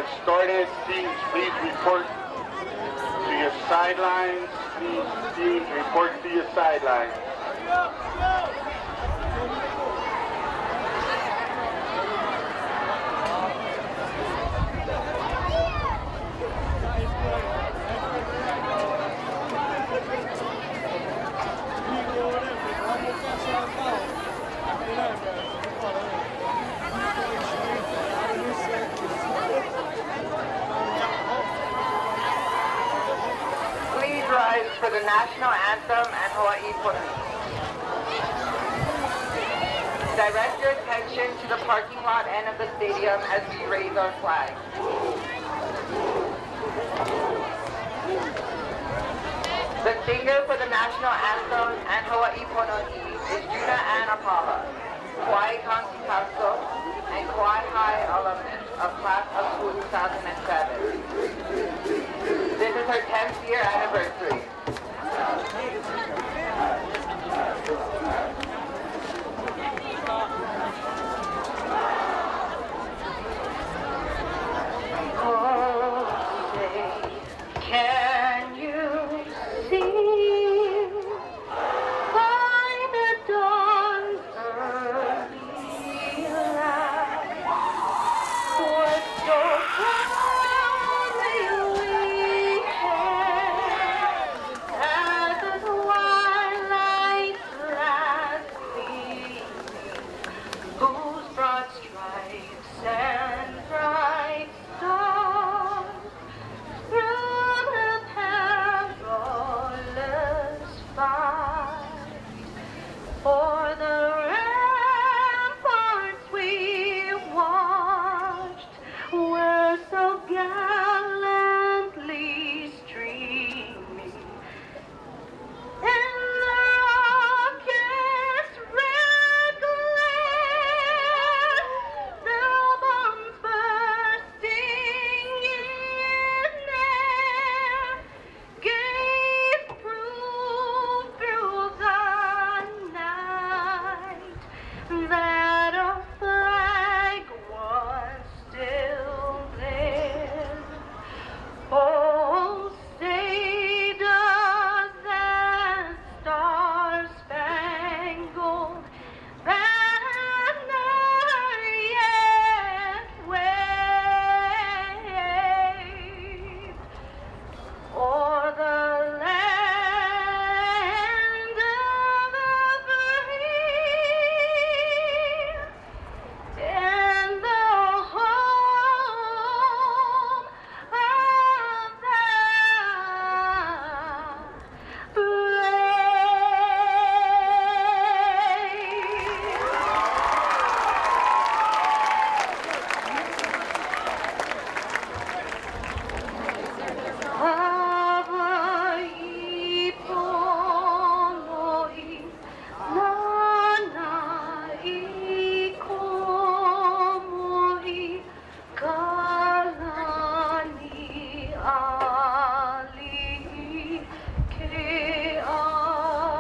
has started. Teams, please report to your sidelines. Please report to your sidelines. Please rise for the national anthem and Hawaii Pono. Direct your attention to the parking lot end of the stadium as we raise our flag. The singer for the national anthem and Hawaii Pono is Juna Ann Apala, Kauai County Council, and Kauai High alumnus of class of 2007. This is her 10th year anniversary. Oh, say, can you see by the dawn's early light what so proudly we hailed as the twilight's last gleaming, whose broad stripes and bright stars through the perilous fight for the ramparts we watched were so gallantly streaming. In the rocket's red glare, the bombs bursting in air gave proof through the night that our flag was still there. Oh, say does that star-spangled banner yet wave o'er the land of the free and the home of the Hawaii Pono'i, Nana'i Komo'i, Kalani ali'i, ke ali'i,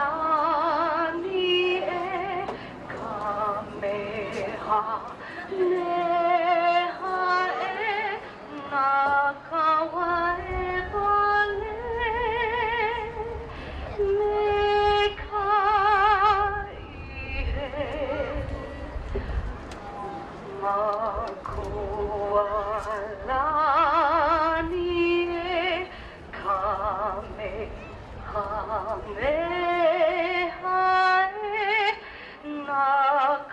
Makualani e Kamehameha e na Kauai wale me kaihe Makualani e Kamehameha e na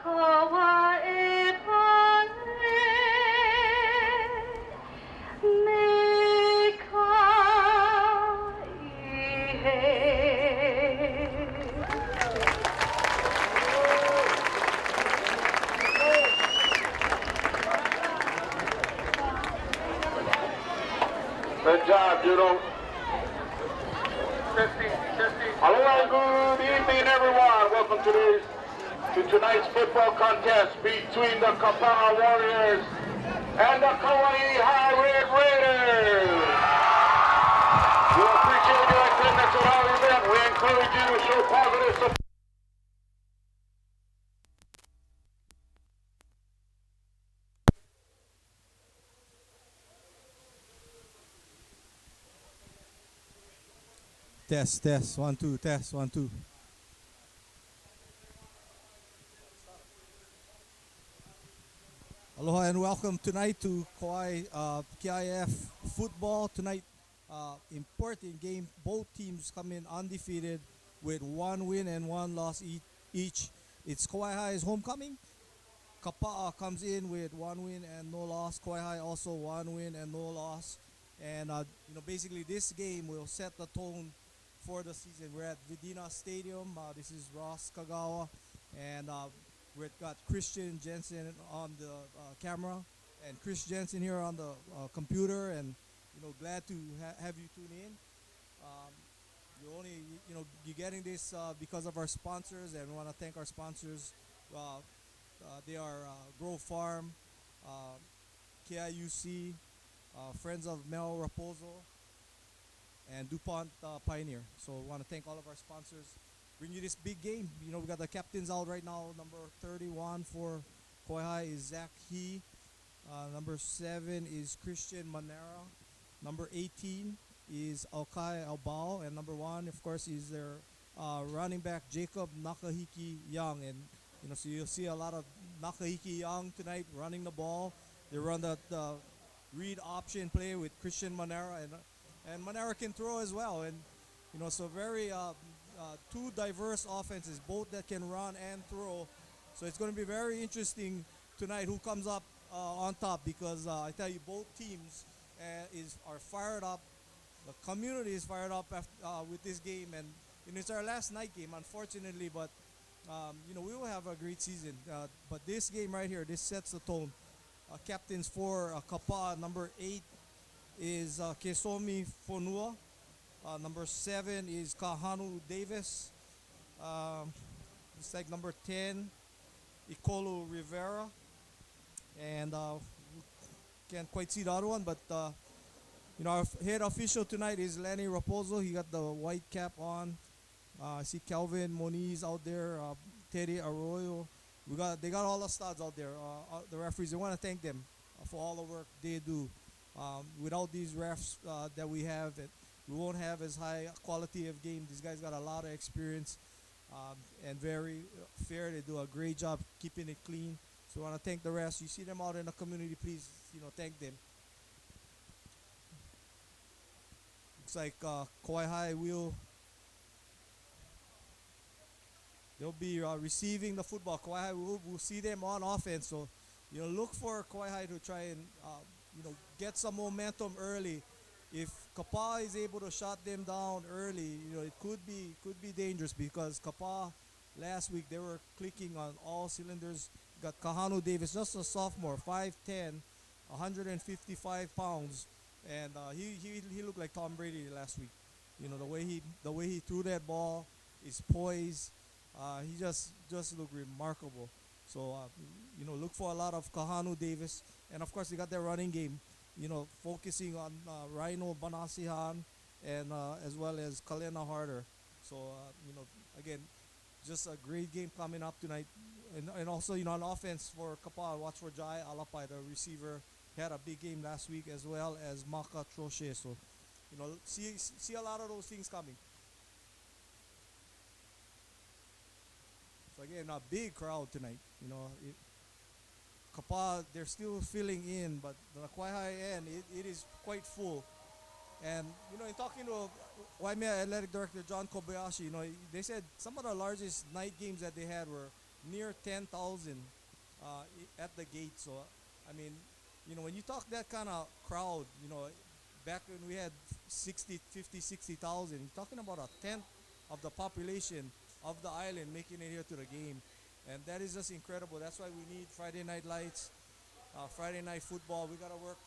Kauai wale me kaihe. Good job, Judo. Aloha, good evening, everyone. Welcome to tonight's football contest between the Kapaa Warriors and the Kauai High Red Raiders. We appreciate your attendance at our event. We encourage you to show positive support. Test, test, 1 2, test, 1 2. Aloha and welcome tonight to Kauai KIF football. Tonight, important game. Both teams come in undefeated with 1 win and 1 loss each. It's Kauai High's homecoming. Kapaa comes in with 1 win and no loss. Kauai High also 1 win and no loss. And basically this game will set the tone for the season. We're at Vidina Stadium. This is Ross Kagawa, and we've got Christian Jensen on the camera, and Chris Jensen here on the computer. And glad to have you tune in. Um, you only you're getting this because of our sponsors, and we want to thank our sponsors. They are Grove Farm, uh, KIUC, Friends of Mel Raposo, and DuPont Pioneer. So we want to thank all of our sponsors. Bring you this big game. We got the captains out right now. Number 31 for Kauai High is Zach He. Number 7 is Christian Manera. Number 18 is Alkai Albao. And number 1, of course, is their running back Jacob Nakahiki Young. And so you'll see a lot of Nakahiki Young tonight running the ball. They run the read option play with Christian Manera, and Manera can throw as well. And so very two diverse offenses, both that can run and throw. So it's going to be very interesting tonight who comes up on top, because I tell you, both teams are fired up. The community is fired up with this game, and it's our last night game, unfortunately. But we will have a great season. But this game right here, this sets the tone. Captains for Kapaa, number 8 is Kesomi Fonua. Number 7 is Kahanu Davis. It's like number 10, Ikolu Rivera. And can't quite see the other one, but our head official tonight is Lenny Raposo. He got the white cap on. I see Calvin Moniz out there, Teddy Arroyo. They got all the studs out there. The referees, I want to thank them for all the work they do. Without these refs that we have, we won't have as high quality of game. These guys got a lot of experience and very fair. They do a great job keeping it clean. So I want to thank the refs. You see them out in the community, please, thank them. Looks like Kauai High they'll be receiving the football. Kauai High, we'll see them on offense. So, look for Kauai High to try and, get some momentum early. If Kapaa is able to shut them down early, it could be dangerous, because Kapaa last week, they were clicking on all cylinders. Got Kahanu Davis, just a sophomore, 5'10", 155 pounds, and he looked like Tom Brady last week. The way he threw that ball, his poise. He just looked remarkable. So, look for a lot of Kahanu Davis. And, of course, they got their running game, focusing on Rhino Banasihan and as well as Kalena Harder. So, again, just a great game coming up tonight. And also, on offense for Kapaa, watch for Jai Alapai, the receiver. He had a big game last week, as well as Maka Troshe. So, see a lot of those things coming. So again, a big crowd tonight. Kapaa, they're still filling in, but the Kauai High end, it is quite full. And in talking to Waimea Athletic Director John Kobayashi, they said some of the largest night games that they had were near 10,000 at the gate. So I mean, when you talk that kind of crowd, back when we had 60,000, you're talking about a tenth of the population of the island making it here to the game. And that is just incredible. That's why we need Friday night lights, Friday night football. We got to work,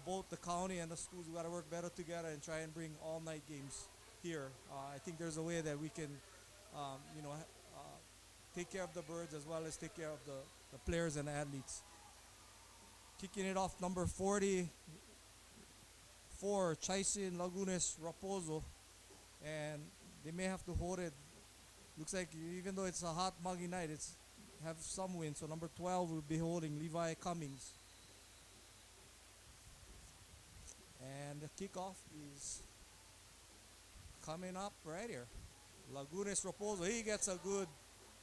both the county and the schools, we got to work better together and try and bring all night games here. I think there's a way that we can, take care of the birds as well as take care of the players and the athletes. Kicking it off, number 40 for Chaisin Lagunes Raposo. And they may have to hold it. Looks like even though it's a hot, muggy night, it's have some wind. So number 12 will be holding Levi Cummings. And the kickoff is coming up right here. Lagunes Raposo, he gets a good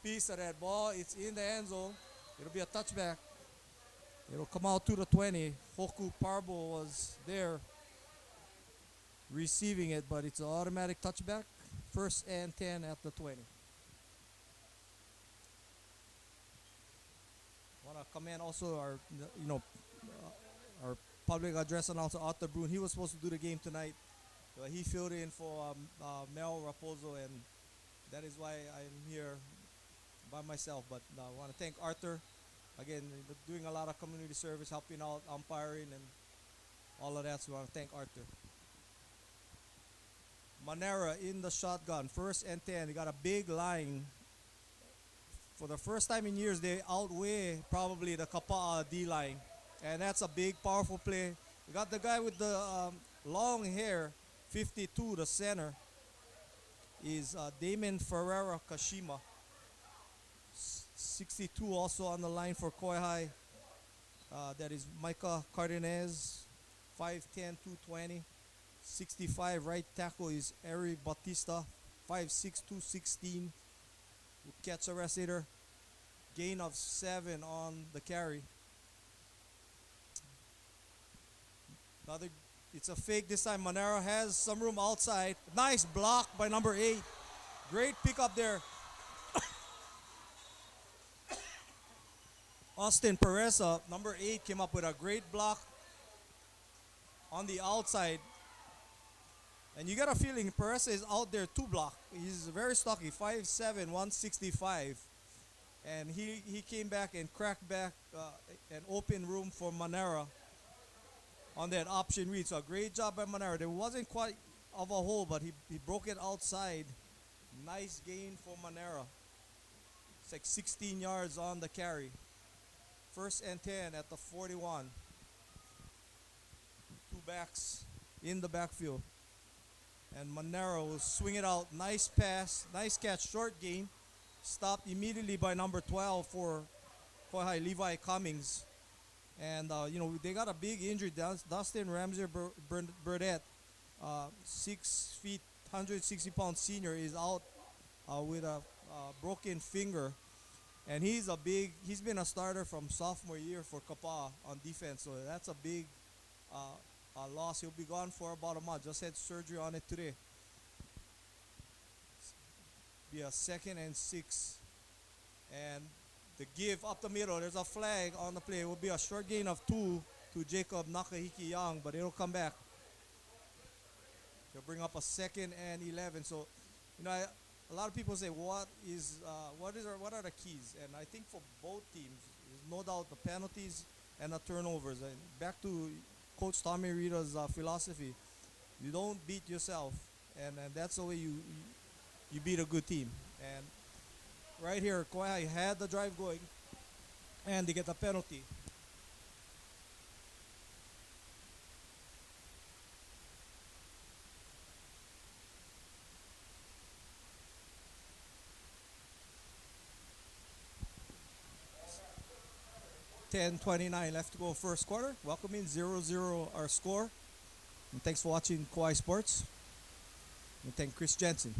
piece of that ball. It's in the end zone. It'll be a touchback. It'll come out to the 20. Hoku Parbo was there receiving it, but it's an automatic touchback. First and 10 at the 20. Want to commend also our, our public address announcer Arthur Brun. He was supposed to do the game tonight. He filled in for Mel Raposo, and that is why I'm here by myself. But I want to thank Arthur again, doing a lot of community service, helping out, umpiring, and all of that. So I want to thank Arthur. Manera in the shotgun, first and 10. They got a big line. For the first time in years, they outweigh probably the Kapaa D line, and that's a big, powerful play. We got the guy with the long hair, 52, the center, is Damon Ferreira Kashima. 62 also on the line for Kauai. That is Micah Cardenas, 5'10", 220. 65 right tackle is Eri Batista, 5'6", 216. Will catch a receiver. Gain of 7 on the carry. It's a fake this time. Monero has some room outside. Nice block by number 8. Great pickup there. Austin Perez, number 8, came up with a great block on the outside. And you got a feeling Perez is out there to block. He's very stocky, 5'7", 165. And he came back and cracked back an open room for Manera on that option read. So a great job by Manera. There wasn't quite of a hole, but he broke it outside. Nice gain for Manera. It's like 16 yards on the carry. First and 10 at the 41. Two backs in the backfield. And Manera will swing it out. Nice pass, nice catch, short gain. Stopped immediately by number 12 for Kauai, Levi Cummings. And, they got a big injury. Dustin Ramsey Burdette, 6 feet, 160-pound senior, is out with a broken finger. And he's been a starter from sophomore year for Kapaa on defense. So that's a big loss. He'll be gone for about a month. Just had surgery on it today. Be a 2nd and 6. And the give up the middle. There's a flag on the play. It will be a short gain of 2 to Jacob Nakahiki Young, but it'll come back. They'll bring up a 2nd and 11. So, a lot of people say, what are the keys? And I think for both teams, there's no doubt the penalties and the turnovers. And back to Coach Tommy Rita's philosophy, you don't beat yourself, and that's the way you beat a good team. And right here, Kauai had the drive going, and they get a penalty. .29 left to go first quarter. Welcome in 0-0 our score. And thanks for watching Kauai Sports. And thank Chris Jensen,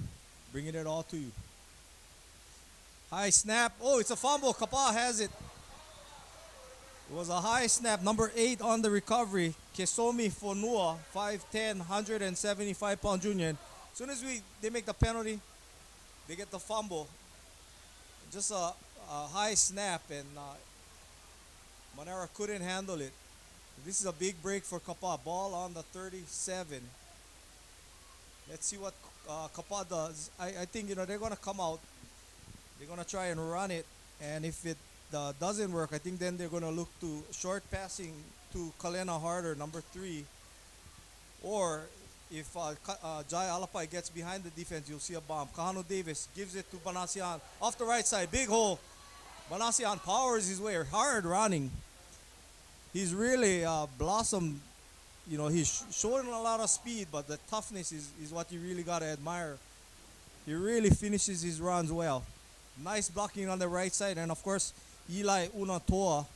bringing it all to you. High snap. Oh, it's a fumble. Kapaa has it. It was a high snap. Number 8 on the recovery. Kesomi Fonua, 5'10", 175-pound junior. As soon as they make the penalty, they get the fumble. Just a high snap, and Manera couldn't handle it. This is a big break for Kapaa. Ball on the 37. Let's see what Kapaa does. I think they're going to come out. They're going to try and run it. And if it doesn't work, I think then they're going to look to short passing to Kalena Harder, number 3. Or if Jai Alapai gets behind the defense, you'll see a bomb. Kahano Davis gives it to Banasian. Off the right side, big hole. Banasian powers his way, hard running. He's really blossomed. He's showing a lot of speed, but the toughness is what you really got to admire. He really finishes his runs well. Nice blocking on the right side, and of course, Eli Unatoa,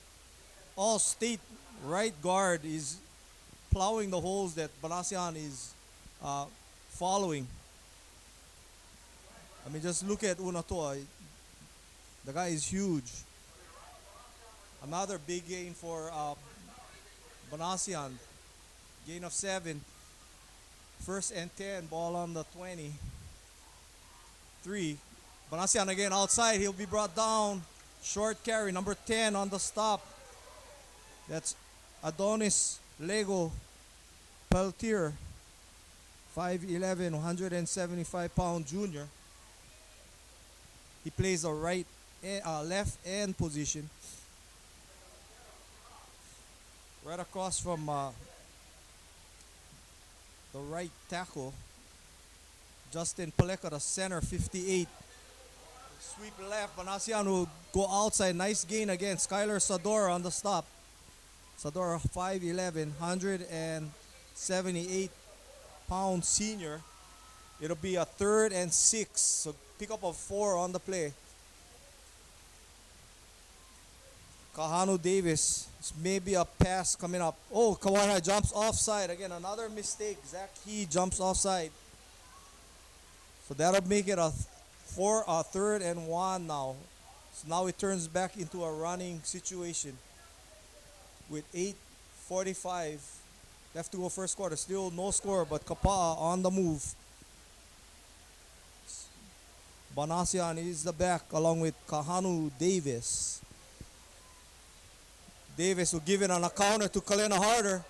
all-state right guard, is plowing the holes that Banasian is following. I mean, just look at Unatoa. The guy is huge. Another big gain for Banasian. Gain of 7. First and 10. Ball on the 23. Banasian again outside. He'll be brought down. Short carry. Number 10 on the stop. That's Adonis Lego Peltier. 5'11", 175-pound junior. He plays the left end position. Right across from the right tackle. Justin Paleka, the center, 58. Sweep left. Banasian will go outside. Nice gain again. Skylar Sador on the stop. Sador, 5'11", 178-pound senior. It'll be a 3rd and 6. So pick up of 4 on the play. Kahanu Davis. Maybe a pass coming up. Oh, Kauai jumps offside. Again, another mistake. Zach Key jumps offside. So that'll make it a 3rd and 1 now. So now it turns back into a running situation with 8:45 left to go first quarter. Still no score, but Kapaa on the move. Banasian is the back along with Kahanu Davis. Davis will give it on a counter to Kalena Harder.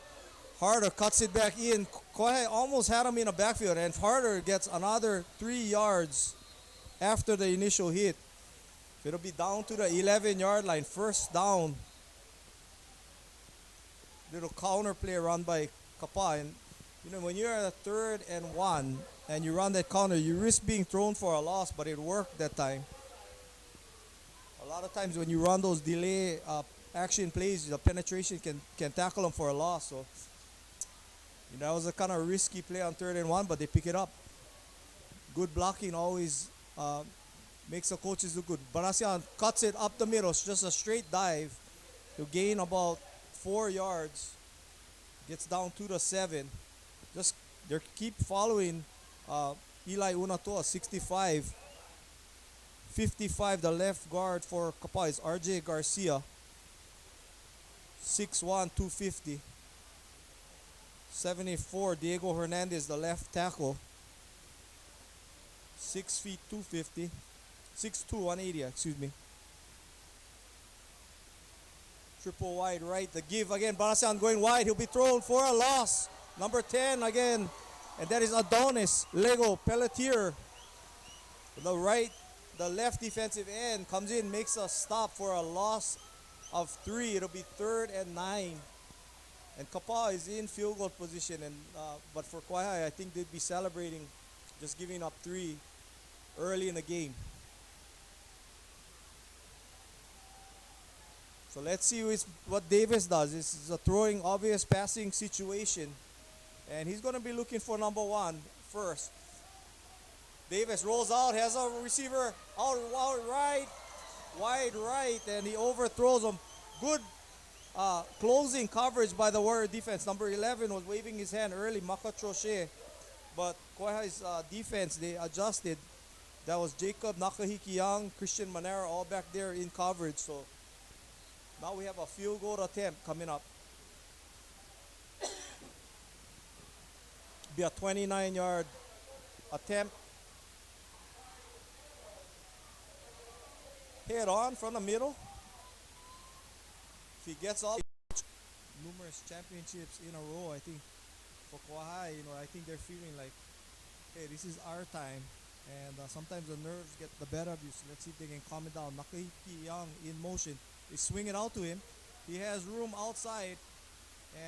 Harder cuts it back in. Kauai almost had him in the backfield, and Harder gets another 3 yards after the initial hit. It'll be down to the 11-yard line. First down. Little counter play run by Kapaa. And when you're at a 3rd and 1 and you run that counter, you risk being thrown for a loss, but it worked that time. A lot of times when you run those delay action plays, the penetration can tackle them for a loss. So that was a kind of risky play on 3rd and 1, but they pick it up. Good blocking always makes the coaches look good. Banasian cuts it up the middle. It's just a straight dive. He'll gain about 4 yards. Gets down to the 7. Just they keep following Eli Unatoa, 65. 55, the left guard for Kapaa is RJ Garcia. 6'1", 250. 74, Diego Hernandez, the left tackle. 6 feet, 250. 6'2", 180, excuse me. Triple wide right. The give again. Banasian going wide. He'll be thrown for a loss. Number 10 again. And that is Adonis Lego Pelletier. The left defensive end comes in, makes a stop for a loss of 3. It'll be 3rd and 9. And Kapaa is in field goal position. But for Kauai, I think they'd be celebrating just giving up 3 early in the game. So let's see what Davis does. This is a throwing obvious passing situation. And he's going to be looking for number 1 first. Davis rolls out, has a receiver out wide right, and he overthrows him. Good closing coverage by the Warrior defense. Number 11 was waving his hand early, Maka Troche. But Kauai's defense, they adjusted. That was Jacob Nakahiki Young, Christian Manera, all back there in coverage. So now we have a field goal attempt coming up. Be a 29-yard attempt. Head on from the middle. If he gets all numerous championships in a row, I think for Kauai, I think they're feeling like, hey, this is our time. And sometimes the nerves get the better of you. So let's see if they can calm it down. Nakahiki Young in motion. They swing it out to him. He has room outside.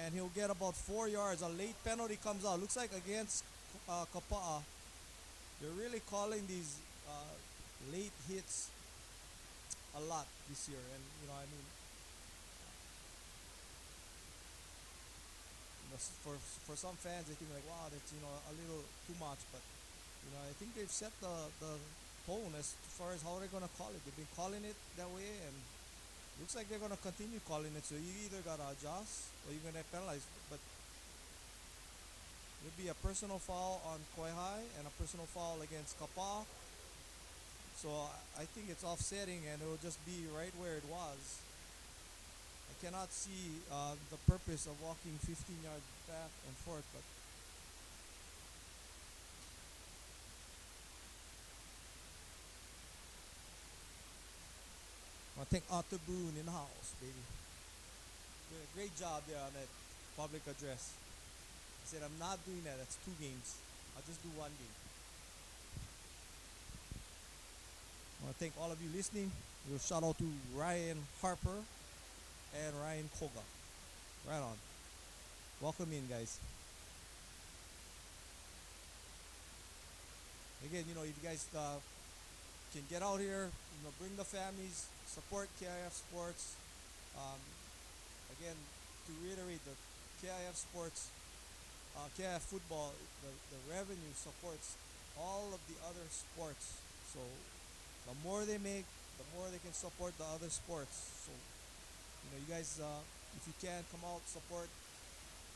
And he'll get about 4 yards. A late penalty comes out. Looks like against Kapaa. They're really calling these late hits a lot this year. And, for some fans, they think like, wow, that's, a little too much. But, I think they've set the tone as far as how they're going to call it. They've been calling it that way, and looks like they're going to continue calling it. So you either got to adjust or you're going to penalize. But there'll be a personal foul on Kauai and a personal foul against Kapaa. So I think it's offsetting and it will just be right where it was. I cannot see the purpose of walking 15 yards back and forth, but I think Arthur Boone in the house, baby. Did a great job there on that public address. He said, I'm not doing that. That's 2 games. I'll just do 1 game. I want to thank all of you listening. A shout out to Ryan Harper and Ryan Koga. Right on. Welcome in, guys. Again, if you guys can get out here, bring the families, support KIF Sports. Again, to reiterate, the KIF Sports, KIF Football, the revenue supports all of the other sports. So the more they make, the more they can support the other sports. So, you guys, if you can, come out, support.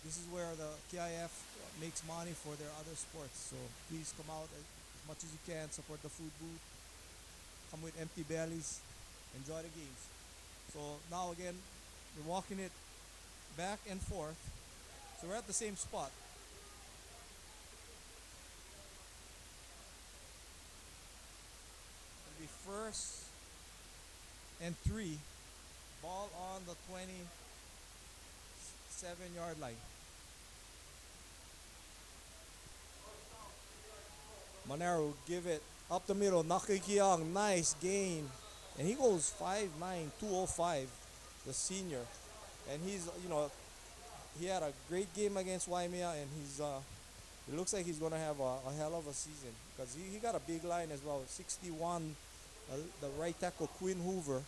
This is where the KIF makes money for their other sports. So please come out as much as you can, support the food booth. Come with empty bellies, enjoy the games. So now again, we're walking it back and forth. So we're at the same spot. It'll be 1st and 3. Ball on the 27-yard line. Monero give it up the middle. Nakikiang, nice gain. And he goes 5'9", 205, the senior. And he's, he had a great game against Waimea, and it looks like he's going to have a hell of a season because he got a big line as well. 61, the right tackle, Quinn Hoover.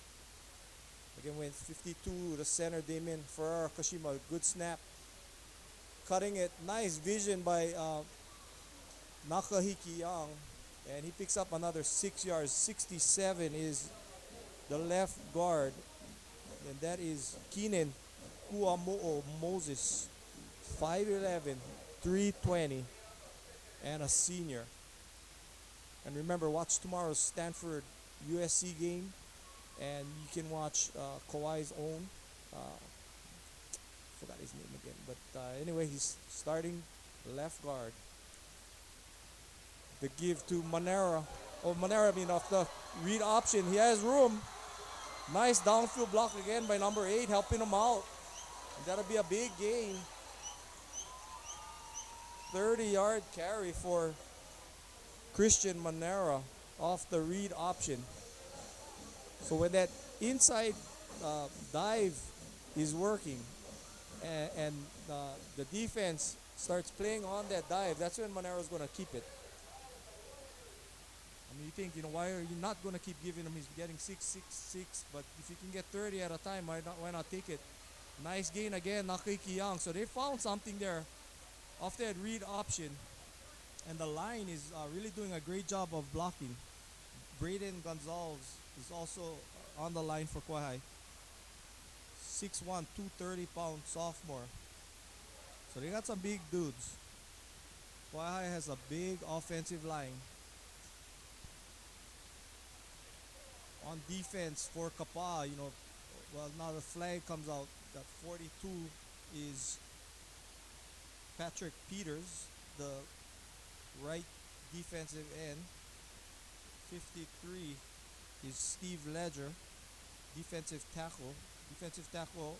Again, with 52, the center, Damien Ferrer Kashima, good snap. Cutting it, nice vision by Nakahiki Young. And he picks up another 6 yards. 67 is the left guard. And that is Keenan Kuamo'o Moses. 5'11", 320, and a senior. And remember, watch tomorrow's Stanford USC game. And you can watch Kauai's own. Forgot his name again. But anyway, he's starting left guard. The give to Manera. Oh, Manera, off the read option. He has room. Nice downfield block again by number 8, helping him out. And that'll be a big gain. 30-yard carry for Christian Manera off the read option. So when that inside dive is working and the defense starts playing on that dive, that's when Monero's going to keep it. You think, why are you not going to keep giving him? He's getting 6, but if you can get 30 at a time, why not take it? Nice gain again, Nakiki Young. So they found something there off that read option. And the line is really doing a great job of blocking. Braden Gonzalez is also on the line for Kauai. 6'1", 230-pound sophomore. So they got some big dudes. Kauai has a big offensive line. On defense for Kapaa, now the flag comes out. That 42 is Patrick Peters, the right defensive end. 53 is Steve Ledger, defensive tackle. Defensive tackle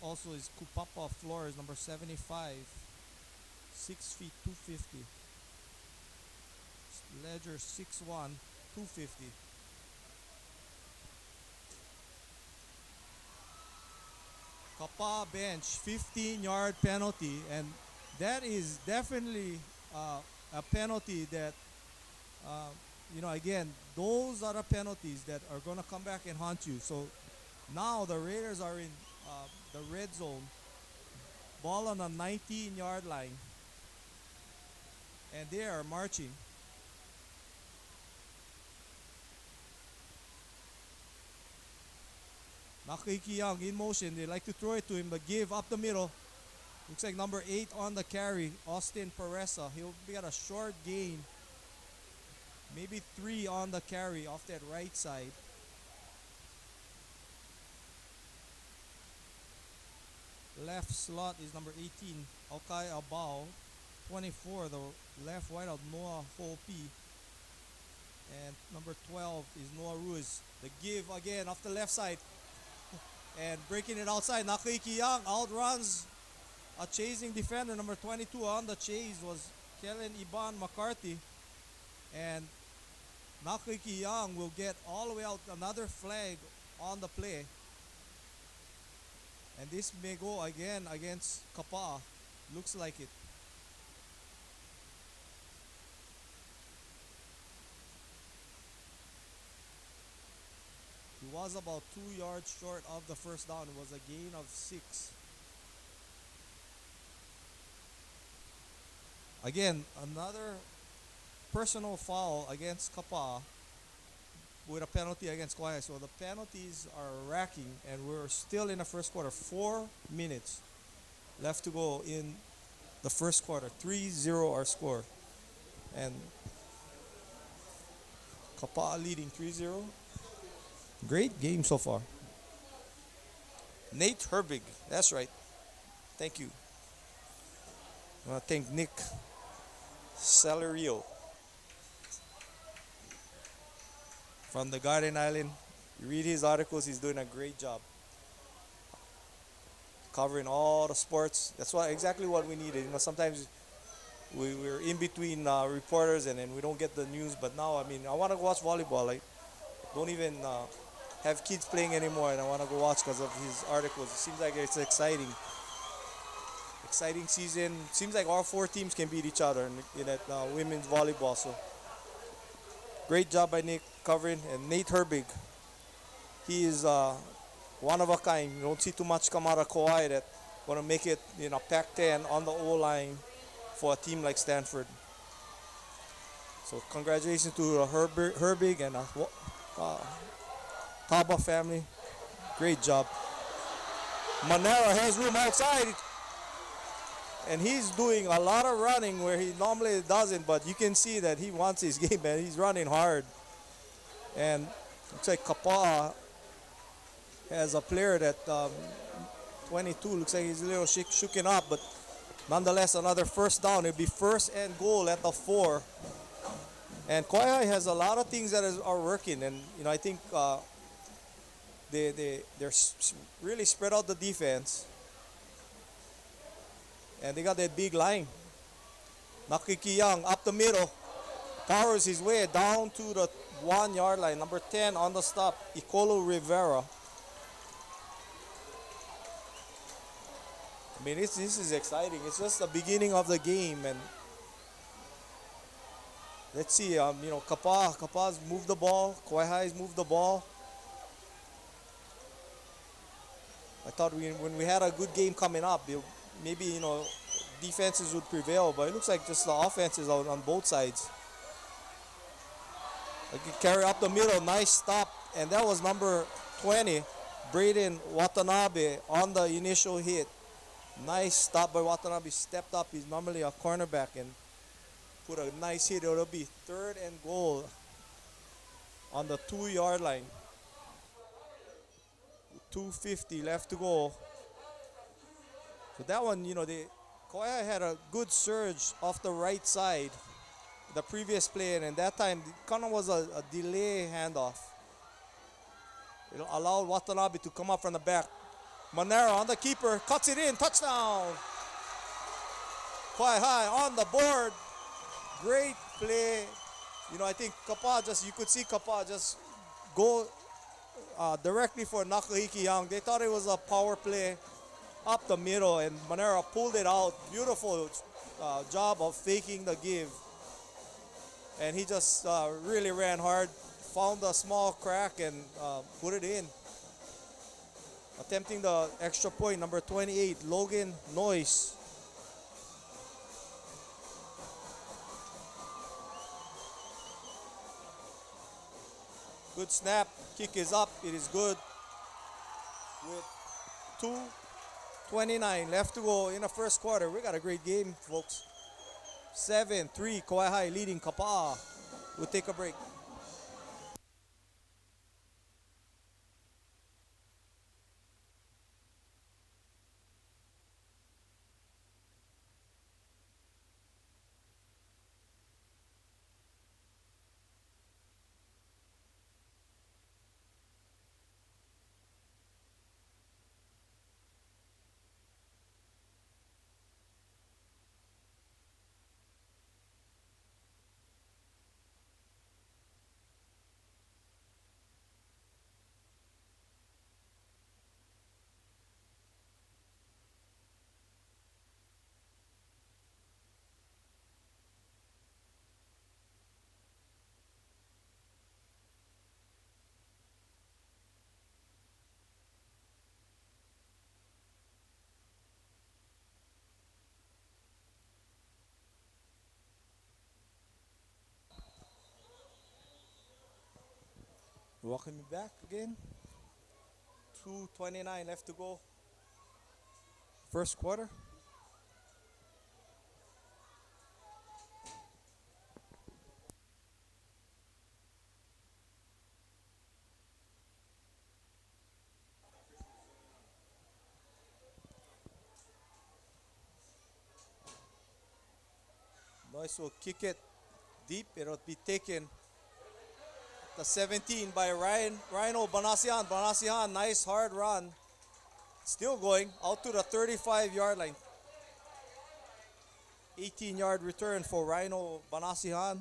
also is Kupapa Flores, number 75, 6 feet 250. Ledger 6'1", 250. Kapaa bench, 15-yard penalty, and that is definitely a penalty that, again, those are the penalties that are going to come back and haunt you. So now the Raiders are in the red zone, ball on the 19-yard line, and they are marching. Nakiki Young in motion. They like to throw it to him, but give up the middle. Looks like number 8 on the carry, Austin Peresa. He'll be at a short gain. maybe 3 on the carry off that right side. Left slot is number 18, Okai Abao. 24, the left wideout, Noah Hopi. And number 12 is Noah Ruiz. The give again off the left side. And breaking it outside, Nakaiki Young outruns a chasing defender. Number 22 on the chase was Kellen Iban McCarthy. And Nakaiki Young will get all the way out, another flag on the play. And this may go again against Kapaa. Looks like it. He was about 2 yards short of the first down. It was a gain of 6. Again, another personal foul against Kapaa with a penalty against Kauai. So the penalties are racking, and we're still in the first quarter. 4 minutes left to go in the first quarter. 3-0 our score. And Kapaa leading 3-0. Great game so far. Nate Herbig, that's right. Thank you. I want to thank Nick Salario from the Garden Island. You read his articles, he's doing a great job covering all the sports. That's exactly what we needed. You know, sometimes we're in between reporters and then we don't get the news. But now, I mean, I want to watch volleyball. I don't even have kids playing anymore, and I want to go watch because of his articles. It seems like it's exciting season. Seems like all 4 teams can beat each other in that women's volleyball. So great job by Nick covering. And Nate Herbig, he is one of a kind. You don't see too much come out of Kauai that want to make it, you know, Pac-10 on the O-line for a team like Stanford. So congratulations to Herbig and Taba family. Great job. Manera has room outside. And he's doing a lot of running where he normally doesn't, but you can see that he wants his game, man. He's running hard. And looks like Kapaa has a player that 22, looks like he's a little shooken up, but nonetheless, another first down. It'll be first and goal at the 4. And Kauai has a lot of things that are working, and you know, I think they're really spread out the defense. And they got that big line. Nakiki Young up the middle. Powers his way down to the 1-yard line. Number 10 on the stop, Icolo Rivera. I mean, this is exciting. It's just the beginning of the game. And let's see, you know, Kapaa's moved the ball. Kauai High's moved the ball. I thought when we had a good game coming up, maybe, you know, defenses would prevail, but it looks like just the offenses on both sides. Like carry up the middle, nice stop, and that was number 20, Braden Watanabe on the initial hit. Nice stop by Watanabe, stepped up. He's normally a cornerback and put a nice hit. It'll be 3rd and goal on the 2-yard line. 2:50 left to go. So that one, you know, Kauai had a good surge off the right side the previous play, and that time it kind of was a delay handoff. It allowed Watanabe to come up from the back. Monero on the keeper, cuts it in, touchdown! Kauai High on the board. Great play. You know, I think you could see Kapaa just go directly for Nakahiki Young. They thought it was a power play up the middle, and Monero pulled it out. Beautiful job of faking the give. And he just really ran hard, found a small crack, and put it in. Attempting the extra point, number 28, Logan Noyce. Good snap, kick is up, it is good. With 2:29 left to go in the first quarter. We got a great game, folks. 7-3, Kauai High leading Kapaa. We'll take a break. Welcome you back again. 2:29 left to go. First quarter. Noyce will kick it deep. It'll be taken the 17 by Rhino Banasian. Banasian, nice hard run. Still going out to the 35-yard line. 18-yard return for Rhino Banasihan.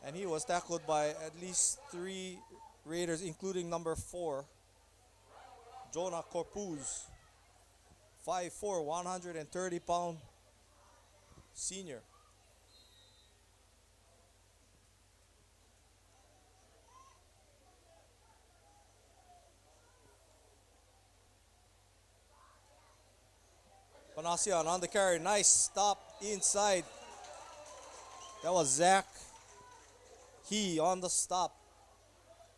And he was tackled by at least 3 Raiders, including number 4, Jonah Corpuz. 5'4", 130-pound senior. Panasian on the carry. Nice stop inside. That was Zach. He on the stop,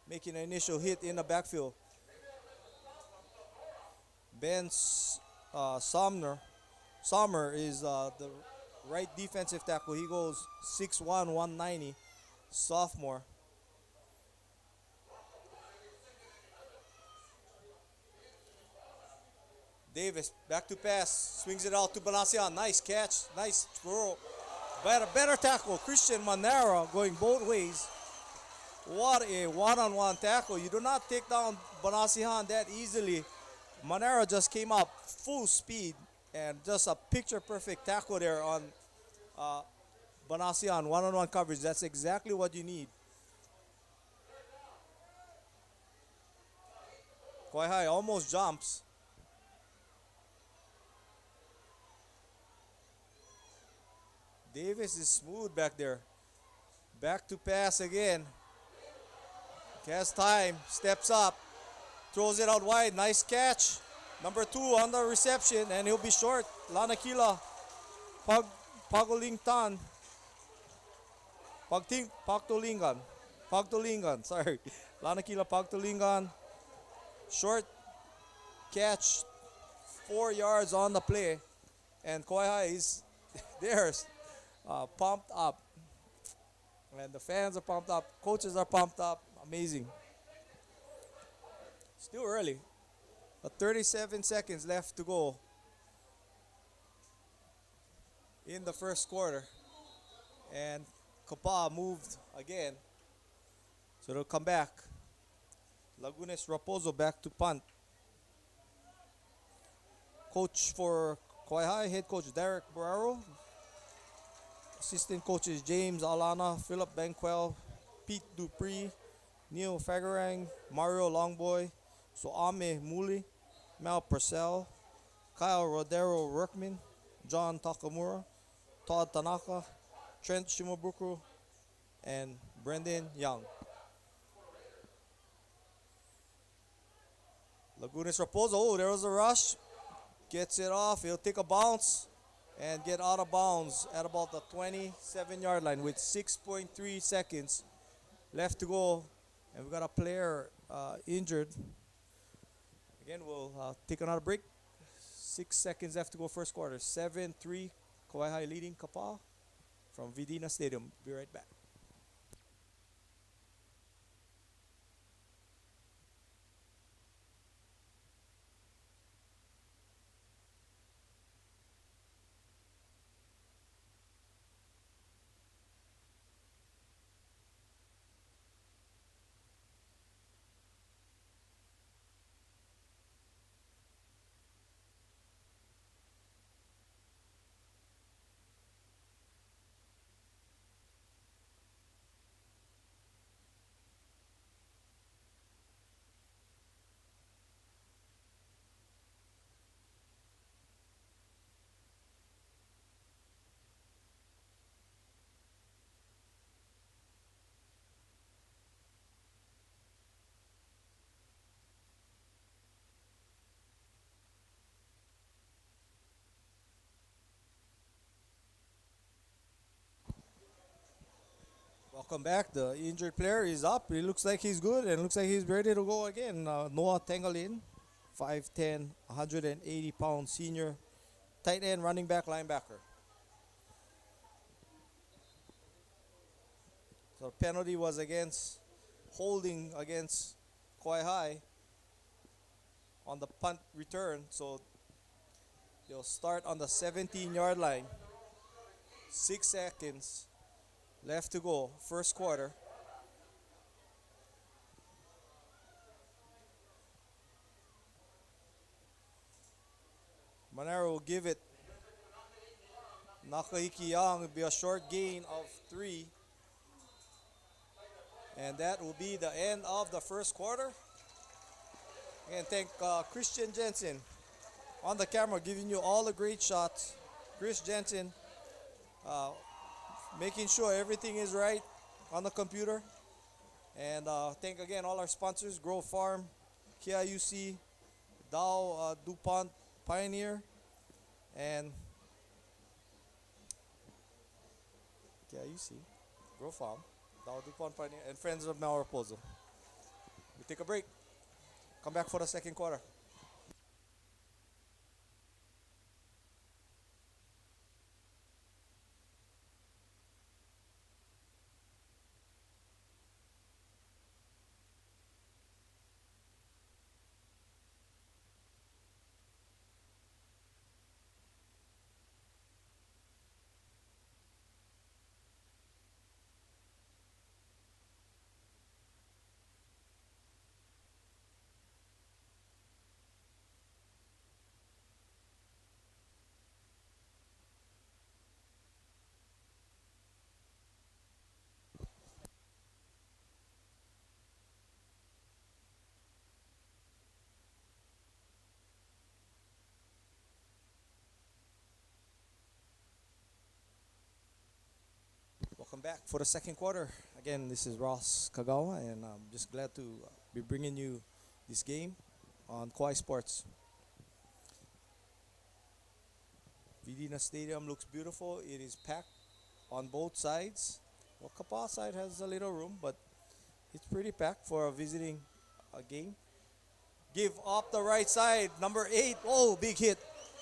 making an initial hit in the backfield. Ben Sommer is the right defensive tackle. He goes 6'1", 190, sophomore. Davis back to pass, swings it out to Banasian. Nice catch, nice throw. Better tackle. Christian Manera going both ways. What a one-on-one tackle. You do not take down Banasihan that easily. Manera just came up full speed and just a picture-perfect tackle there on Banasian. One-on-one coverage. That's exactly what you need. Kauai High almost jumps. Davis is smooth back there. Back to pass again. Has time, steps up, throws it out wide. Nice catch. Number 2 on the reception, and he'll be short. Lanakila Pagolingtan. Pagtolingan, sorry. Lanakila Pagtolingan. Short catch, 4 yards on the play. And Kauai High is there. Pumped up, and the fans are pumped up, coaches are pumped up. Amazing. Still early, but 37 seconds left to go in the first quarter, and Kapaa moved again, so they'll come back. Lagunes Raposo back to punt. Coach for Kauai High, head coach Derek Barrero. Assistant coaches James Alana, Philip Banquel, Pete Dupree, Neil Fagerang, Mario Longboy, Soame Muli, Mel Purcell, Kyle Rodero Workman, John Takamura, Todd Tanaka, Trent Shimabukuro, and Brendan Young. Lagunes Raposo, oh, there was a rush. Gets it off, he'll take a bounce and get out of bounds at about the 27-yard line with 6.3 seconds left to go. And we got a player injured. Again, we'll take another break. 6 seconds left to go first quarter. 7-3, Kauai High leading Kapaa. from Vidina Stadium. Be right back. Welcome back. The injured player is up. It looks like he's good and looks like he's ready to go again. Noah Tengalin, 5'10", 180-pound senior tight end, running back, linebacker. So the penalty was against holding against Kauai High on the punt return. So they'll start on the 17-yard line. 6 seconds left to go, first quarter. Monero will give it. Nakahiki Young will be a short gain of 3. And that will be the end of the first quarter. And thank Christian Jensen on the camera giving you all the great shots. Chris Jensen making sure everything is right on the computer. And thank again all our sponsors, Grove Farm, KIUC, Dow DuPont Pioneer, and KIUC, Grove Farm, Dow DuPont Pioneer, and Friends of Mel Raposo. We take a break. Come back for the second quarter. Welcome back for the second quarter. Again, this is Ross Kagawa, and I'm just glad to be bringing you this game on Kauai Sports. Vidina Stadium looks beautiful. It is packed on both sides. Well, Kapaa side has a little room, but it's pretty packed for a visiting game. Give up the right side, number 8. Oh, big hit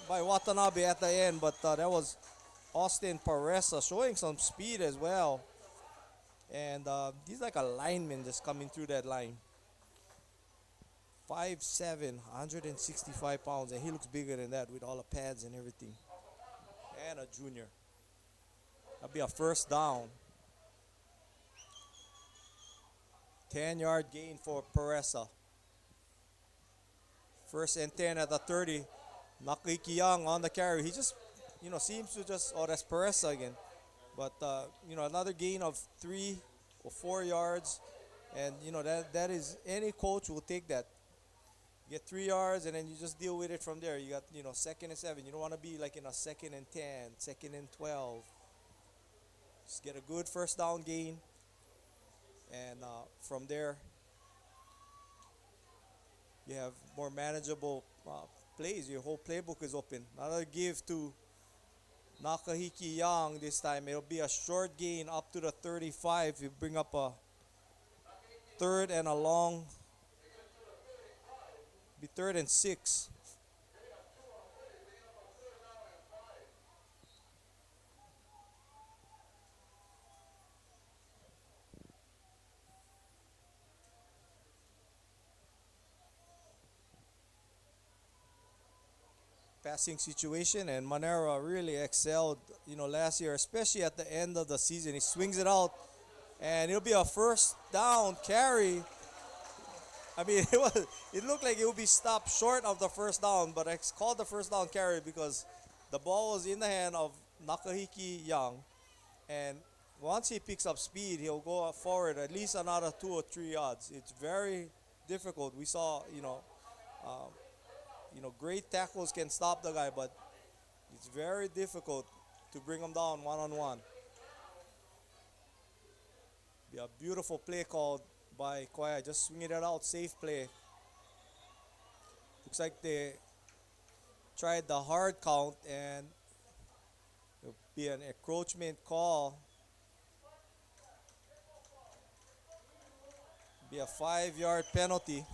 by Watanabe at the end, but that was Austin Paressa showing some speed as well. And he's like a lineman just coming through that line. 5'7", 165 pounds, and he looks bigger than that with all the pads and everything. And a junior. That'll be a first down. 10-yard gain for Paressa. First and 10 at the 30. Nakiki Young on the carry. He just, seems to just, oh, that's Paressa again. But, another gain of 3 or 4 yards. And, that is, any coach will take that. You get 3 yards and then you just deal with it from there. You got, second and 7. You don't want to be like in a second and 10, second and 12. Just get a good first down gain. And from there, you have more manageable plays. Your whole playbook is open. Another give to Nakahiki Young this time. It'll be a short gain up to the 35. You bring up a third and a long. Be 3rd and 6. passing situation, and Monero really excelled, last year, especially at the end of the season. He swings it out, and it'll be a first down carry. I mean, it looked like it would be stopped short of the first down, but it's called the first down carry because the ball was in the hand of Nakahiki Young, and once he picks up speed, he'll go forward at least another 2 or 3 yards. It's very difficult. We saw, um, great tackles can stop the guy, but it's very difficult to bring him down one on one. Be a beautiful play called by Kauai, just swinging it out, safe play. Looks like they tried the hard count and it'll be an encroachment call. Be a 5-yard penalty.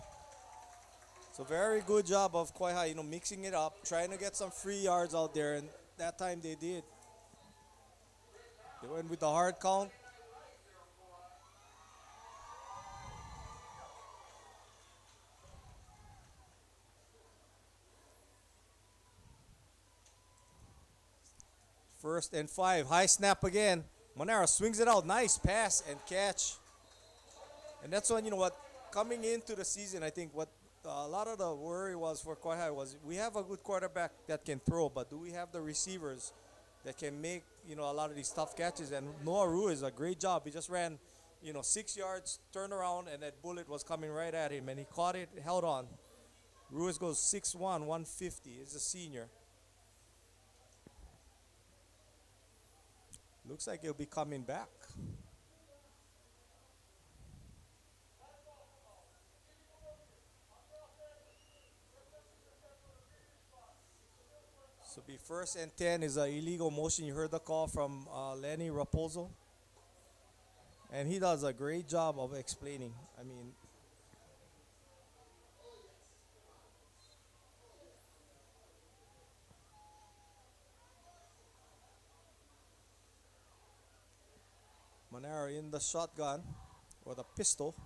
So very good job of Kauai, mixing it up, trying to get some free yards out there, and that time they did. They went with the hard count. First and 5, high snap again. Monero swings it out, nice pass and catch. And that's when, coming into the season, I think what a lot of the worry was for Kauai was we have a good quarterback that can throw, but do we have the receivers that can make, a lot of these tough catches? And Noah Ruiz, a great job. He just ran, 6 yards, turned around, and that bullet was coming right at him, and he caught it, held on. Ruiz goes 6'1", 150. He's a senior. Looks like he'll be coming back. So be first and 10 is an illegal motion. You heard the call from Lenny Raposo. And he does a great job of explaining. I mean, Monero in the shotgun or the pistol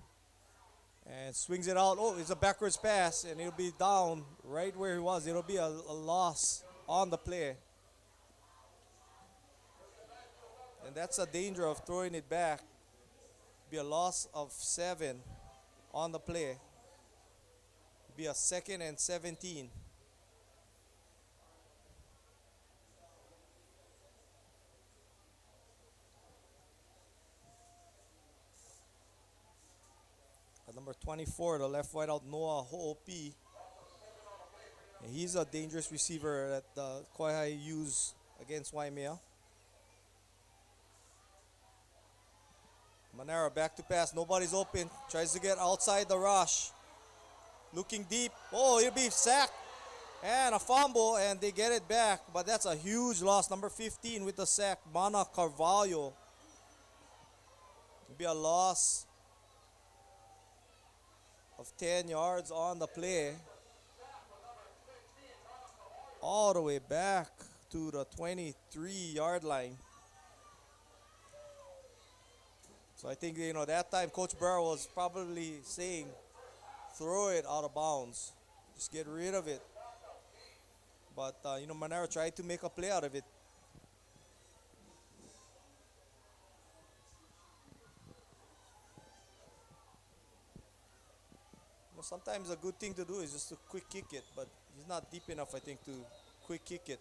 and swings it out. Oh, it's a backwards pass, and it'll be down right where he was. It'll be a loss on the play. And that's a danger of throwing it back. Be a loss of 7 on the play. Be a 2nd and 17. Number 24, the left wide out, Noah Ho'opi. And he's a dangerous receiver that Kauai use against Waimea. Monero back to pass, nobody's open. Tries to get outside the rush. Looking deep. Oh, he'll be sacked. And a fumble, and they get it back. But that's a huge loss. Number 15 with the sack, Mana Carvalho. It'll be a loss of 10 yards on the play. All the way back to the 23-yard line. So I think, that time Coach Burrow was probably saying, throw it out of bounds. Just get rid of it. But, Monero tried to make a play out of it. Sometimes a good thing to do is just to quick kick it, but he's not deep enough, I think, to quick kick it.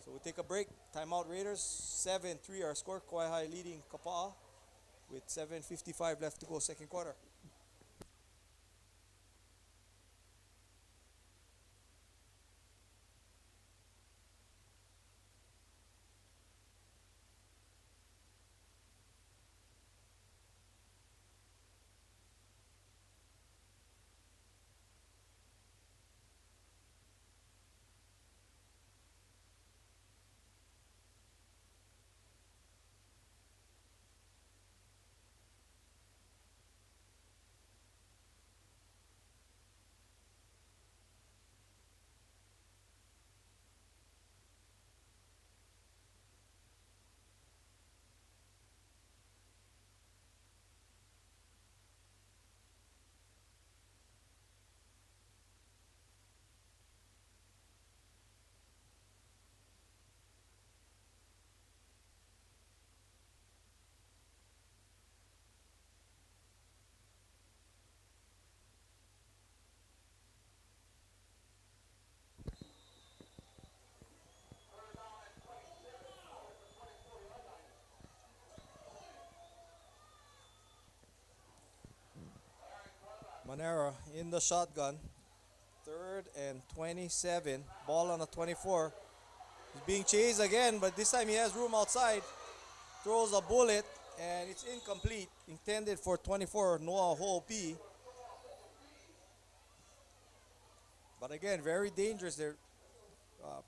So we'll take a break. Timeout Raiders, 7-3 our score. Kauai High leading Kapaa with 7:55 left to go second quarter. Manera in the shotgun. Third and 27. Ball on the 24. He's being chased again, but this time he has room outside. Throws a bullet, and it's incomplete. Intended for 24, Noah Ho'opi. But again, very dangerous. They're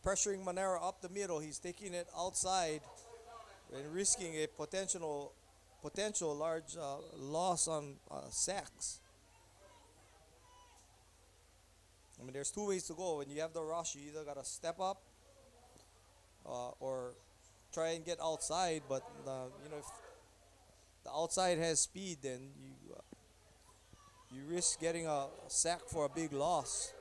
pressuring Manera up the middle. He's taking it outside and risking a potential large loss on sacks. I mean, there's two ways to go. When you have the rush, you either gotta step up or try and get outside. But if the outside has speed, then you risk getting a sack for a big loss.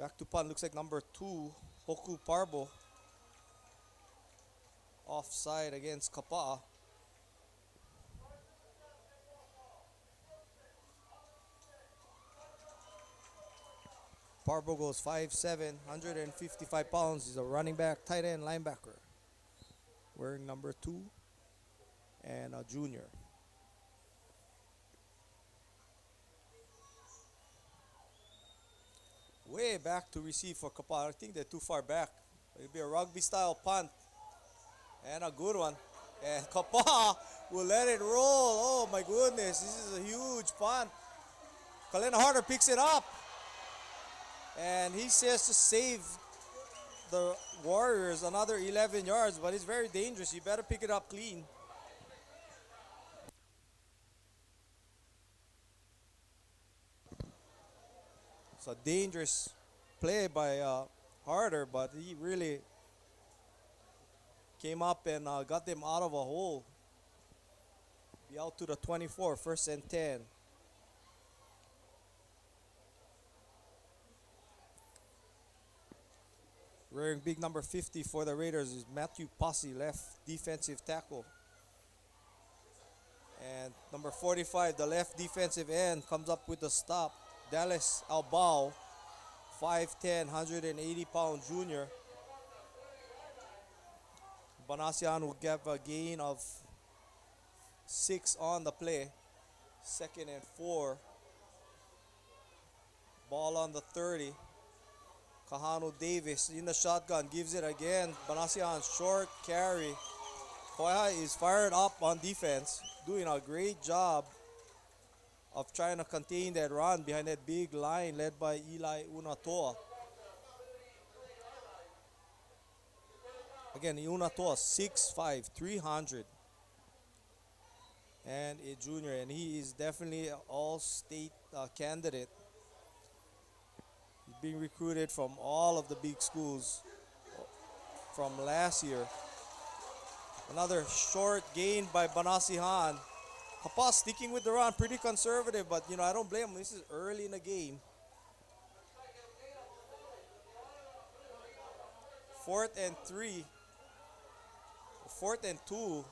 Back to punt. Looks like number 2, Hoku Parbo. Offside against Kapaa. Parbo goes 5'7", 155 pounds. He's a running back, tight end, linebacker. Wearing number 2 and a junior. Way back to receive for Kapaa. I think they're too far back. It'll be a rugby style punt. And a good one. And Kapaa will let it roll. Oh my goodness, this is a huge punt. Kalena Harder picks it up. And he says to save the Warriors another 11 yards, but it's very dangerous. You better pick it up clean. It's a dangerous play by Harder, but he really came up and got them out of a hole. Be out to the 24, first and 10. Wearing big number 50 for the Raiders is Matthew Posse, left defensive tackle. And number 45, the left defensive end, comes up with the stop. Dallas Albao, 5'10", 180-pound junior. Banasian will get a gain of 6 on the play. Second and 4. Ball on the 30. Kahanu Davis in the shotgun, gives it again. Banasian short carry. Kauai is fired up on defense, doing a great job of trying to contain that run behind that big line led by Eli Unatoa. Again, Unatoa, 6'5", 300. And a junior, and he is definitely an all-state candidate. He's being recruited from all of the big schools from last year. Another short gain by Banasihan. Kapaa sticking with the run, pretty conservative, but I don't blame him. This is early in the game. 4th and 3. 4th and 2.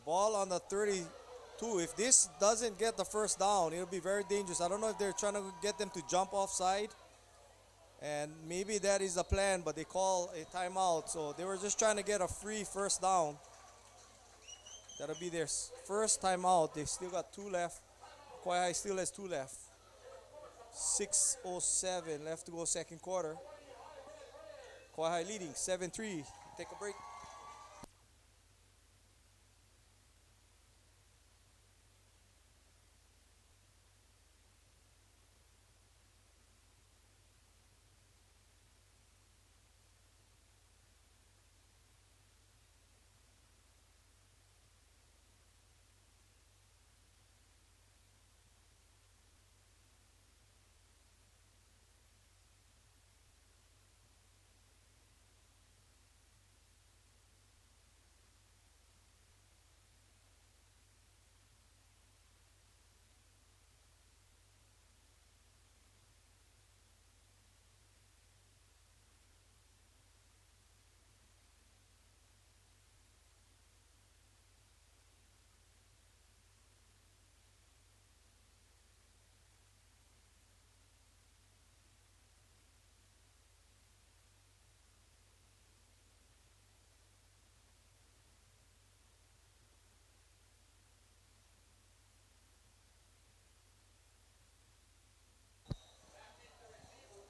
Ball on the 32. If this doesn't get the first down, it'll be very dangerous. I don't know if they're trying to get them to jump offside. And maybe that is the plan, but they call a timeout. So they were just trying to get a free first down. That'll be their first timeout. They still got 2 left. Kauai still has 2 left. 6:07 left to go second quarter. Kauai leading 7-3. Take a break.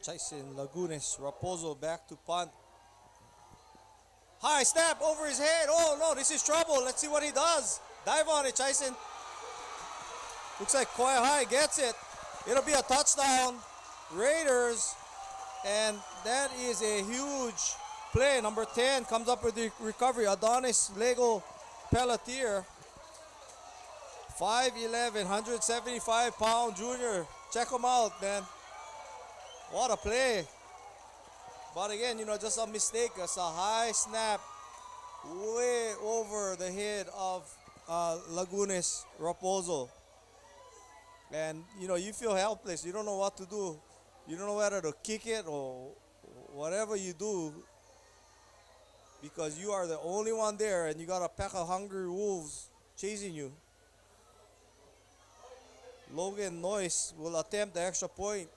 Chasing Lagunes. Raposo back to punt. High snap over his head. Oh no, this is trouble. Let's see what he does. Dive on it, Chasing. Looks like Kauai gets it. It'll be a touchdown. Raiders. And that is a huge play. Number 10 comes up with the recovery. Adonis Lego Pelletier. 5'11", 175-pound junior. Check him out, man. What a play. But again, just a mistake. It's a high snap way over the head of Lagunes Raposo. And, you feel helpless. You don't know what to do. You don't know whether to kick it or whatever you do, because you are the only one there and you got a pack of hungry wolves chasing you. Logan Noyce will attempt the extra point,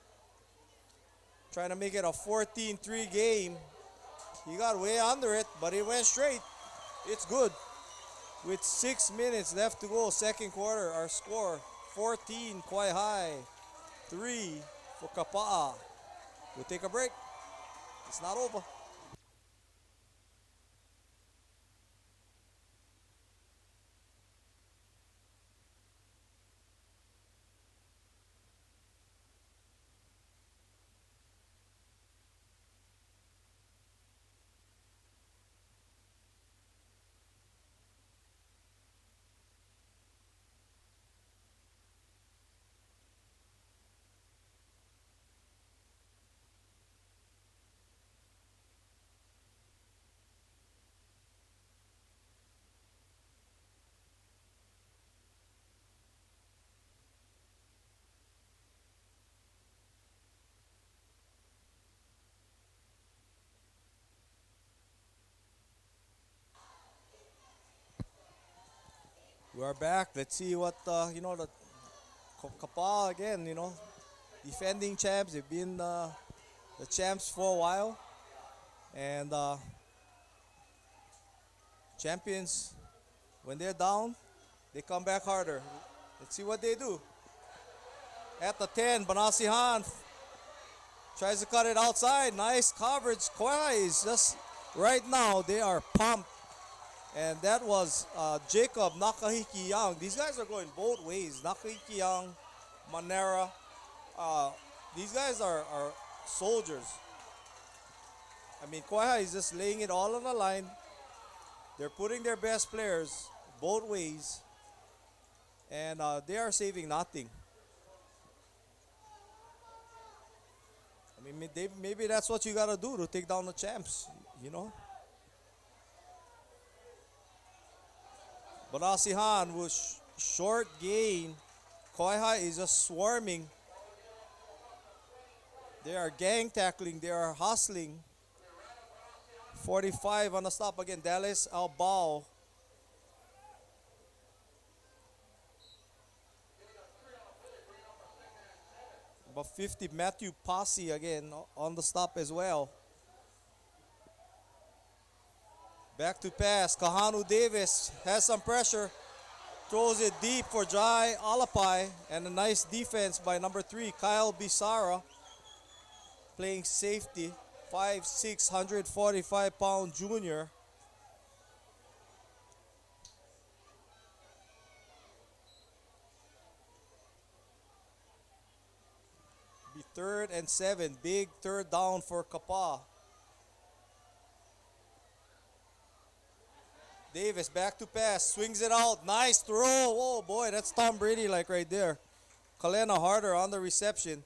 trying to make it a 14-3 game. He got way under it, but it went straight. It's good. With 6 minutes left to go, second quarter, our score 14 Kauai, 3 for Kapaa. We'll take a break. It's not over. We are back. Let's see what the Kapaa again. Defending champs. They've been the champs for a while, and champions, when they're down, they come back harder. Let's see what they do. At the 10, Banasihan tries to cut it outside. Nice coverage. Kauai is just right now. They are pumped. And that was Jacob Nakahiki Young. These guys are going both ways. Nakahiki Young, Manera. These guys are soldiers. I mean, Kauai is just laying it all on the line. They're putting their best players both ways. And they are saving nothing. I mean, maybe that's what you got to do to take down the champs, Banasihan was short gain. Kauai is just swarming. They are gang tackling. They are hustling. 45 on the stop again. Dallas Albao. About 50. Matthew Posse again on the stop as well. Back to pass. Kahanu Davis has some pressure. Throws it deep for Jai Alapai. And a nice defense by number 3, Kyle Bisara. Playing safety. 5'6", 145-pound junior. Be 3rd and 7. Big third down for Kapaa. Davis back to pass, swings it out, nice throw. Oh boy, that's Tom Brady like right there. Kalena Harder on the reception.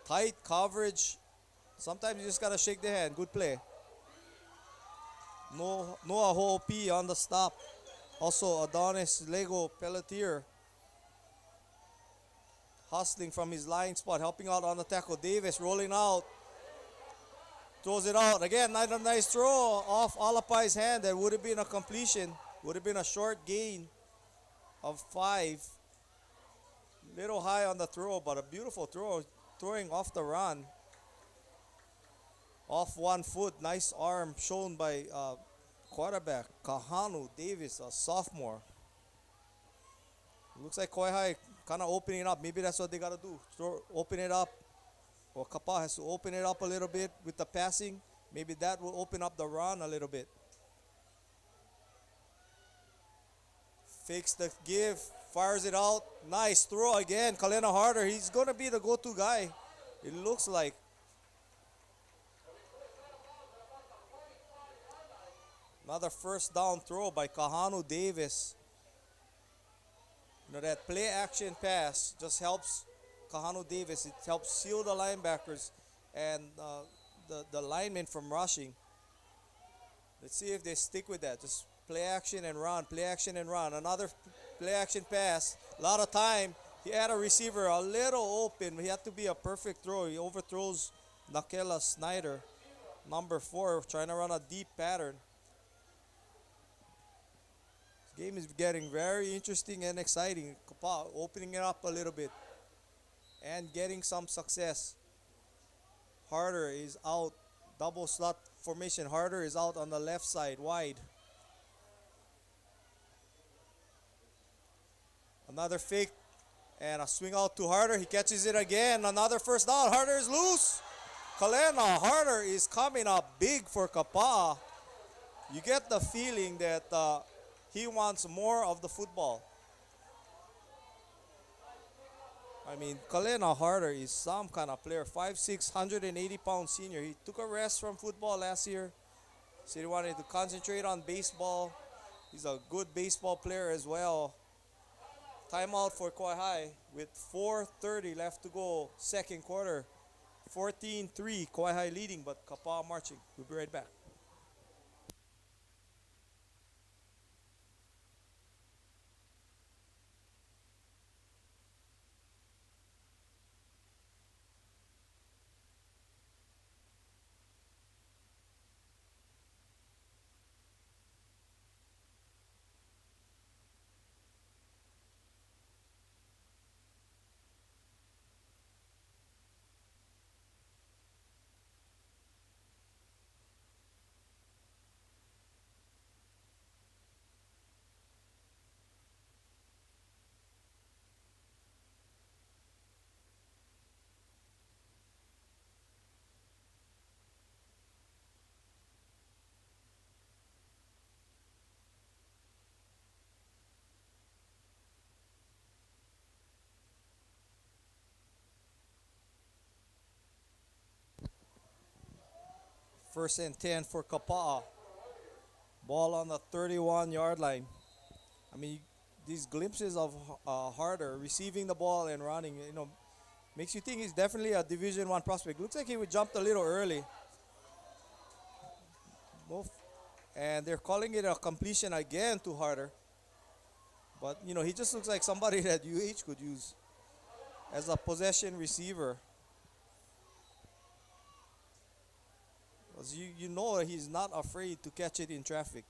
Tight coverage. Sometimes you just gotta shake the hand. Good play. Noah Ho'opi on the stop. Also Adonis Lego Pelletier hustling from his line spot, helping out on the tackle. Davis rolling out. Throws it out. Again, a nice throw off Alapai's hand. That would have been a completion. Would have been a short gain of 5. Little high on the throw, but a beautiful throw. Throwing off the run. Off 1 foot. Nice arm shown by quarterback Kahanu Davis, a sophomore. Looks like Kauai kind of opening it up. Maybe that's what they got to do. Open it up. Well, Kapaa has to open it up a little bit with the passing. Maybe that will open up the run a little bit. Fakes the give, fires it out. Nice throw again. Kalena Harder, he's going to be the go-to guy. It looks like. Another first down throw by Kahanu Davis. You know, that play action pass just helps Kahanu Davis. It helps seal the linebackers and the linemen from rushing. Let's see if they stick with that. Just play action and run, play action and run. Another play action pass. A lot of time. He had a receiver a little open. He had to be a perfect throw. He overthrows Nakela Snyder, number 4, trying to run a deep pattern. This game is getting very interesting and exciting. Kapaa opening it up a little bit and getting some success. Harder is out. Double slot formation. Harder is out on the left side, wide. Another fake and a swing out to Harder. He catches it again. Another first down. Harder is loose. Kalena Harder is coming up big for Kapaa. You get the feeling that he wants more of the football. I mean, Kalena Harder is some kind of player. 5'6", 180-pound senior. He took a rest from football last year. So he wanted to concentrate on baseball. He's a good baseball player as well. Timeout for Kauai with 4:30 left to go, second quarter. 14-3, Kauai leading, but Kapaa marching. We'll be right back. First and 10 for Kapaa. Ball on the 31-yard line. I mean, these glimpses of Harder receiving the ball and running, you know, makes you think he's definitely a Division One prospect. Looks like he would jumped a little early. Both, and they're calling it a completion again to Harder. But you know, he just looks like somebody that UH could use as a possession receiver. 'Cause you know he's not afraid to catch it in traffic.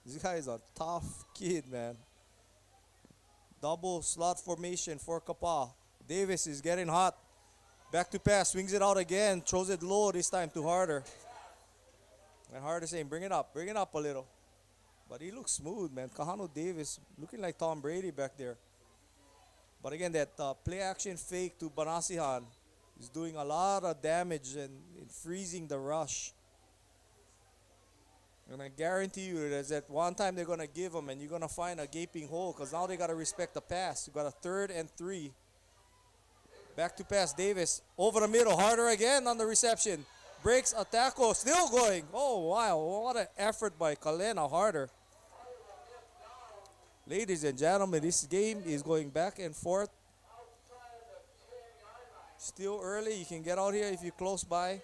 This guy is a tough kid, man. Double slot formation for Kapaa. Davis is getting hot. Back to pass, swings it out again, throws it low this time to Harder. And Harder saying, bring it up a little. But he looks smooth, man. Kahanu Davis looking like Tom Brady back there. But again, that play action fake to Banasihan is doing a lot of damage and freezing the rush. And I guarantee you there's that one time they're going to give them and you're going to find a gaping hole because now they got to respect the pass. You got a 3rd and 3. Back to pass, Davis. Over the middle, Harder again on the reception. Breaks a tackle, still going. Oh, wow, what an effort by Kalena Harder. Ladies and gentlemen, this game is going back and forth. Still early, you can get out here if you're close by.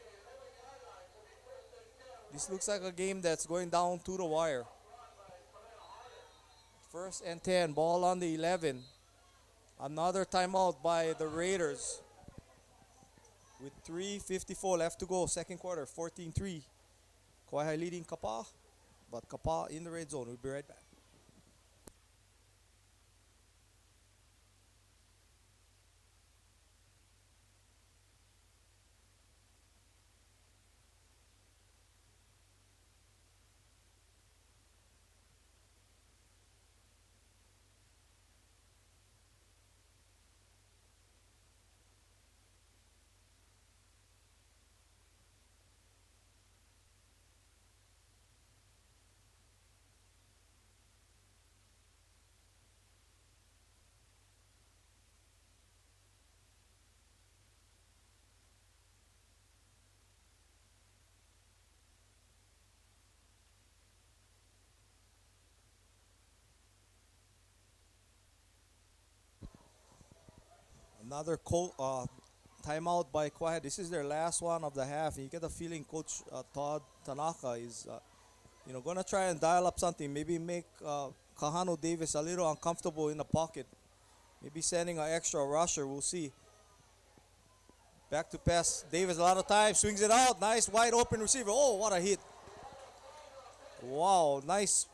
This looks like a game that's going down to the wire. First and 10, ball on the 11. Another timeout by the Raiders. With 3:54 left to go, second quarter, 14-3. Kauai leading Kapaa, but Kapaa in the red zone. We'll be right back. Another timeout by Kauai. This is their last one of the half. And you get the feeling Coach Todd Tanaka is, gonna try and dial up something. Maybe make Kahano Davis a little uncomfortable in the pocket. Maybe sending an extra rusher. We'll see. Back to pass. Davis a lot of time swings it out. Nice wide open receiver. Oh, what a hit! Wow, nice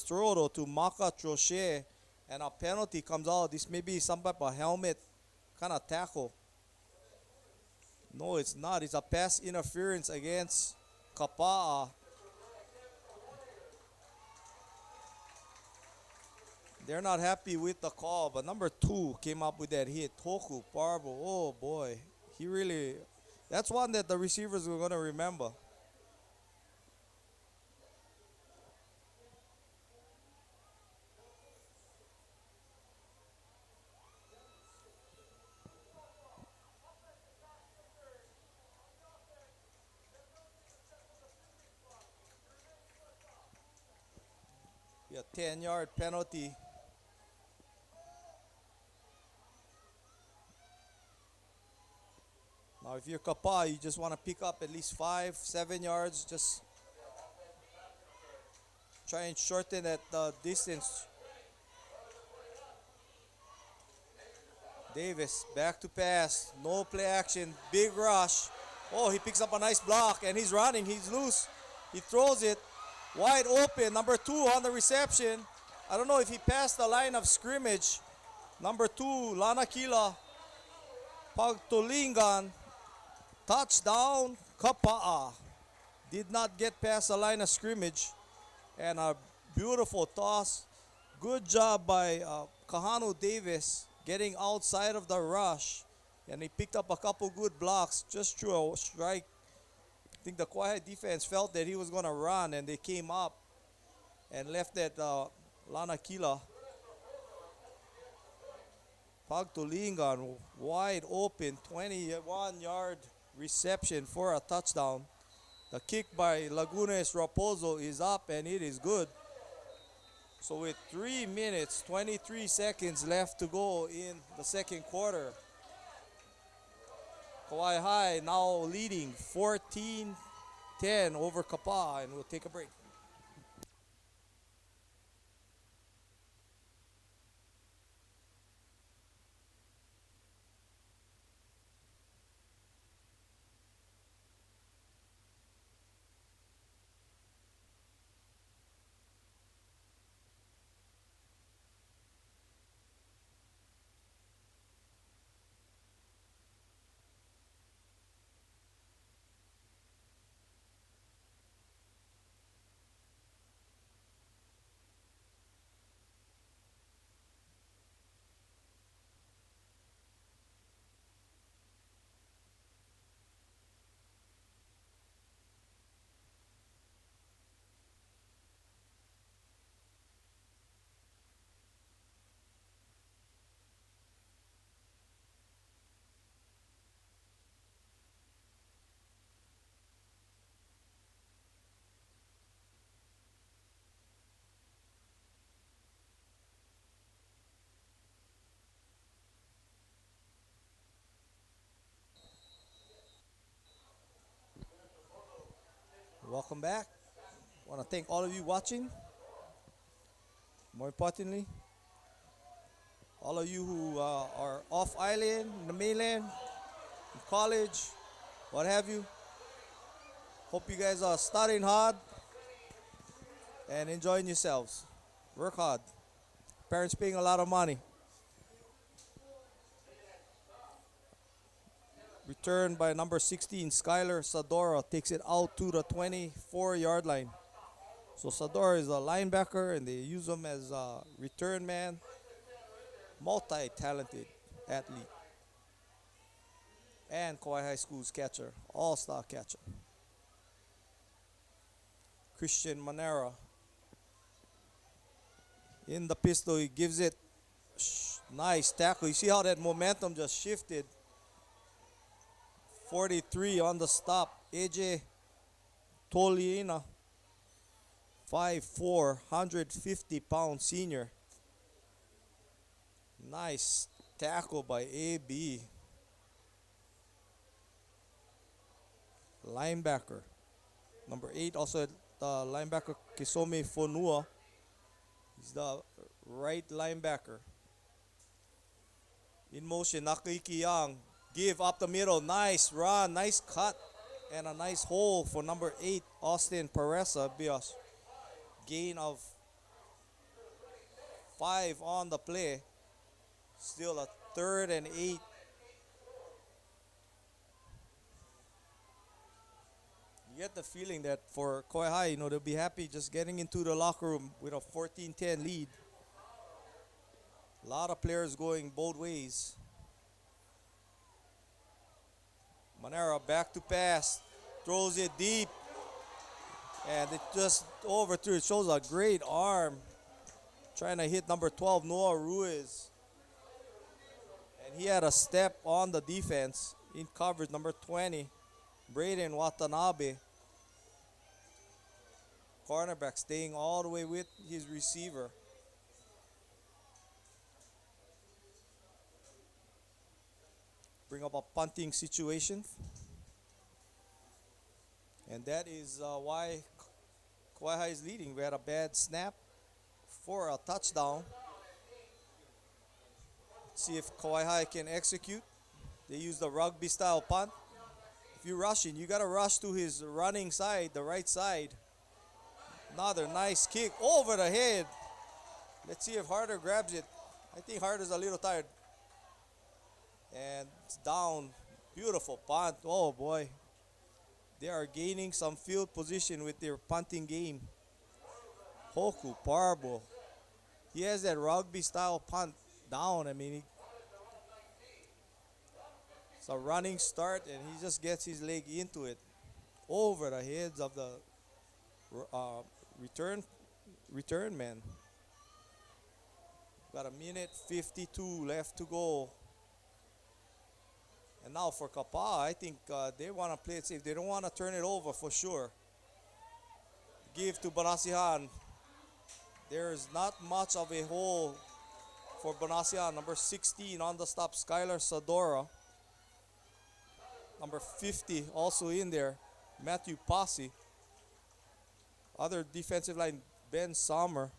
throw though to Maka Trochet, and a penalty comes out. This may be some type of helmet kind of tackle. No, it's not. It's a pass interference against Kapaa. They're not happy with the call, but number 2 came up with that hit. Toku Parbo. Oh boy, he really. That's one that the receivers are gonna remember. Yeah, 10-yard penalty. Now, if you're Kapaa, you just want to pick up at least 5, 7 yards. Just try and shorten that distance. Davis back to pass. No play action. Big rush. Oh, he picks up a nice block and he's running. He's loose. He throws it wide open. Number 2 on the reception. I don't know if he passed the line of scrimmage. Number 2, Lanakila Pagtulingan. Touchdown, Kapaa. Did not get past the line of scrimmage. And a beautiful toss. Good job by Kahano Davis getting outside of the rush. And he picked up a couple good blocks just through a strike. I think the Kauai defense felt that he was going to run, and they came up and left that Lanakila. Pagtulingan wide open, 21-yard reception for a touchdown. The kick by Lagunes Raposo is up and it is good. So with 3 minutes, 23 seconds left to go in the second quarter, Kauai High now leading 14-10 over Kapaa, and we'll take a break. Welcome back. I want to thank all of you watching. More importantly, all of you who are off island, in the mainland, in college, what have you. Hope you guys are studying hard and enjoying yourselves. Work hard. Parents paying a lot of money. Return by number 16, Skylar Sadora takes it out to the 24-yard line. So Sadora is a linebacker, and they use him as a return man. Multi-talented athlete. And Kauai High School's catcher, all-star catcher. Christian Manera. In the pistol, he gives it nice tackle. You see how that momentum just shifted. 43 on the stop. AJ Toliena, 5'4", 150-pound senior. Nice tackle by AB. Linebacker. Number 8, also linebacker Kisome Fonua. He's the right linebacker. In motion, Nakiki Young. Give up the middle. Nice run. Nice cut. And a nice hole for number 8, Austin Pereza. Bios. Gain of 5 on the play. Still a 3rd and 8. You get the feeling that for Kauai, they'll be happy just getting into the locker room with a 14-10 lead. A lot of players going both ways. Manera back to pass. Throws it deep. And it just overthrew. It shows a great arm. Trying to hit number 12, Noah Ruiz. And he had a step on the defense. In coverage, number 20, Braden Watanabe. Cornerback staying all the way with his receiver. Bring up a punting situation. And that is why Kauai is leading. We had a bad snap for a touchdown. Let's see if Kauai can execute. They use the rugby style punt. If you're rushing, you got to rush to his running side, the right side. Another nice kick over the head. Let's see if Harder grabs it. I think Harder's a little tired. And it's down. Beautiful punt. Oh boy. They are gaining some field position with their punting game. Hoku Parbo. He has that rugby style punt down. I mean, it's a running start and he just gets his leg into it. Over the heads of the return man. Got a minute 52 left to go. And now for Kapaa, I think they want to play it safe. They don't want to turn it over for sure. Give to Banasihan. There's not much of a hole for Banasihan. Number 16 on the stop, Skylar Sadora. Number 50 also in there, Matthew Posse. Other defensive line, Ben Sommer.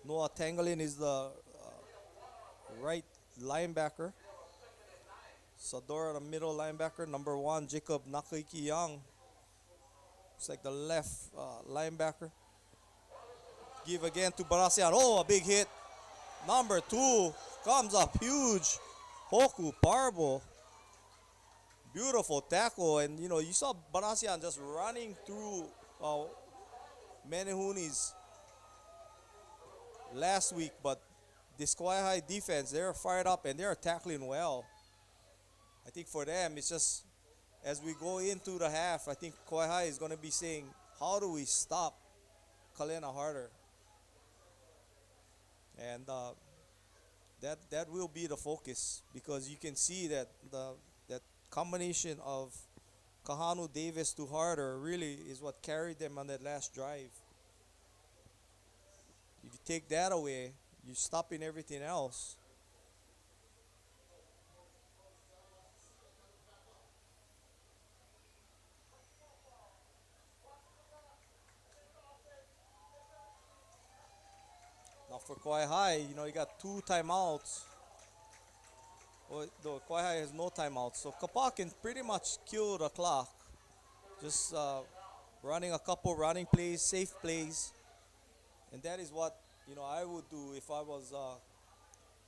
Noah Tangalin is the right linebacker. Sadora, the middle linebacker. Number 1, Jacob Nakaiki Young. Looks like the left linebacker. Give again to Barasian. Oh, a big hit. Number 2 comes up huge. Hoku Parbo. Beautiful tackle. And, you saw Barasian just running through Menehuni's last week. But this Kauai High defense, they're fired up and they're tackling well. I think for them, it's just as we go into the half, I think Kauai High is going to be saying, how do we stop Kalena Harder? And that will be the focus because you can see that that combination of Kahanu Davis to Harder really is what carried them on that last drive. If you take that away, you're stopping everything else. Now for Kauai High, you got 2 timeouts. Well, though Kauai High has no timeouts. So Kapaa can pretty much kill the clock. Just running a couple running plays, safe plays. And that is what, I would do if I was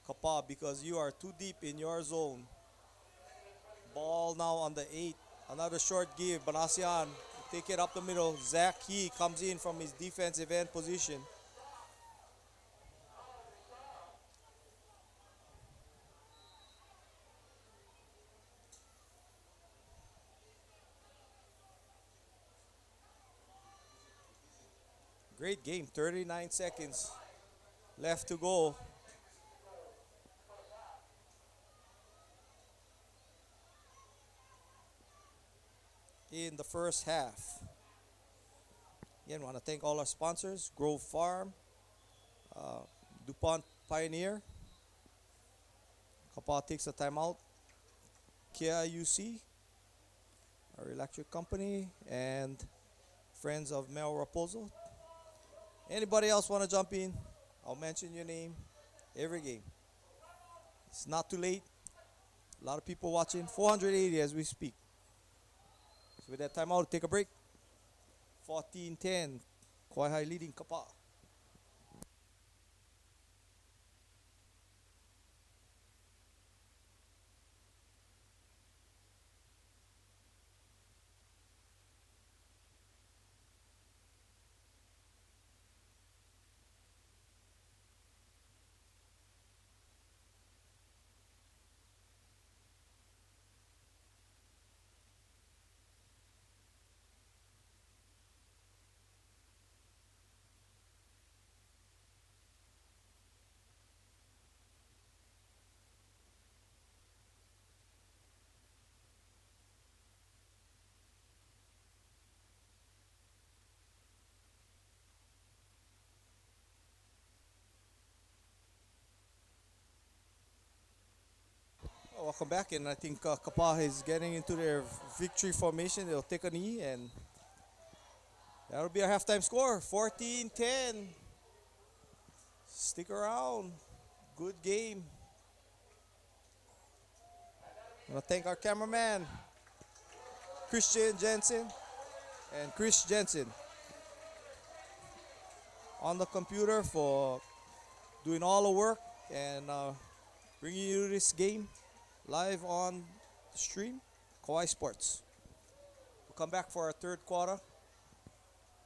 Kapaa because you are too deep in your zone. Ball now on the 8. Another short give. Banasian take it up the middle. Zach He comes in from his defensive end position. Great game, 39 seconds left to go. In the first half. Again, want to thank all our sponsors, Grove Farm, DuPont Pioneer, Kapaa takes a time out, KIUC, our electric company, and friends of Mel Raposo. Anybody else want to jump in? I'll mention your name every game. It's not too late. A lot of people watching. 480 as we speak. So with that time out, take a break. 14-10. Kauai High leading Kapaa. Welcome back, and I think Kapaa is getting into their victory formation. They'll take a knee, and that'll be our halftime score, 14-10. Stick around. Good game. I want to thank our cameraman, Christian Jensen and Chris Jensen, on the computer for doing all the work and bringing you this game live on the stream, Kauai Sports. We'll come back for our third quarter,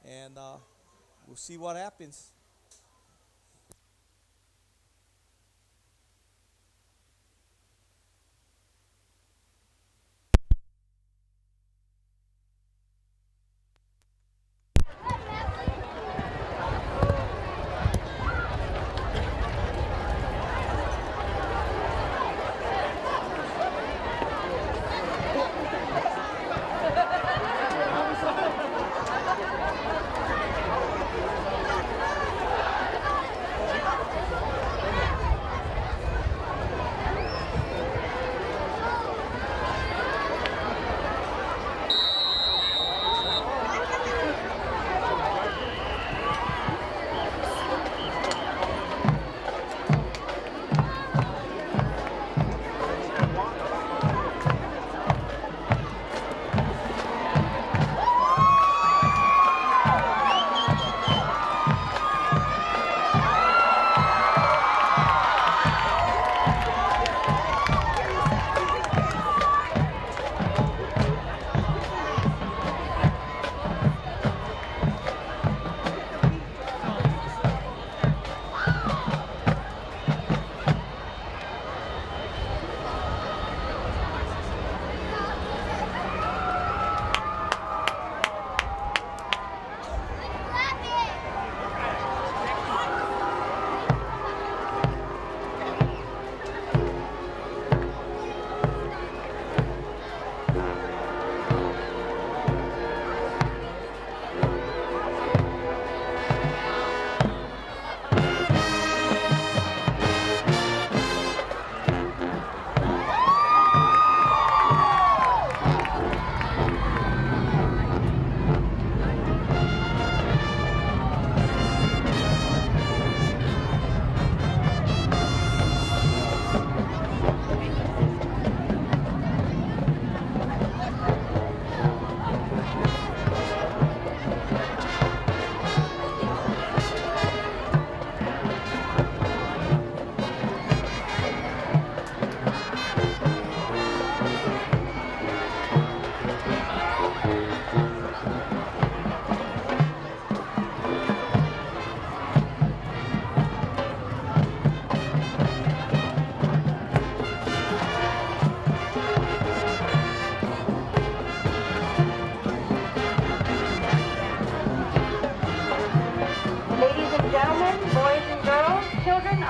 and we'll see what happens.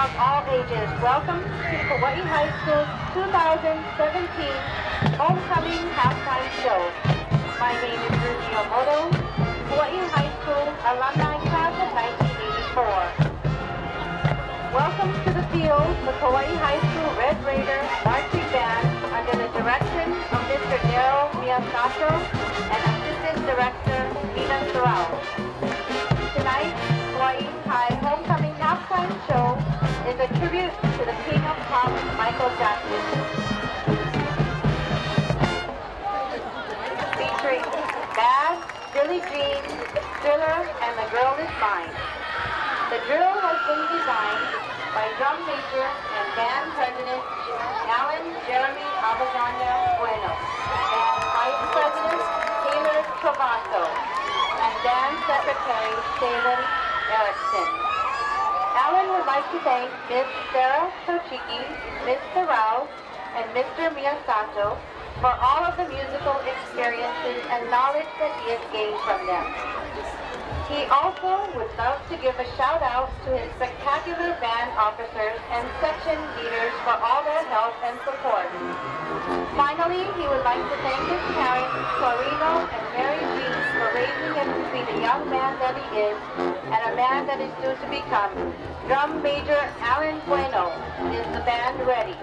of all ages, welcome to Kauai High School's 2017 Homecoming Halftime Show. My name is Ruby Omoto, Kauai High School Alumni Class of 1984. Welcome to the field, the Kauai High School Red Raider Marching Band under the direction of Mr. Daryl Miyasato and Assistant Director Mina Sorrell. Tonight's Kauai High Homecoming Halftime Show is a tribute to the King of Pop, Michael Jackson. Featuring Bad, Billie Jean, Thriller, and The Girl Is Mine. The drill has been designed by drum major and band president Alan Jeremy Abadania Bueno and vice president Taylor Travasso and band secretary Shailen Erickson. Alan would like to thank Ms. Sarah Tochiki, Mr. Rao, and Mr. Miyasato for all of the musical experiences and knowledge that he has gained from them. He also would love to give a shout out to his spectacular band officers and section leaders for all their help and support. Finally, he would like to thank his parents, Torino and Mary Jean, for raising him to be the young man that he is and a man that is soon to become. Drum Major Alan Bueno. Is the band ready?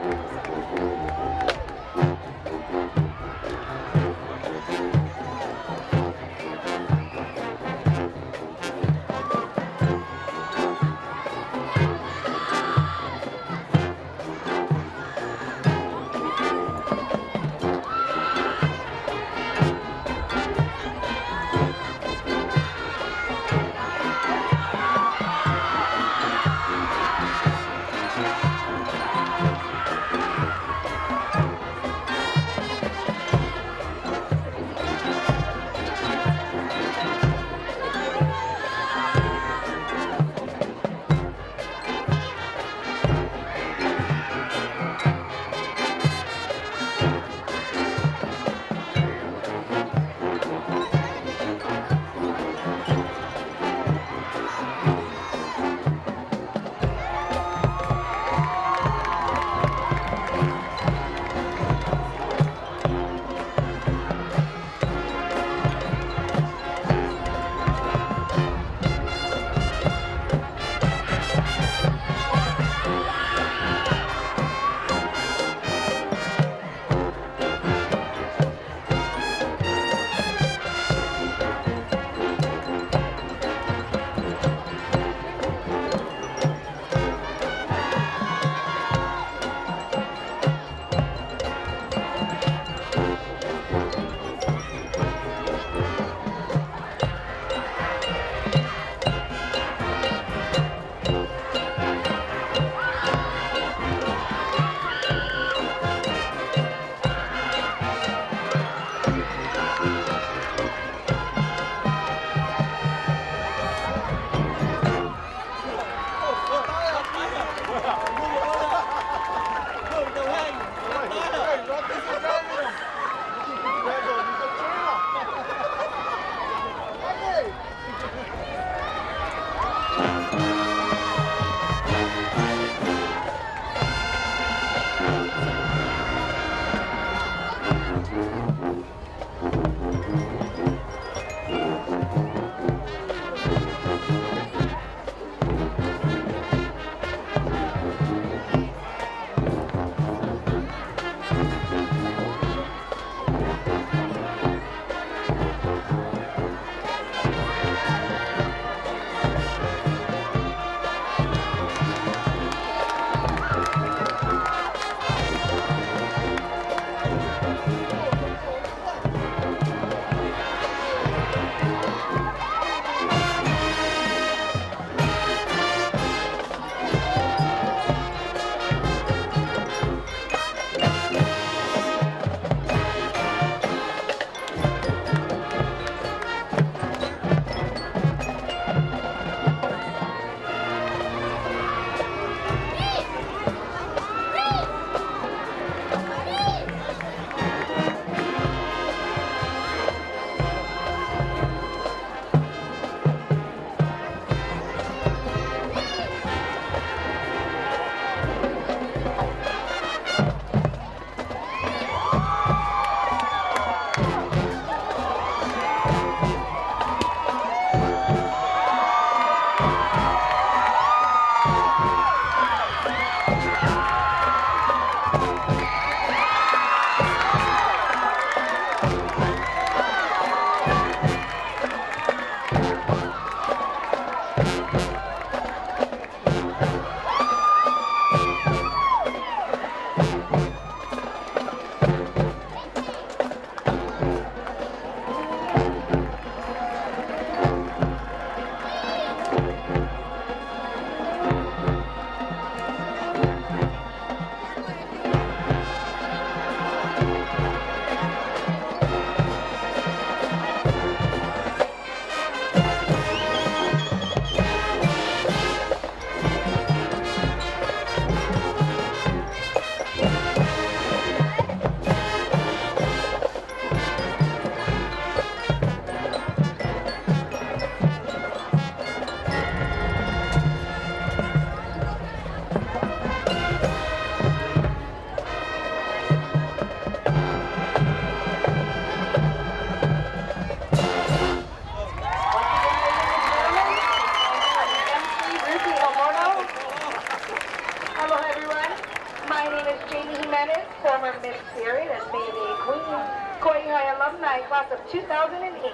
alumni class of 2008.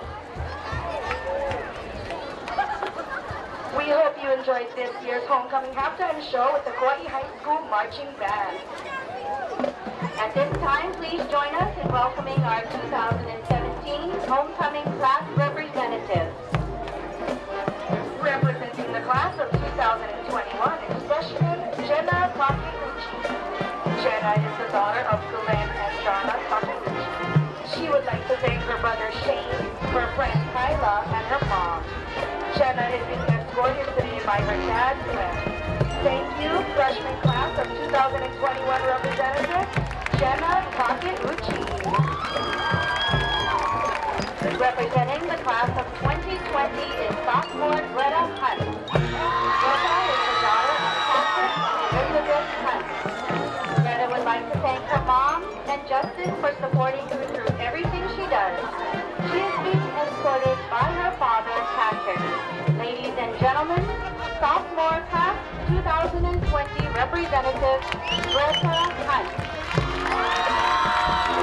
We hope you enjoyed this year's homecoming halftime show with the Kauai High School Marching Band. At this time, please join us in welcoming our 2017 homecoming class representatives. Representing the class of 2021 is freshman Jenna Takeuchi. Jenna is the daughter of Glenn and Donna Takeuchi. She would like to thank her brother Shane, her friend Kyla, and her mom. Jenna is being escorted today by her dad, Glenn. Thank you, freshman class of 2021 representative, Jenna Takeuchi. Representing the class of 2020 is sophomore Greta Hunt. Greta is the daughter of Patrick and Elizabeth Hunt. Greta would like to thank her mom and Justin for supporting her through everything she does. She is being escorted by her father, Patrick. Ladies and gentlemen, sophomore class 2020 representative, Greta Hunt.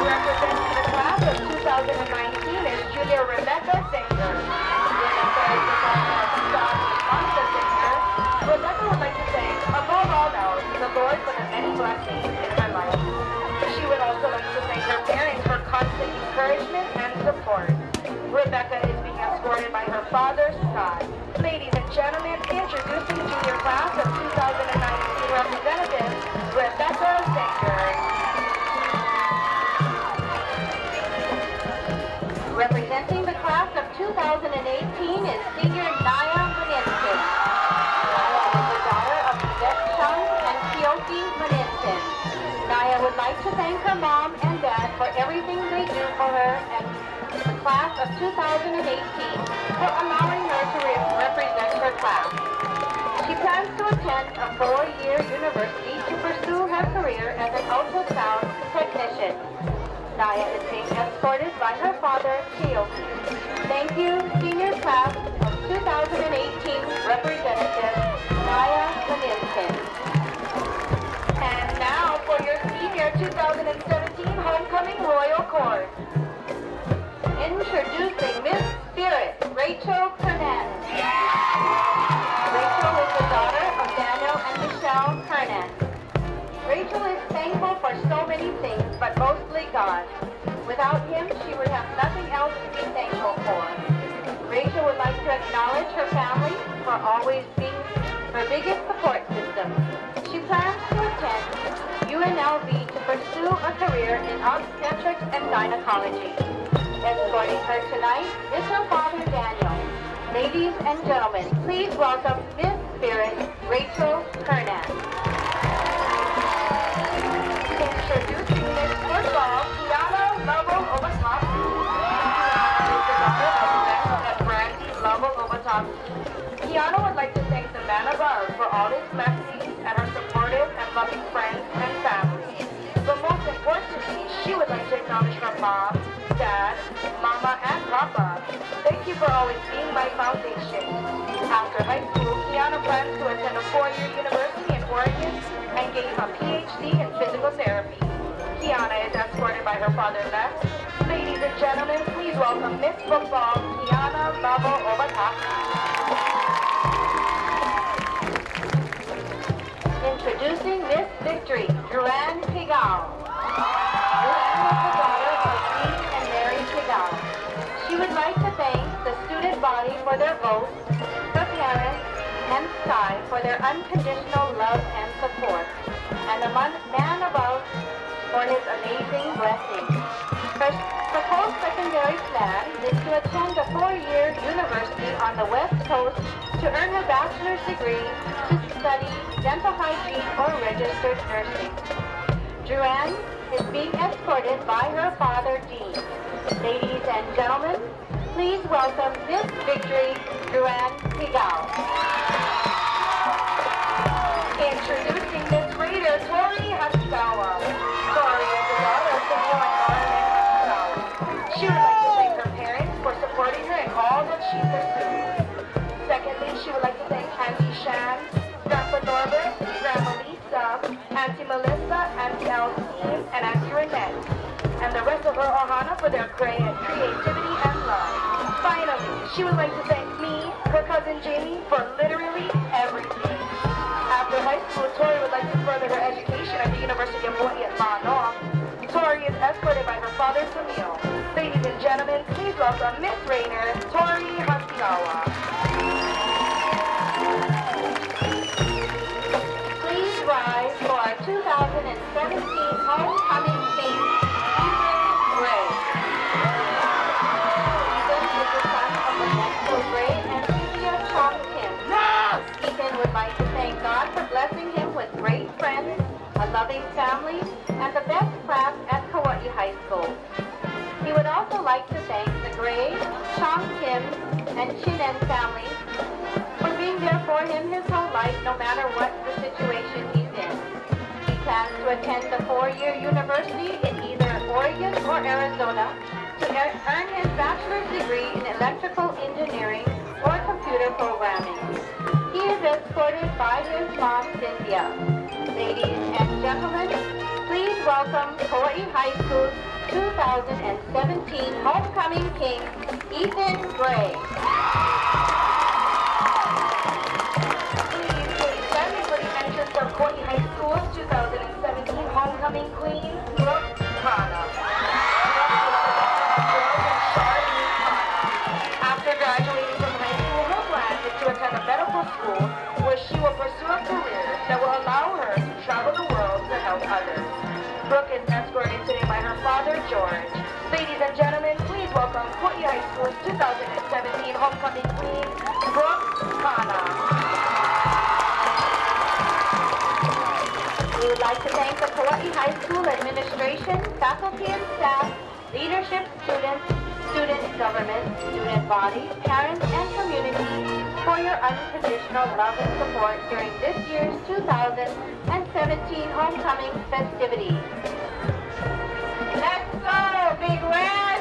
Representing the class of 2019 is Julia Rebecca Singer. Rebecca is the daughter of Scott and Monica Singer. Rebecca would like to thank, above all else, the Lord for the many blessings in her life. She would also like to thank her parents for constant encouragement and support. Rebecca is being escorted by her father, Scott. Ladies and gentlemen, introducing junior class of 2019 representative, Rebecca Singer. Representing the class of 2018 is senior Naya Maninton. Naya is the daughter of Yvette Chung and Kyoki Maninton. Naya would like to thank her mom and dad for everything they do for her and the class of 2018 for allowing her to represent her class. She plans to attend a 4-year university to pursue her career as an ultrasound technician. Naya is being escorted by her father, Keoki. Thank you, senior class of 2018 representative, Naya Maninton. And now for your senior 2017 homecoming royal court. Introducing Miss Spirit, Rachel Kernan. Rachel is the daughter of Daniel and Michelle Kernan. Rachel is thankful for so many things, but mostly God. Without him, she would have nothing else to be thankful for. Rachel would like to acknowledge her family for always being her biggest support system. She plans to attend UNLV to pursue a career in obstetrics and gynecology. Escorting her tonight is her father, Daniel. Ladies and gentlemen, please welcome Miss Spirit, Rachel Kernan. Introducing Miss Football, Kiana Lovell Overtop. Kiana is the daughter of Randall and Brandy Lovell Overtop. Kiana would like to thank the man above for all his blessings and her supportive and loving friends and family. But most importantly, she would like to acknowledge her mom, dad, mama, and papa. Thank you for always being my foundation. After high school, Kiana plans to attend a 4-year university in Oregon and gain a PhD in physical therapy. Kiana is escorted by her father, Les. Ladies and gentlemen, please welcome Miss Football, Kiana Lovell Obataki. Introducing Miss Victory, Duran Pigal. Duran was the daughter of Dean and Mary Pigal. She would like to thank the student body for their votes, her parents, and Sky for their unconditional love and support, and the man above for his amazing blessings. Her proposed secondary plan is to attend a 4-year university on the West Coast to earn her bachelor's degree to study dental hygiene or registered nursing. Duran is being escorted by her father, Dean. Ladies and gentlemen, please welcome Miss Victory, Duran Pigal. Introducing Miss Raider, Tori Haskawa. Tori is the daughter of Samuel and Lauren Haskawa. She would like to thank her parents for supporting her in all that she pursued. Secondly, she would like to thank Auntie Shan, Grandpa Norbert, Grandma Lisa, Auntie Melissa, Auntie Alcine, and Auntie Renette, and the rest of her Kana for their creativity and love. Finally, she would like to thank me, her cousin Jamie, for literally everything. After high school, Tori would like to further her education at the University of Hawaii at Manoa. Tori is escorted by her father, Samio. Ladies and gentlemen, please welcome Miss Rainer, Tori Hasegawa. Please rise for our 2017 homecoming king, Ethan Gray. Ethan is the son of Ernesto Gray and Cynthia Chong Kim. Ethan would like to thank God for blessing him with great friends, a loving family, and the best class at Kauai High School. He would also like to thank the Gray, Chong Kim, and Chinen families for being there for him his whole life, no matter what the situation he's in. He plans to attend the 4-year university in either Oregon or Arizona to earn his bachelor's degree in electrical engineering or computer programming. He is escorted by his mom, Cynthia. Ladies and gentlemen, please welcome Kauai High School's 2017 homecoming king, Ethan Gray. Please stand for the entrance of Kauai High School's 2017 homecoming queen, Brooke Kana. After graduating from high school, her plan is to attend a medical school where she will pursue a career that will allow her to travel the world to help others. Brooke is escorted today by her father, George. Ladies and gentlemen, please welcome Kauai High School's 2017 homecoming queen, Brooke Kana. We would like to thank the Kauai High School administration, faculty and staff, leadership, students, student government, student body, parents, and community for your unconditional love and support during this year's 2017 homecoming festivities. Let's go, Big Red!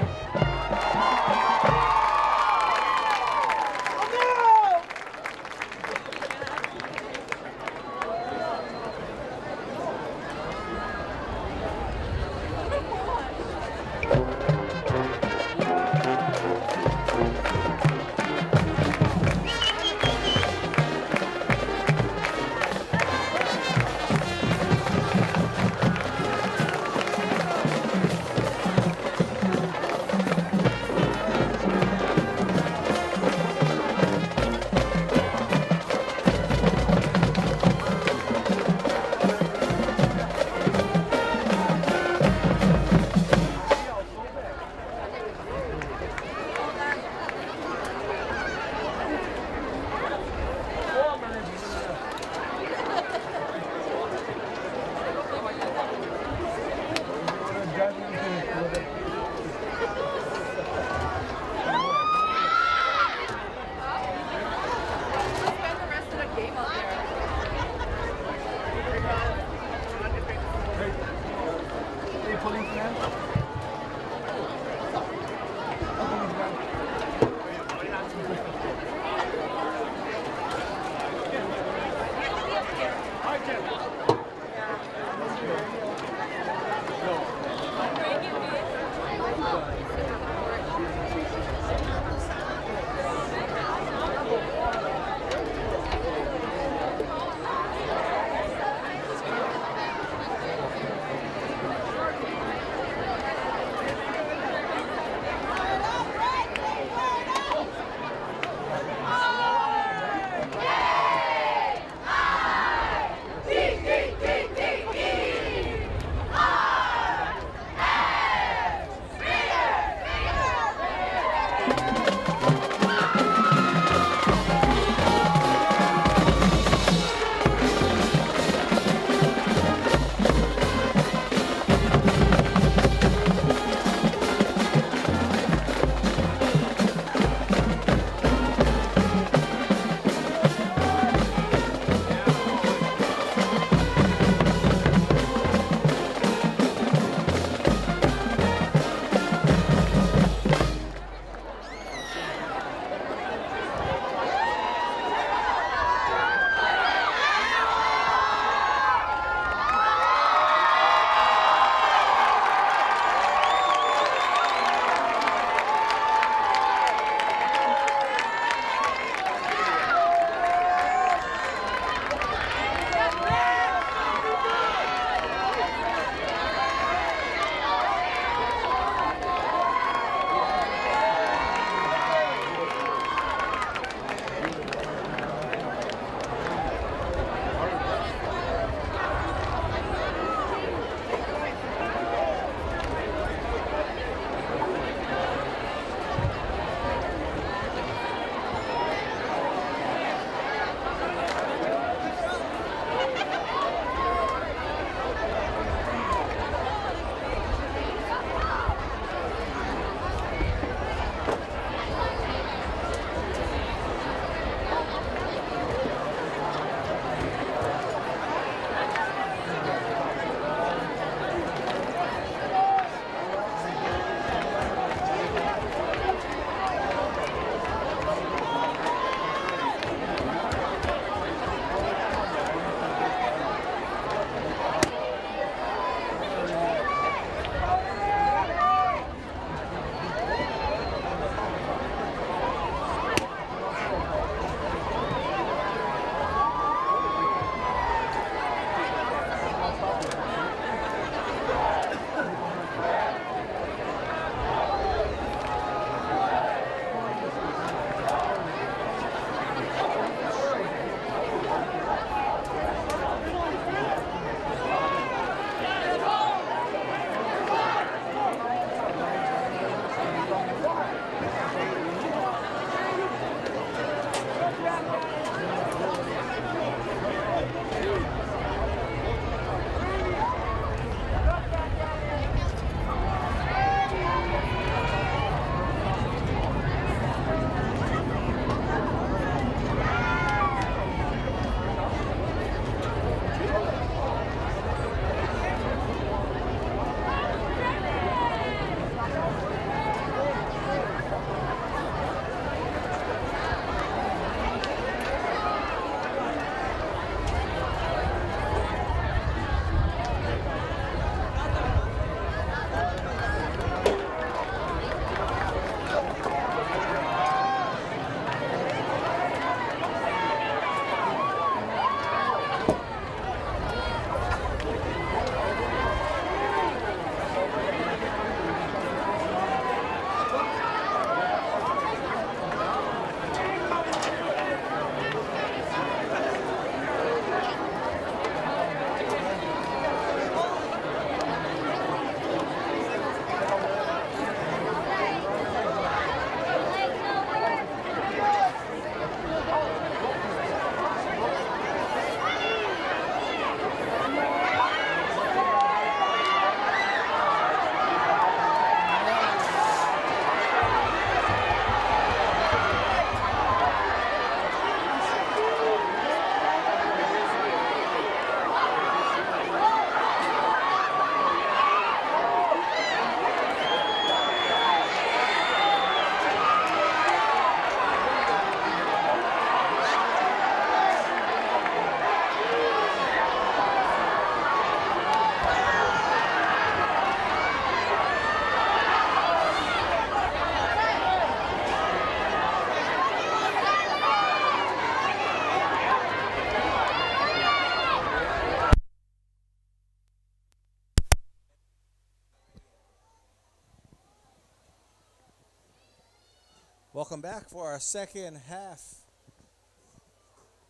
Welcome back for our second half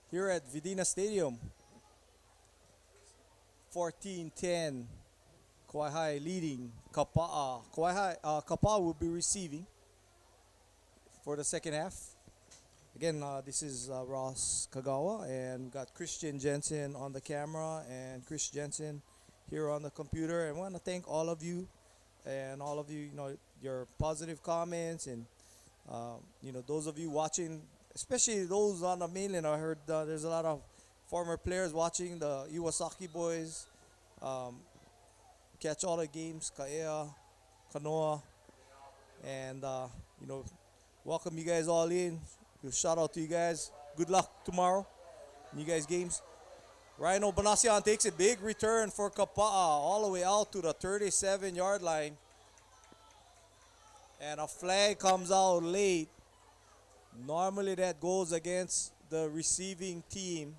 here at Vidina Stadium. 14-10. Kauai High leading Kapaa. Kapaa will be receiving for the second half. Again, this is Ross Kagawa, and we got Christian Jensen on the camera and Chris Jensen here on the computer. And I want to thank all of you and all of you, your positive comments and those of you watching, especially those on the mainland. I heard there's a lot of former players watching the Iwasaki boys. Catch all the games, Kaea, Kanoa, and welcome you guys all in. Shout out to you guys. Good luck tomorrow in you guys' games. Rhino Banasian takes a big return for Kapaa all the way out to the 37-yard line. And a flag comes out late. Normally that goes against the receiving team.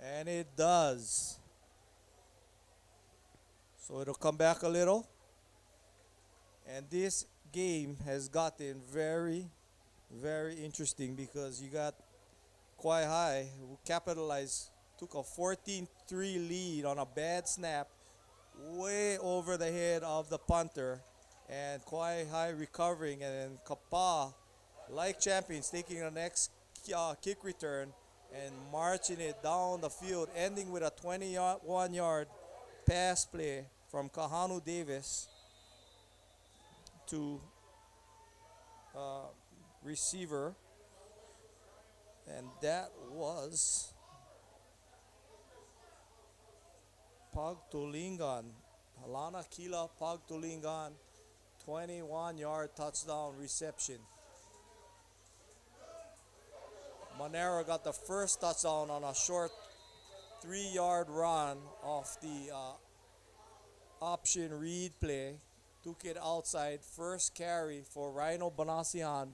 And it does. So it'll come back a little. And this game has gotten very, very interesting because you got Kauai High who capitalized, took a 14-3 lead on a bad snap way over the head of the punter, and Kauai High recovering, and then Kapaa, like champions, taking the next kick return and marching it down the field, ending with a 21-yard pass play from Kahanu Davis to receiver, and that was Pagtulingan, Halana Kila Pagtulingan, 21-yard touchdown reception. Monero got the first touchdown on a short 3-yard run off the option read play. Took it outside, first carry for Rhino Banasian,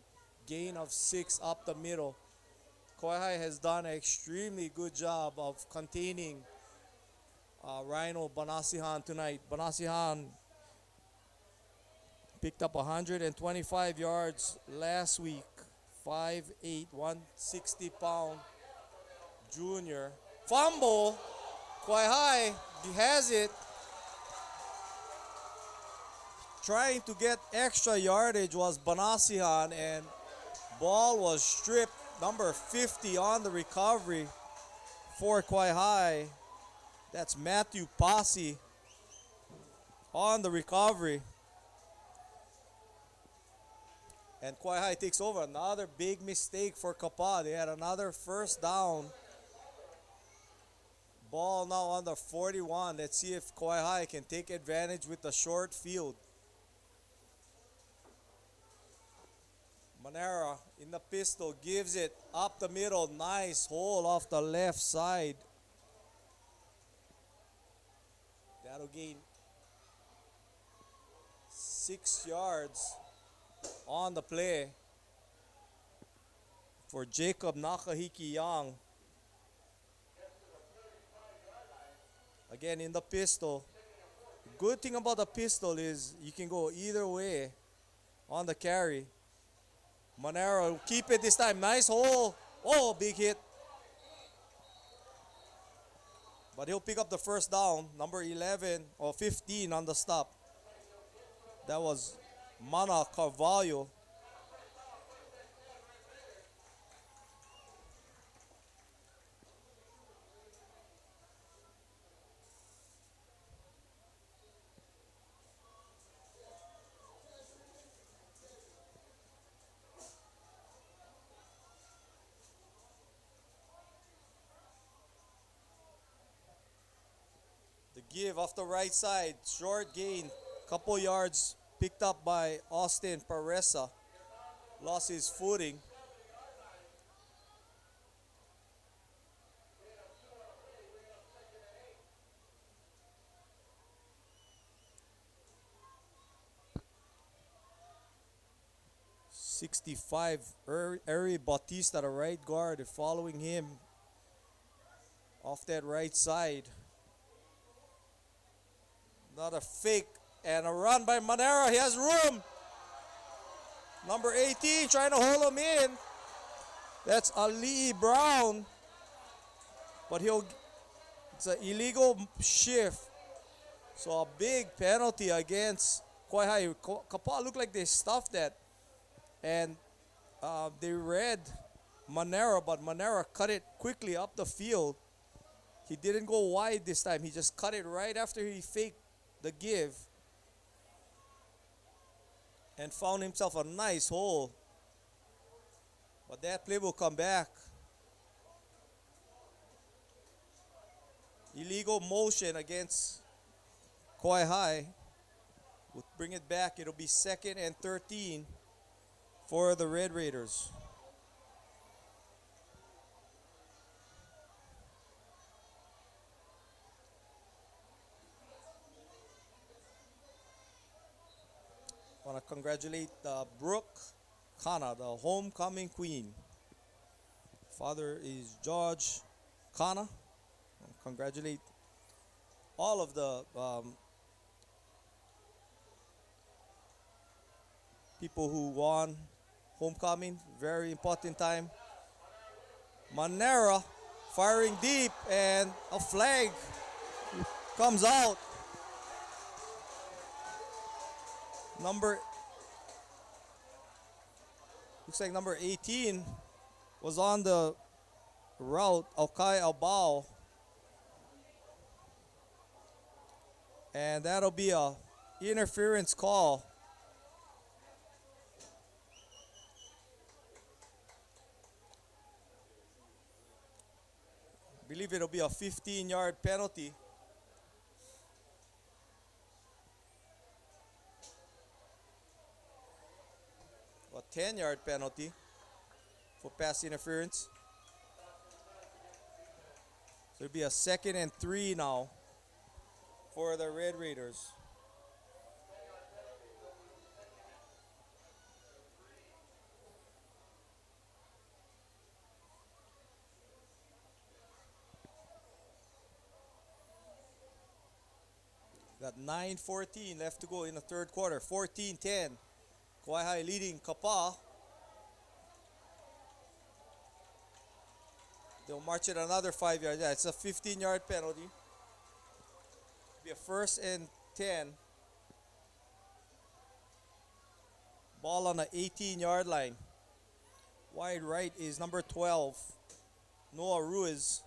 gain of 6 up the middle. Kauai High has done an extremely good job of containing Rhino Banasihan tonight. Banasihan picked up 125 yards last week. 5'8", 160-pound junior. Fumble. Kauai High, he has it. Trying to get extra yardage was Banasihan, and ball was stripped. Number 50 on the recovery for Kauai High. That's Matthew Posse on the recovery. And Kauai High takes over. Another big mistake for Kapaa. They had another first down. Ball now on the 41. Let's see if Kauai High can take advantage with the short field. Manera in the pistol, gives it up the middle. Nice hole off the left side. That'll gain 6 yards on the play for Jacob Nakahiki Young. Again in the pistol. Good thing about the pistol is you can go either way on the carry. Monero keep it this time. Nice hole. Oh, big hit. But he'll pick up the first down. Number 11 or 15 on the stop. That was Mana Carvalho. Give off the right side, short gain, couple yards picked up by Austin Paressa. Lost his footing. '65, Eri Bautista, the right guard, following him off that right side. Not a fake And a run by Manera. He has room. Number 18 trying to hold him in. That's Ali Brown. But it's an illegal shift. So a big penalty against Kauai. Kapaa looked like they stuffed that. And they read Manera, but Manera cut it quickly up the field. He didn't go wide this time. He just cut it right after he faked the give. And found himself a nice hole. But that play will come back. Illegal motion against Kauai High. We'll bring it back. It'll be 2nd and 13 for the Red Raiders. I want to congratulate Brooke Kana, the homecoming queen. Father is George Kana. Congratulate all of the people who won homecoming. Very important time. Manera firing deep, and a flag comes out. Looks like number 18 was on the route, Aukai Albao. And that'll be a interference call. I believe it'll be a 15-yard penalty. A 10-yard penalty for pass interference. So it'll be a 2nd and 3 now for the Red Raiders. Got 9:14 left to go in the third quarter. 14-10. Kauai High leading Kapaa. They'll march it another 5 yards. Yeah, it's a 15-yard penalty. Be a 1st and 10. Ball on the 18-yard line. Wide right is number 12, Noah Ruiz.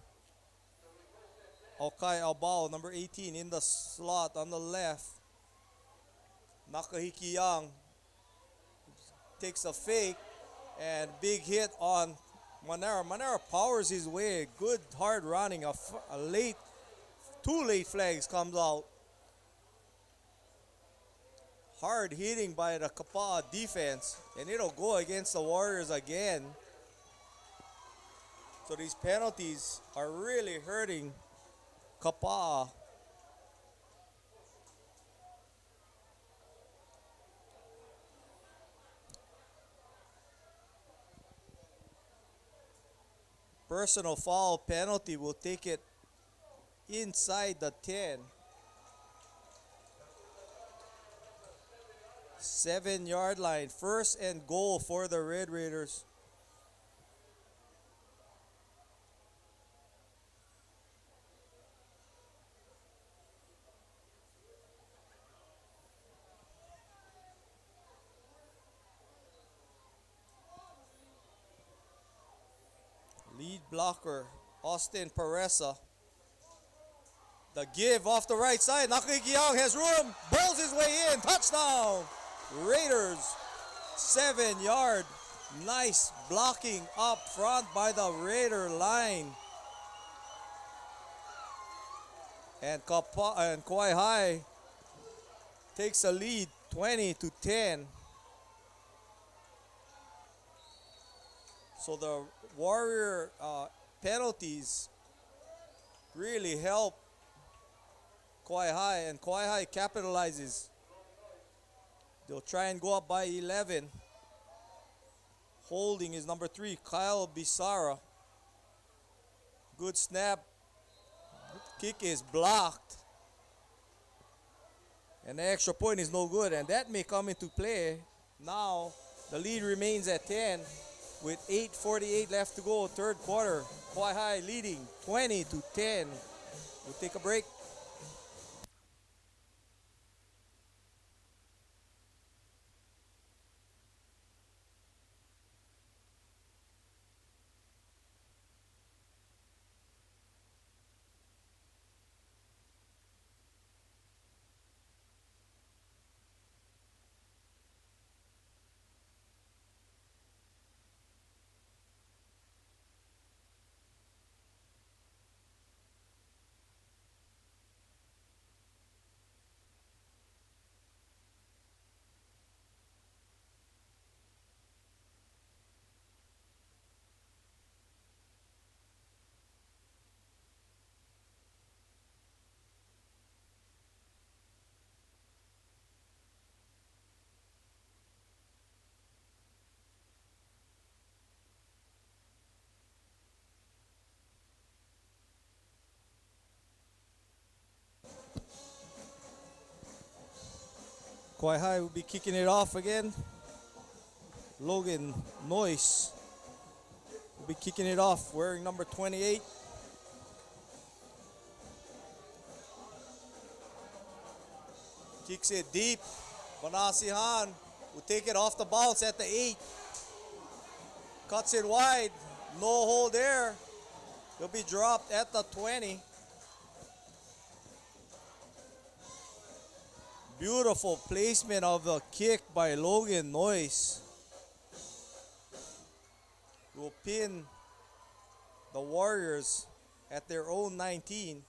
Aukai Albao, number 18, in the slot on the left. Nakahiki Young takes a fake, and big hit on Manera. Manera powers his way. Good hard running. Two late flags comes out. Hard hitting by the Kapaa defense, and it'll go against the Warriors again. So these penalties are really hurting Kapaa. Personal foul penalty will take it inside the 10. 7-yard line. 1st and goal for the Red Raiders. Lead blocker, Austin Pereza. The give off the right side. Nakahiki Young has room. Bowls his way in. Touchdown. Raiders. 7-yard. Nice blocking up front by the Raider line. And Kauai High takes a lead 20-10. So the Warrior penalties really help Kauai High, and Kauai High capitalizes. They'll try and go up by 11. Holding is number 3, Kyle Bisara. Good snap. Kick is blocked. And the extra point is no good, and that may come into play. Now, the lead remains at 10 with 8:48 left to go, third quarter. Kauai High leading 20-10. We'll take a break. Kauai High will be kicking it off again. Logan Noyce will be kicking it off, wearing number 28. Kicks it deep. Banasihan will take it off the bounce at the 8. Cuts it wide. No hold there. He'll be dropped at the 20. Beautiful placement of the kick by Logan Noyce. Will pin the Warriors at their own 19.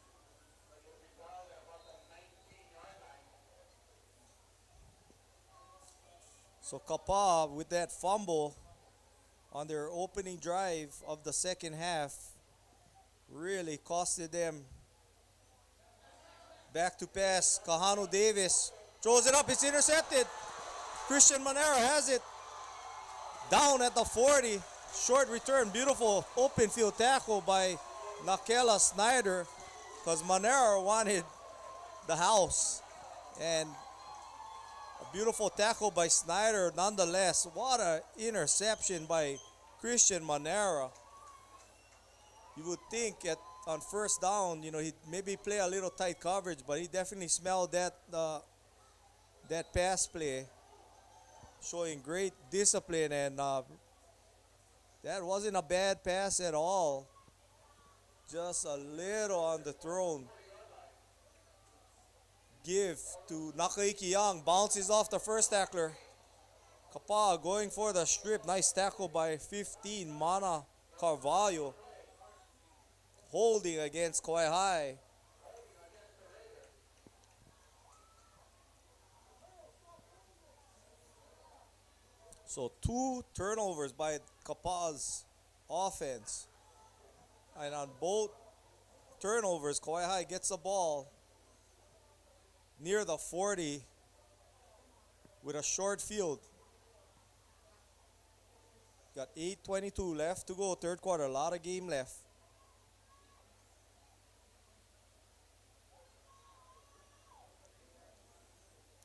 So Kapaa, with that fumble on their opening drive of the second half, really costed them. Back to pass, Kahanu Davis throws it up, it's intercepted. Christian Monero has it. Down at the 40, short return, beautiful open field tackle by Nakela Snyder, because Monero wanted the house. And a beautiful tackle by Snyder nonetheless. What an interception by Christian Monero. You would think on first down, he'd maybe play a little tight coverage, but he definitely smelled that pass play, showing great discipline, and that wasn't a bad pass at all. Just a little on the throne. Give to Nakaiki Young, bounces off the first tackler. Kapaa going for the strip, nice tackle by 15, Mana Carvalho. Holding against Kauai High. So 2 turnovers by Kapaa's offense. And on both turnovers, Kauai High gets the ball near the 40 with a short field. Got 8:22 left to go, third quarter, a lot of game left.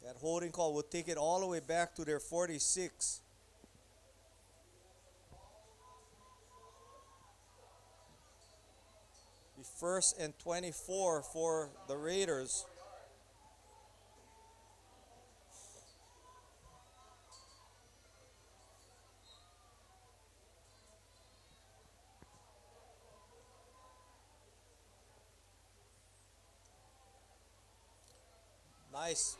That holding call will take it all the way back to their 46. Be 1st and 24 for the Raiders. Nice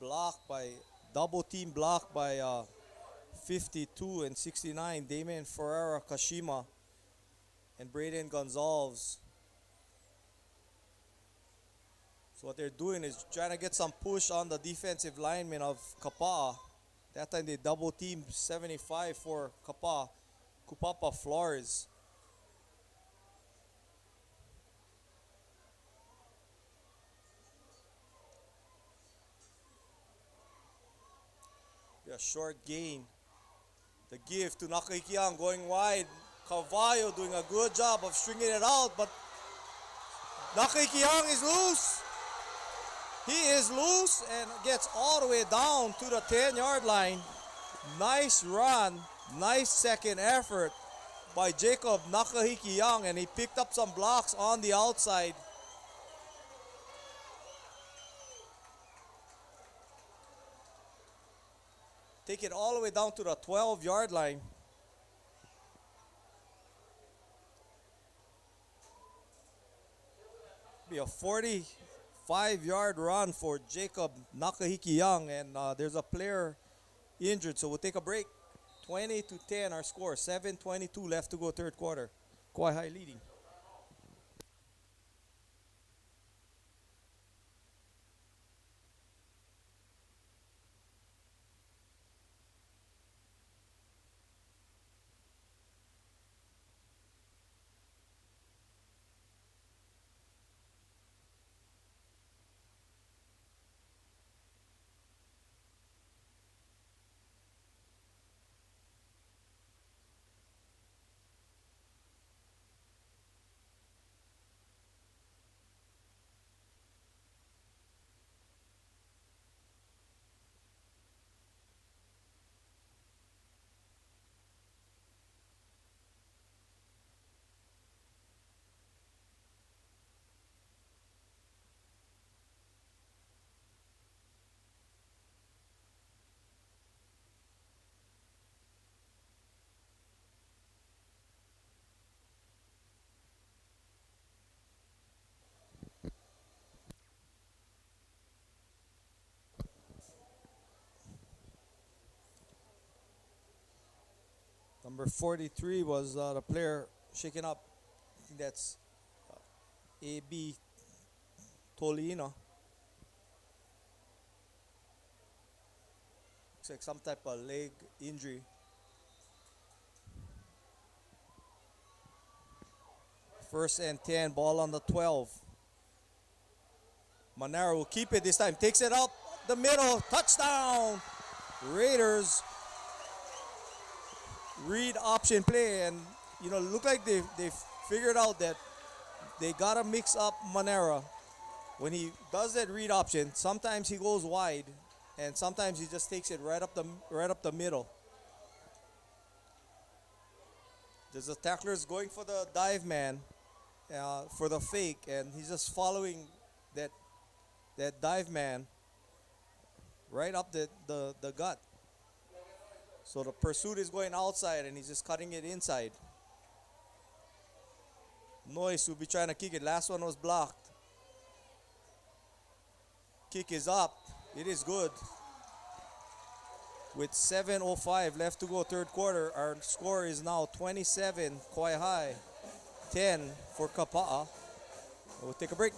block by, double team block by 52 and 69, Damien Ferreira Kashima and Braden Gonzalez. So what they're doing is trying to get some push on the defensive lineman of Kapaa. That time they double team 75 for Kapaa, Kupapa Flores. A short gain. The give to Nakaikiang going wide. Carvalho doing a good job of stringing it out, but Nakaikiang is loose. He is loose and gets all the way down to the 10-yard line. Nice run, nice second effort by Jacob Nakahiki Young, and he picked up some blocks on the outside. Take it all the way down to the 12-yard line. Be a 45-yard run for Jacob Nakahiki Young, and there's a player injured, so we'll take a break. 20-10 our score, 7:22 left to go third quarter. Kauai High leading. Number 43 was the player shaking up. I think that's A.B. Tolino. Looks like some type of leg injury. First and 10, ball on the 12. Monero will keep it this time. Takes it up the middle. Touchdown! Raiders. Read option play, and look like they figured out that they gotta mix up Monera. When he does that read option, sometimes he goes wide, and sometimes he just takes it right up the middle. There's a tackler's going for the dive man, for the fake, and he's just following that dive man right up the gut. So the pursuit is going outside, and he's just cutting it inside. Noyce will be trying to kick it. Last one was blocked. Kick is up. It is good. With 7:05 left to go third quarter, our score is now 27 Kauai High, 10 for Kapaa. We'll take a break.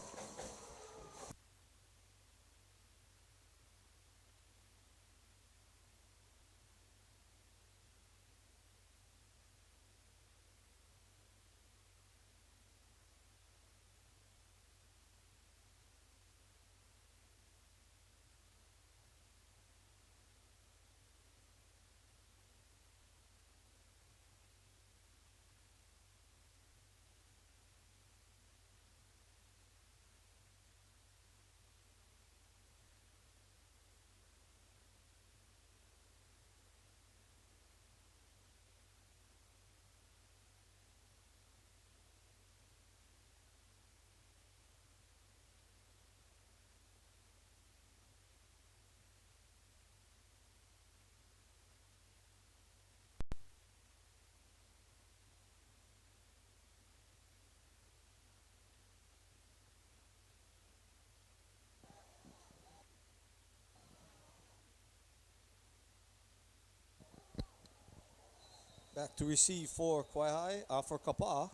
Back to receive for Kauai High, for Kapaa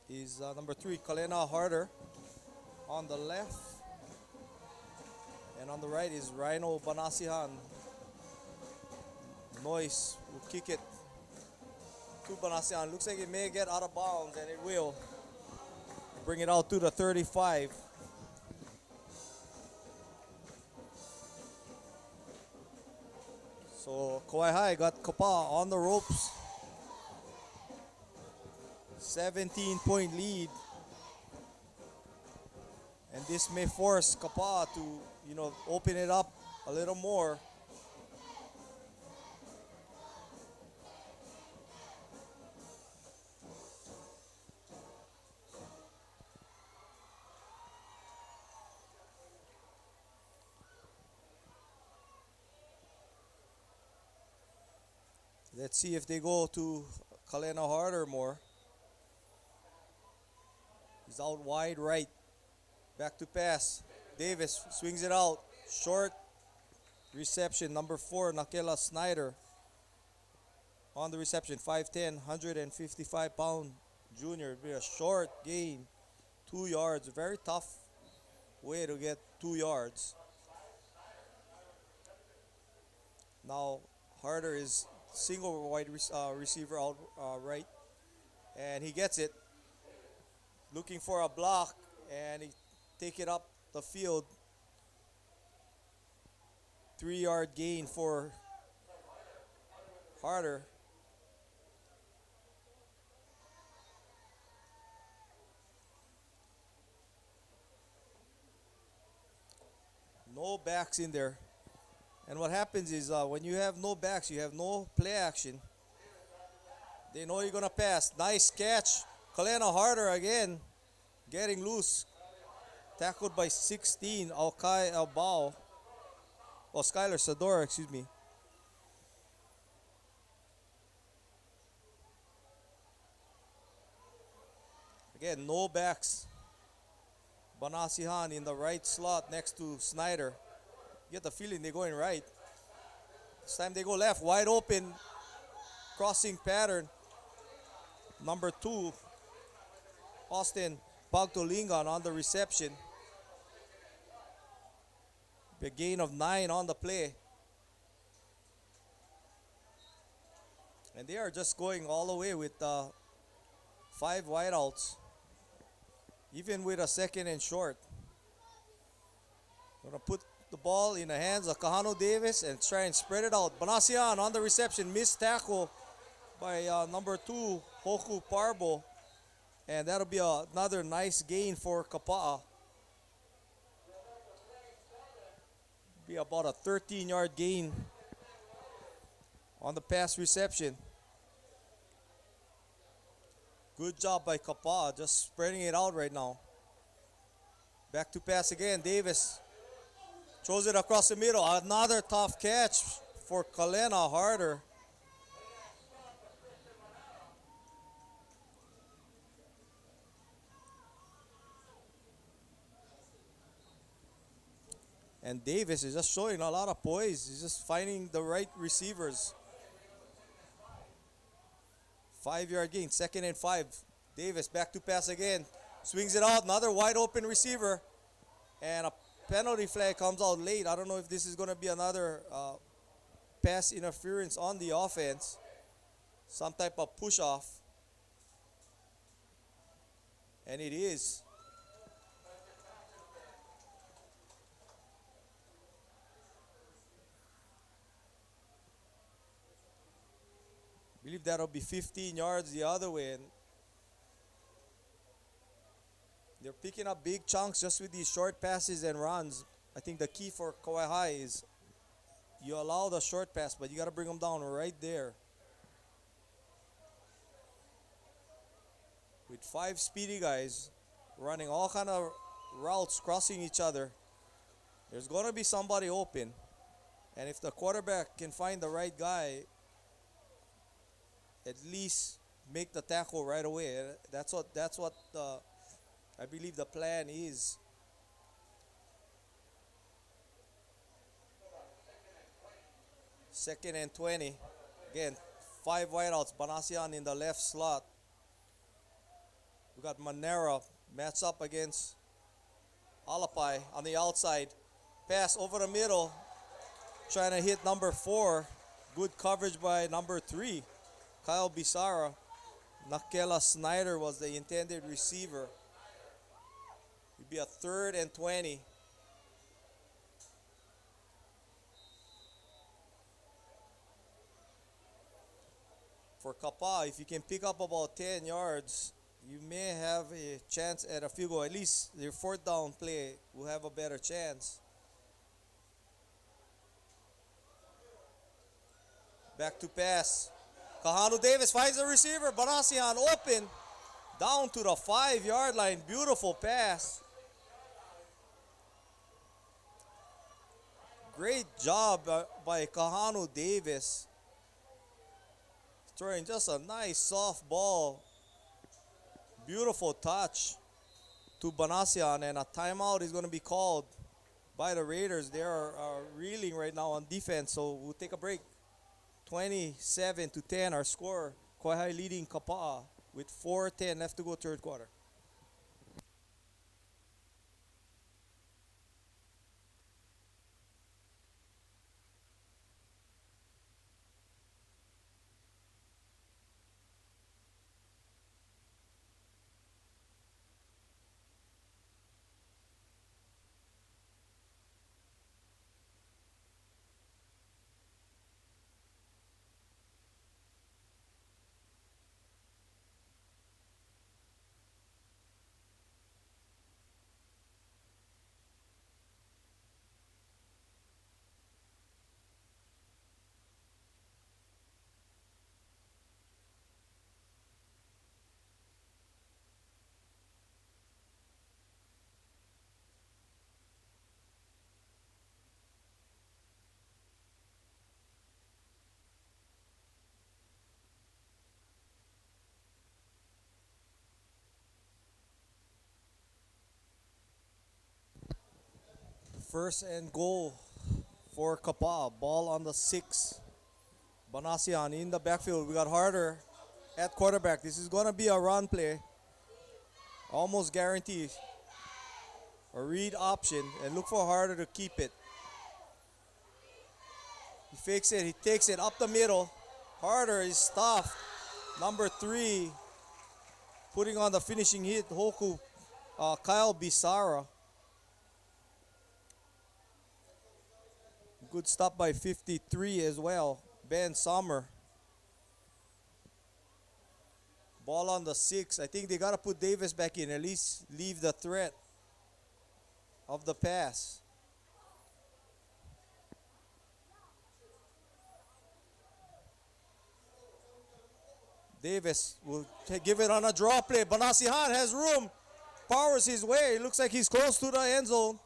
is number 3, Kalena Harder on the left. And on the right is Rhino Banasihan. Noyce will kick it to Banasihan. Looks like it may get out of bounds, and it will. Bring it out to the 35. So Kauai High got Kapaa on the ropes. 17-point lead, and this may force Kapaa to, open it up a little more. Let's see if they go to Kalena harder more. He's out wide right. Back to pass. Davis swings it out. Short reception. Number 4, Nakela Snyder. On the reception. 5'10", 155-pound junior. Be a short gain. 2 yards. A very tough way to get 2 yards. Now Harder is single wide receiver out right. And he gets it. Looking for a block. And he take it up the field. 3-yard gain for Harder. No backs in there. And what happens is when you have no backs, you have no play action. They know you're going to pass. Nice catch. Kalena Harder again. Getting loose. Tackled by 16, Alkai Albao. Oh, Skylar Sador, excuse me. Again, no backs. Banasihan in the right slot next to Snyder. You get the feeling they're going right. This time they go left, wide open. Crossing pattern. Number 2, Austin Pagtolingan on the reception. A gain of 9 on the play. And they are just going all the way with 5 wideouts. Even with a second and short. Gonna put the ball in the hands of Kahano Davis and try and spread it out. Banasian on the reception. Missed tackle by number 2, Hoku Parbo. And that'll be another nice gain for Kapaa. Be about a 13-yard gain on the pass reception. Good job by Kapaa, just spreading it out right now. Back to pass again. Davis throws it across the middle. Another tough catch for Kalena Harder. And Davis is just showing a lot of poise. He's just finding the right receivers. 5-yard gain, 2nd and 5. Davis back to pass again. Swings it out, another wide open receiver. And a penalty flag comes out late. I don't know if this is going to be another pass interference on the offense. Some type of push off. And it is. I believe that'll be 15 yards the other way. And they're picking up big chunks just with these short passes and runs. I think the key for Kauai High is you allow the short pass, but you got to bring them down right there. With 5 speedy guys running all kind of routes, crossing each other, there's going to be somebody open. And if the quarterback can find the right guy, at least make the tackle right away. That's what I believe the plan is. Second and 20. Again, 5 wideouts. Banasian in the left slot. We got Manera matched up against Alapai on the outside. Pass over the middle. Trying to hit number 4. Good coverage by number 3. Kyle Bisara. Nakela Snyder was the intended receiver. It'd be a 3rd and 20. For Kapaa, if you can pick up about 10 yards, you may have a chance at a field goal. At least their 4th down play will have a better chance. Back to pass. Kahanu Davis finds the receiver. Banasian open. Down to the 5-yard line. Beautiful pass. Great job by Kahanu Davis. Throwing just a nice soft ball. Beautiful touch to Banasian, and a timeout is going to be called by the Raiders. They are reeling right now on defense, so we'll take a break. 27-10 our score. Kauai leading Kapaa with 4:10 left to go third quarter. First and goal for Kapaa. Ball on the 6. Banasian in the backfield. We got Harder at quarterback. This is going to be a run play. Almost guaranteed. A read option. And look for Harder to keep it. He fakes it. He takes it up the middle. Harder is stuffed. Number 3. Putting on the finishing hit. Hoku. Kyle Bisara. Good stop by 53 as well. Ben Sommer. Ball on the 6. I think they got to put Davis back in. At least leave the threat of the pass. Davis will give it on a draw play. Banasihan has room. Powers his way. Looks like he's close to the end zone.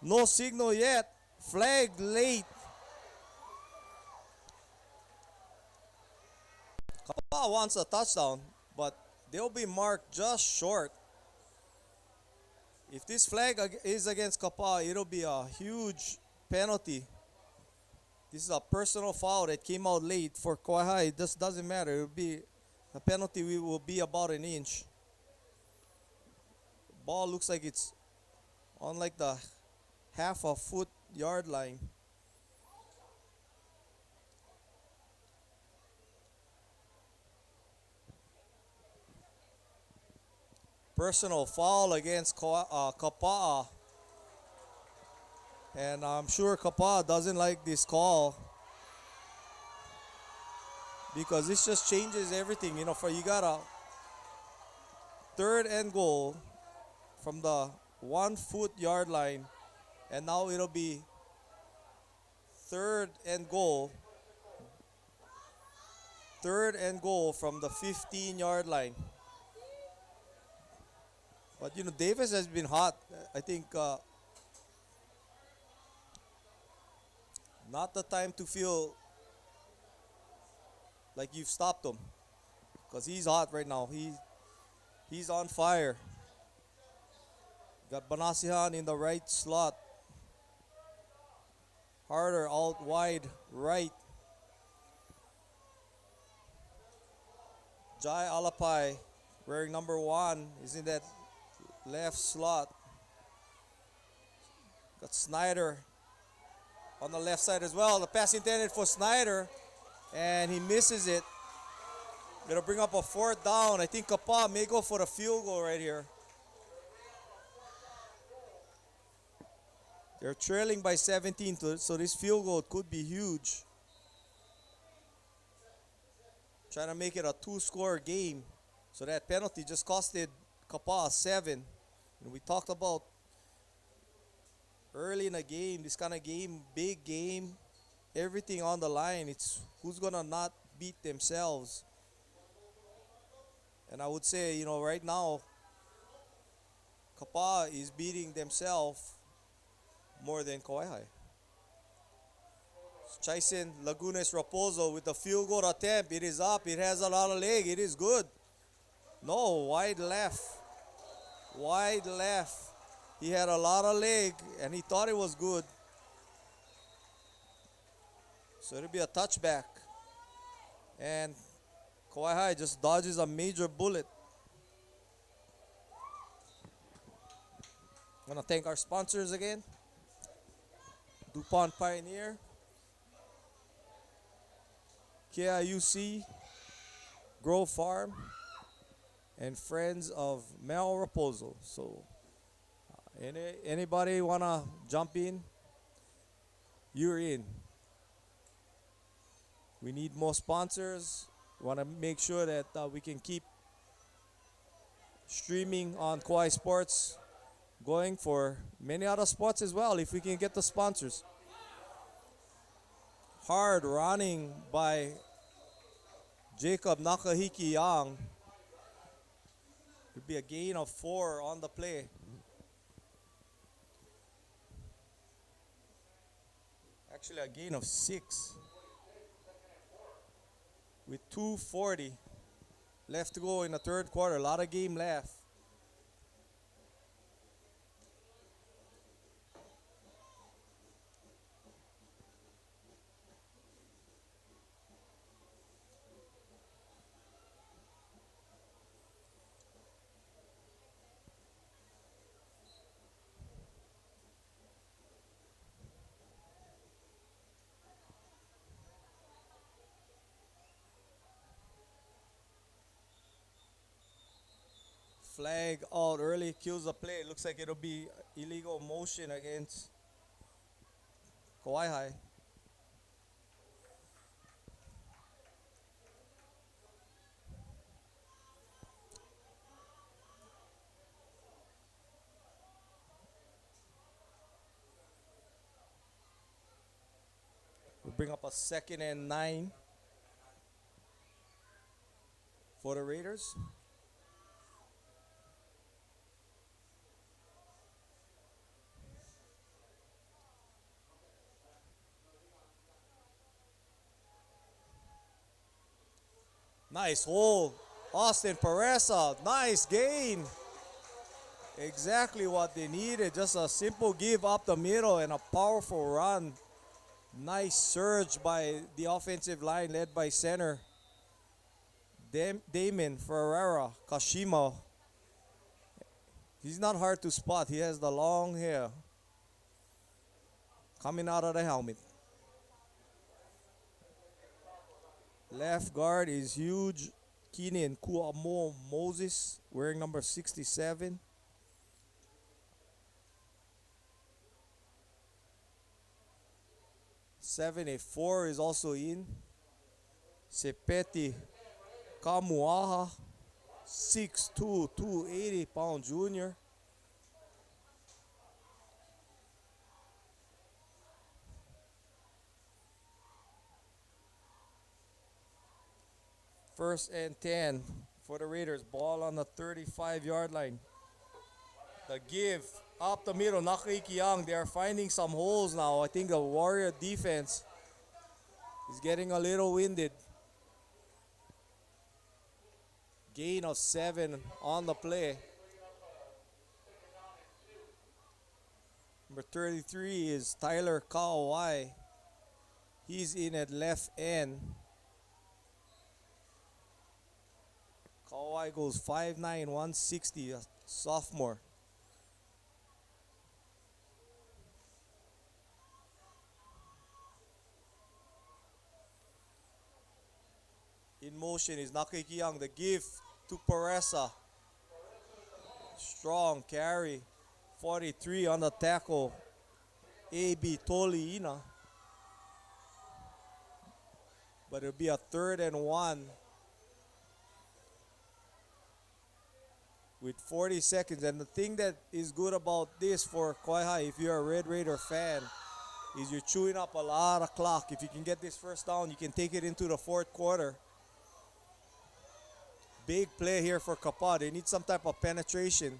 No signal yet. Flag late. Kapaa wants a touchdown, but they'll be marked just short. If this flag is against Kapaa, it'll be a huge penalty. This is a personal foul that came out late for Kauai. It just doesn't matter. It'll be the penalty will be about an inch. Ball looks like it's on like the half a foot yard line. Personal foul against Kapaa. And I'm sure Kapaa doesn't like this call, because this just changes everything. You know, you got a 3rd and goal from the 1 foot yard line. And now it'll be 3rd and goal. 3rd and goal from the 15-yard line. But, you know, Davis has been hot. I think not the time to feel like you've stopped him, because he's hot right now. He's on fire. Got Banasihan in the right slot. Harder out wide right. Jai Alapai, wearing number 1, is in that left slot. Got Snyder on the left side as well. The pass intended for Snyder, and he misses it. Gonna bring up a 4th down. I think Kapaa may go for the field goal right here. They're trailing by 17, so this field goal could be huge. Trying to make it a 2-score game. So that penalty just costed Kapaa 7. And we talked about early in the game, this kind of game, big game, everything on the line. It's who's gonna not beat themselves. And I would say, right now, Kapaa is beating themselves more than Kauai. Chaisen Lagunes Raposo with the field goal attempt. It is up. It has a lot of leg. It is good. No, wide left. Wide left. He had a lot of leg and he thought it was good. So it'll be a touchback. And Kauai just dodges a major bullet. I want to thank our sponsors again. DuPont Pioneer, KIUC, Grove Farm, and Friends of Mel Raposo. So anybody want to jump in? You're in. We need more sponsors. We want to make sure that we can keep streaming on Kauai Sports going for many other sports as well if we can get the sponsors. Hard running by Jacob Nakahiki Young. It'll be a gain of 4 on the play. Actually a gain of 6. With 2:40 left to go in the third quarter. A lot of game left. Flag out early, kills the play. Looks like it'll be illegal motion against Kauai High. We'll bring up a 2nd and 9 for the Raiders. Nice hole. Austin Pereza. Nice gain. Exactly what they needed. Just a simple give up the middle and a powerful run. Nice surge by the offensive line led by center Damon Ferreira Kashima. He's not hard to spot. He has the long hair coming out of the helmet. Left guard is huge. Keenan Kuamo Moses wearing number 67. 74 is also in. Sepeti Kamuaha, 6'2", 280-pound junior. First and 10 for the Raiders. Ball on the 35-yard line. The give up the middle. Nakaiki Young. They are finding some holes now. I think the Warrior defense is getting a little winded. Gain of 7 on the play. Number 33 is Tyler Kauai. He's in at left end. Kauai goes 5'9", 160, a sophomore. In motion is Nakiki Young. The give to Pereza. Strong carry. 43 on the tackle. A.B. Toliina. But it'll be a 3rd and 1. With 40 seconds. And the thing that is good about this for Kauai High, if you're a Red Raider fan, is you're chewing up a lot of clock. If you can get this first down, you can take it into the fourth quarter. Big play here for Kapaa. They need some type of penetration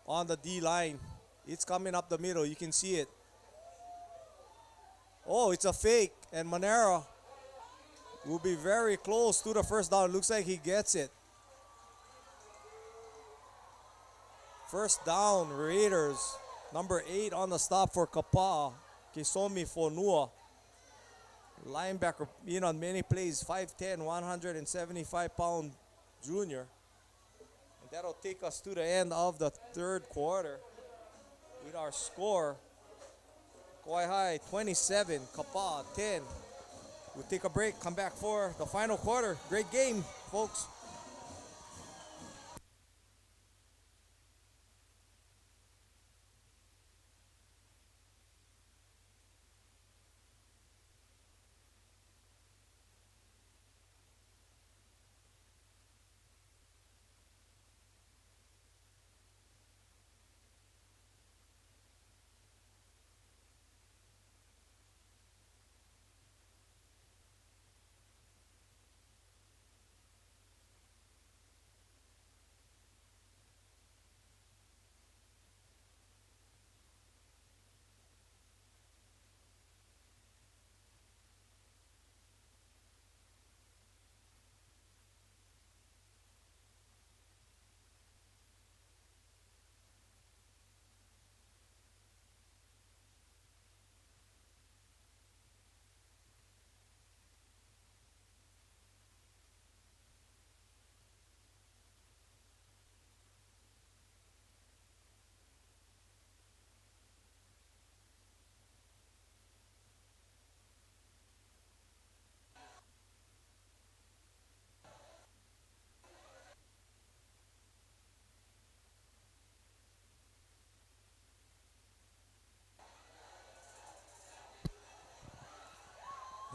on the D line. It's coming up the middle. You can see it. Oh, it's a fake. And Monera will be very close to the first down. Looks like he gets it. First down, Raiders. Number 8 on the stop for Kapaa. Kisomi Fonua. Linebacker, in on many plays. 5'10", 175-pound junior. And that'll take us to the end of the third quarter with our score. Kauai High 27, Kapaa 10. We'll take a break, come back for the final quarter. Great game, folks.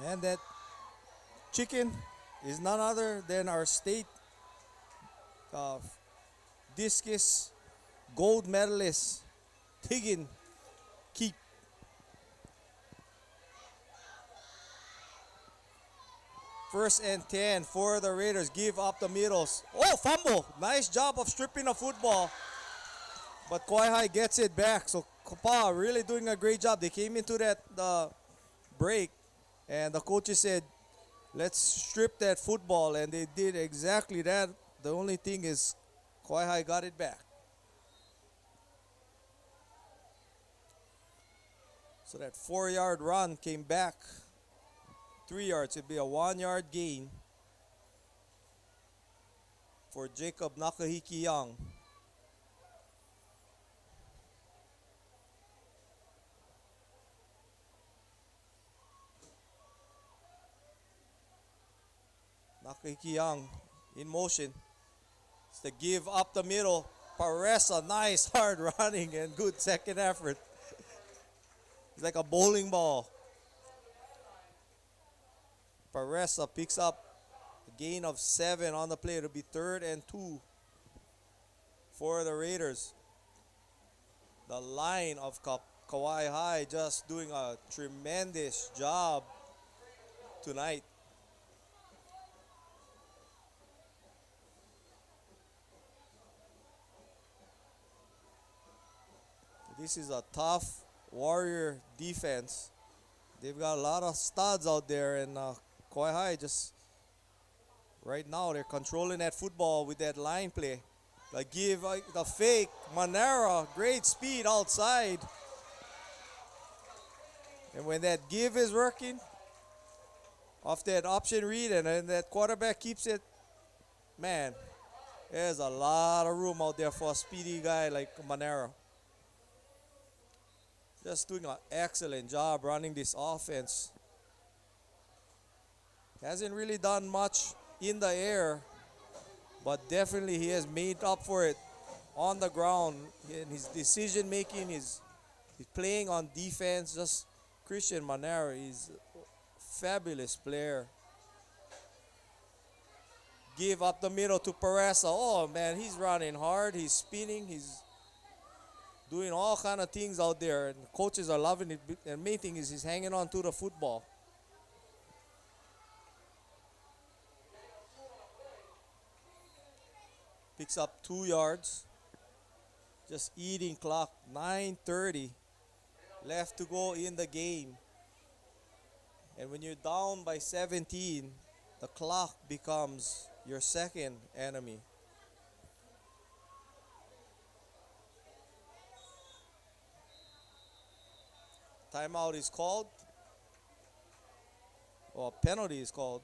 And that chicken is none other than our state uh, discus gold medalist, Tiggin KIF. First and 10 for the Raiders. Give up the middles. Oh, fumble. Nice job of stripping the football. But Kauai High gets it back. So Kapaa really doing a great job. They came into that break and the coaches said, let's strip that football. And they did exactly that. The only thing is Kauai High got it back. So that 4-yard run came back 3 yards. It'd be a 1-yard gain for Jacob Nakahiki Young. Nakahiki Young in motion. It's the give up the middle. Paressa, nice hard running and good second effort. It's like a bowling ball. Paressa picks up a gain of 7 on the play. It'll be 3rd and 2 for the Raiders. The line of Kauai High just doing a tremendous job tonight. This is a tough Warrior defense. They've got a lot of studs out there, and Kauai High just right now they're controlling that football with that line play. Give the fake. Manera, great speed outside. And when that give is working, off that option read, and then that quarterback keeps it, man, there's a lot of room out there for a speedy guy like Manera. Just doing an excellent job running this offense. Hasn't really done much in the air, but definitely he has made up for it on the ground. In his decision making, he's playing on defense. Just Christian Manera is a fabulous player. Give up the middle to Paressa. Oh man, he's running hard. He's spinning. doing all kind of things out there, and coaches are loving it. And main thing is he's hanging on to the football. Picks up 2 yards. Just eating clock. 9:30 left to go in the game. And when you're down by 17, the clock becomes your second enemy. Timeout is called, or penalty is called.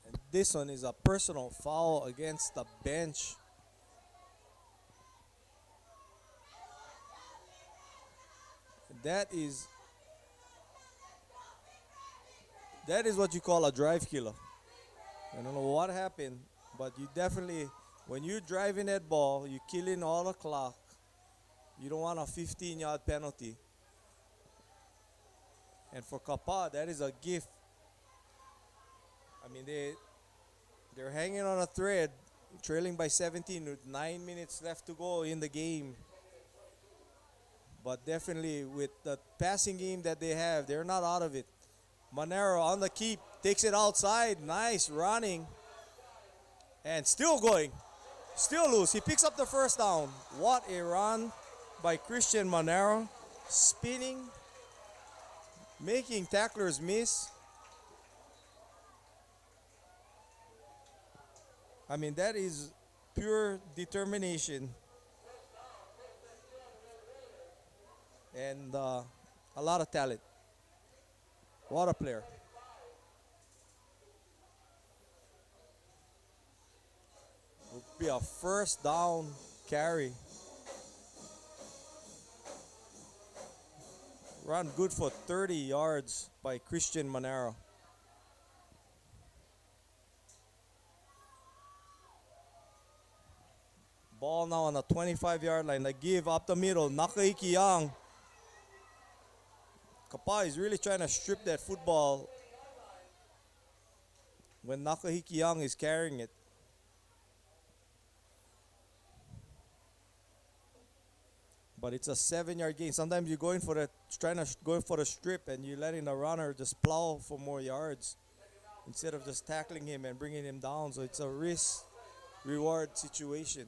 And this one is a personal foul against the bench. That is what you call a drive killer. I don't know what happened, but you definitely, when you're driving that ball, you're killing all the clock. You don't want a 15-yard penalty. And for Kapaa, that is a gift. I mean, they're hanging on a thread, trailing by 17 with 9 minutes left to go in the game. But definitely with the passing game that they have, they're not out of it. Monero on the keep, takes it outside. Nice running. And still going. Still loose. He picks up the first down. What a run by Christian Monero. Spinning. Making tacklers miss. I mean, that is pure determination. And a lot of talent. What a player. Will be a first down carry. Run good for 30 yards by Christian Monero. Ball now on the 25-yard line. The give up the middle. Nakaiki Young. Kapaa is really trying to strip that football when Nakahiki Young is carrying it. But it's a 7-yard gain. Sometimes you're going for the go for the strip and you're letting the runner just plow for more yards instead of just tackling him and bringing him down. So it's a risk-reward situation.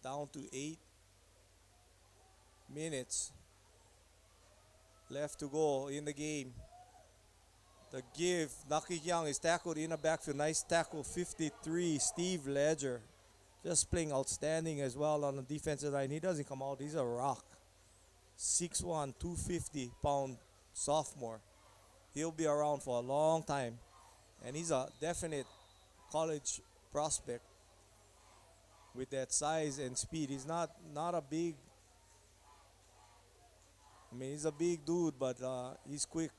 Down to 8 minutes left to go in the game. The give, Naki Young is tackled in the backfield. Nice tackle, 53, Steve Ledger. Just playing outstanding as well on the defensive line. He doesn't come out, he's a rock. 6'1", 250-pound sophomore. He'll be around for a long time. And he's a definite college prospect with that size and speed. He's not a big, I mean, he's a big dude, but he's quick.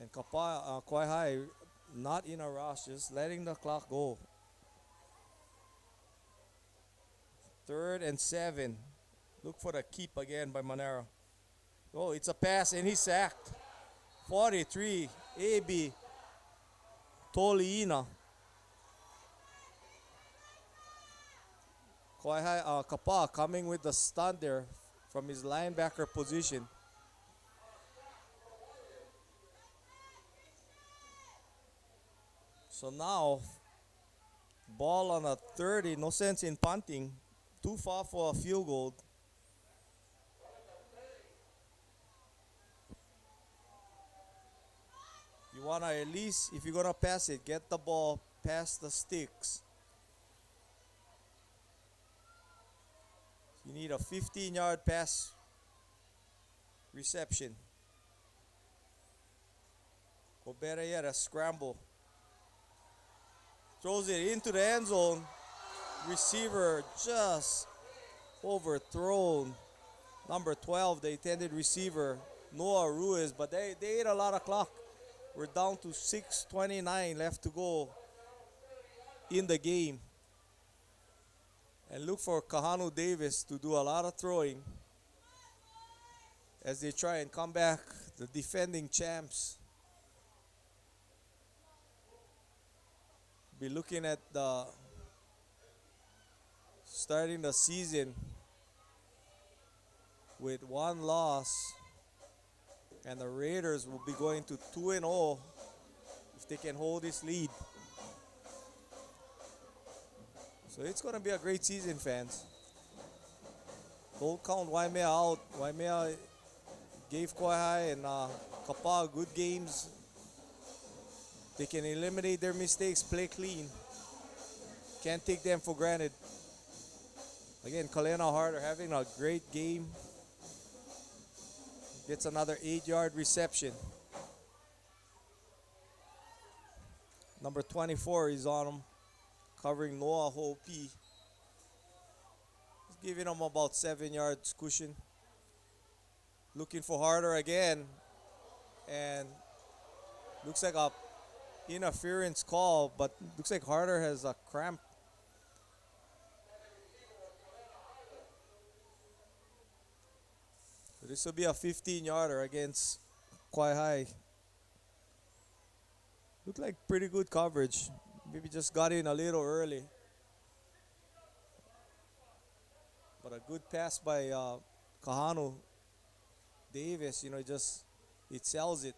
And Kapaa, Kauai, not in a rush, just letting the clock go. 3rd and 7. Look for the keep again by Monero. Oh, it's a pass and he's sacked. 43, AB Toliina. Kapaa coming with the stunt there from his linebacker position. So now, ball on a 30, no sense in punting. Too far for a field goal. You You wanna at least, if you're gonna pass it, get the ball past the sticks. You need a 15-yard pass reception. Or better yet, a scramble. Throws it into the end zone. Receiver just overthrown. Number 12, the intended receiver, Noah Ruiz, but they ate a lot of clock. We're down to 6:29 left to go in the game. And look for Kahanu Davis to do a lot of throwing as they try and come back, the defending champs. Be looking at the starting the season with one loss, and the Raiders will be going to 2-0 if they can hold this lead. So it's going to be a great season, fans. Don't count Waimea out. Waimea gave Kauai and Kapaa good games. They can eliminate their mistakes, play clean. Can't take them for granted. Again, Kalena Harder having a great game. Gets another 8-yard reception. Number 24 is on him, covering Noah Hopi. He's giving him about 7 yards cushion. Looking for Harder again. And looks like a interference call, but looks like Harder has a cramp. So this will be a 15-yarder against Kauai. Looked like pretty good coverage. Maybe just got in a little early. But a good pass by Kahanu Davis, it sells it.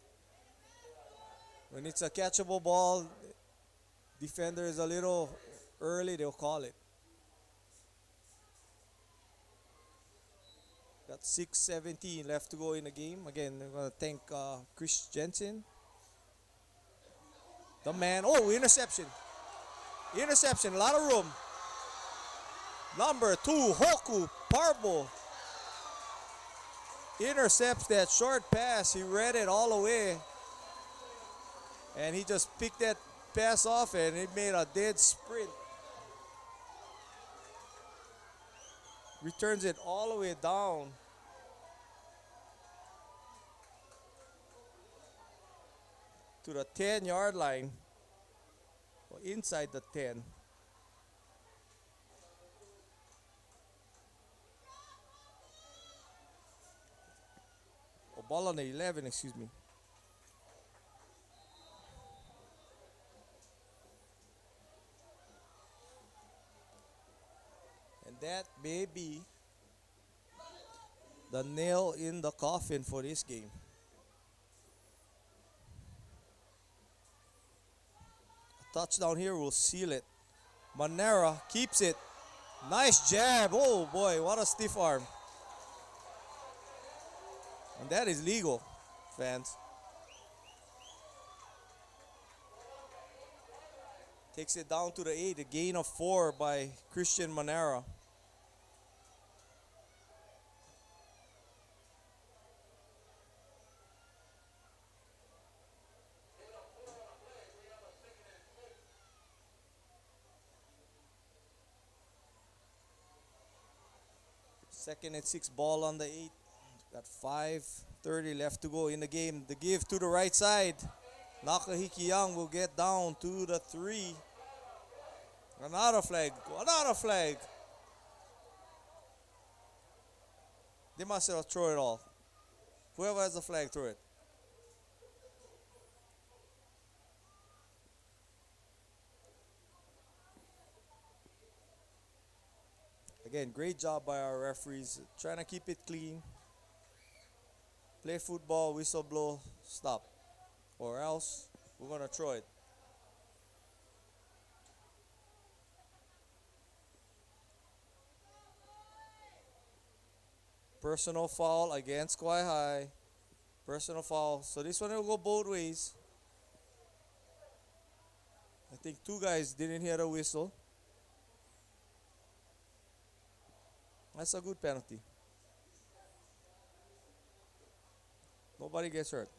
When it's a catchable ball, defender is a little early, they'll call it. Got 6:17 left to go in the game. Again, I'm going to thank Chris Jensen. The man, interception. Interception, a lot of room. Number 2, Hoku Parbo. Intercepts that short pass. He read it all the way. And he just picked that pass off and he made a dead sprint. Returns it all the way down to the 10-yard line, or inside the 10. Ball on the 11, excuse me. And that may be the nail in the coffin for this game. A touchdown here will seal it. Manera keeps it. Nice jab. Oh boy, what a stiff arm. And that is legal, fans. Takes it down to the 8, a gain of 4 by Christian Manera. Second and 6, ball on the 8. Got 5:30 left to go in the game. The give to the right side. Nakahiki Young will get down to the 3. Another flag. Another flag. They must have thrown it all. Whoever has the flag, throw it. Again, great job by our referees. Trying to keep it clean. Play football, whistle blow, stop. Or else, we're going to throw it. Personal foul against Kauai. Personal foul. So this one will go both ways. I think two guys didn't hear the whistle. That's a good penalty. Nobody gets hurt.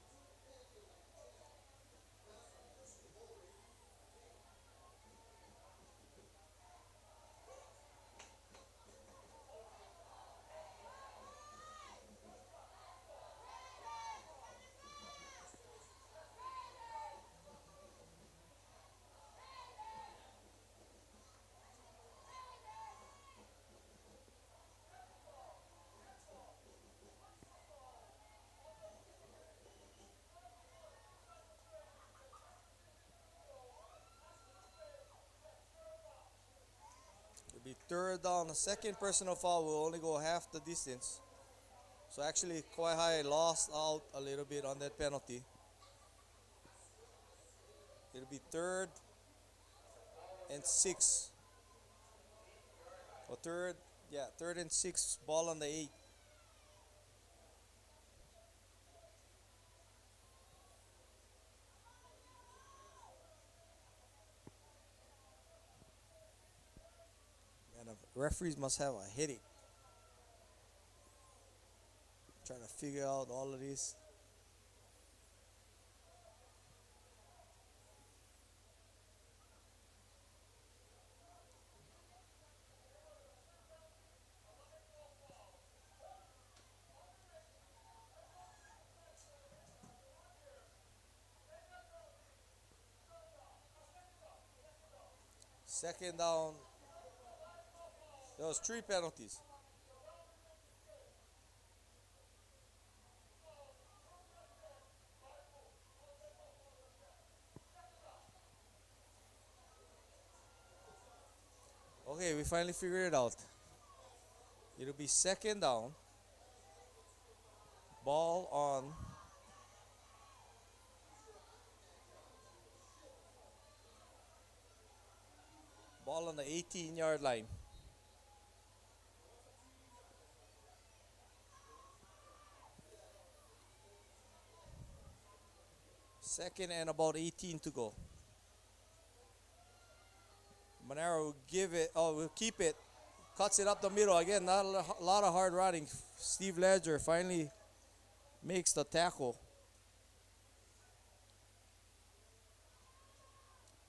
It'll be third down. The second personal foul will only go half the distance. So actually, Kauai High lost out a little bit on that penalty. It'll be third and 6. Or third and 6, ball on the 8. And the referees must have a headache trying to figure out all of this. Second down. There was 3 penalties. Okay, we finally figured it out. It'll be second down. Ball on the 18-yard line. Second and about 18 to go. Monero will keep it. Cuts it up the middle. Again, not a lot of hard running. Steve Ledger finally makes the tackle.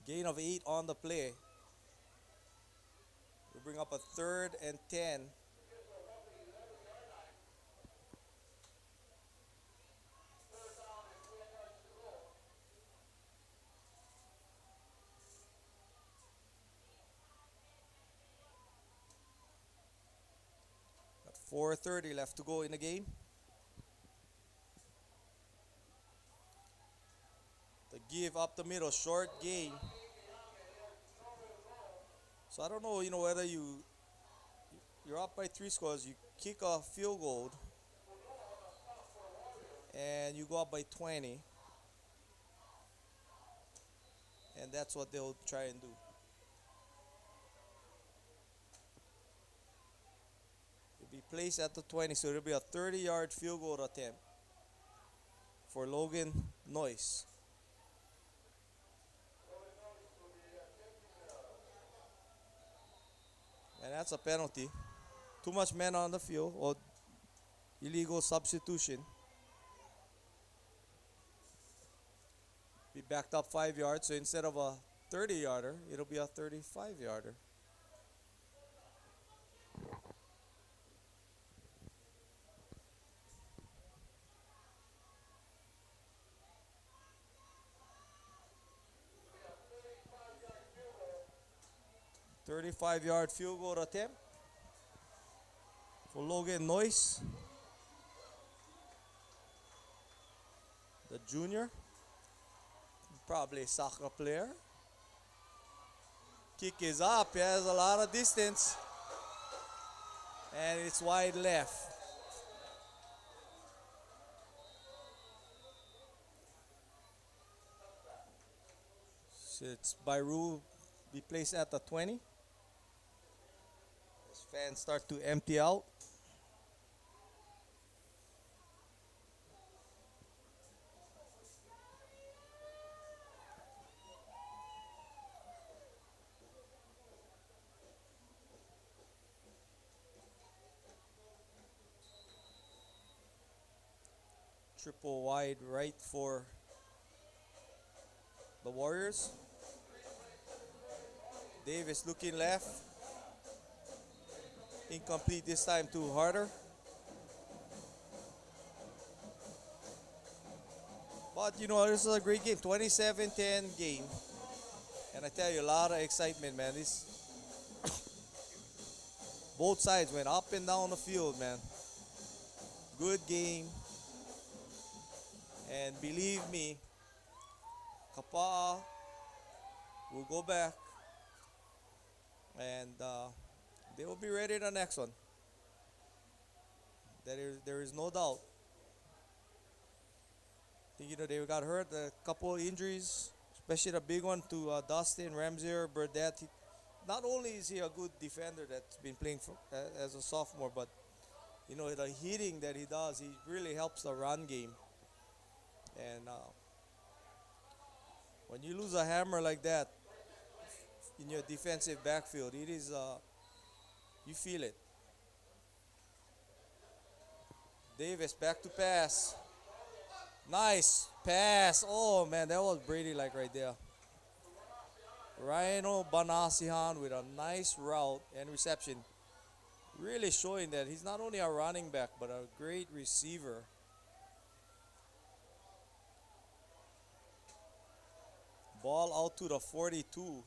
Gain of 8 on the play. We bring up a third and 10. Got 4:30 left to go in the game. The give up the middle, short gain. So I don't know, whether you're up by 3 scores, you kick a field goal, and you go up by 20, and that's what they'll try and do. It'll be placed at the 20, so it'll be a 30-yard field goal attempt for Logan Noyce. And that's a penalty. Too much men on the field, or illegal substitution. Be backed up 5 yards, so instead of a 30-yarder, it'll be a 35-yarder. Thirty-five-yard field goal attempt for Logan Noyce, the junior, probably a soccer player. Kick is up, he has a lot of distance, and it's wide left. So it's by rule be placed at the 20. As fans start to empty out. Triple wide right for the Warriors. Davis looking left. Incomplete this time to Harder. But you know, this is a great game. 27-10 game. And I tell you, a lot of excitement, man. This both sides went up and down the field, man. Good game. And believe me, Kapaa will go back and they will be ready the next one. There is no doubt. I think, you know, they got hurt, a couple of injuries, especially the big one to Dustin Ramsey Burdette. Not only is he a good defender that's been playing for, as a sophomore, but you know, the hitting that he does, he really helps the run game. And when you lose a hammer like that in your defensive backfield, it is you feel it. Davis back to pass. Nice pass. Oh man, that was Brady like right there. Rhino Banasihan with a nice route and reception. Really showing that he's not only a running back but a great receiver. Ball out to the 42.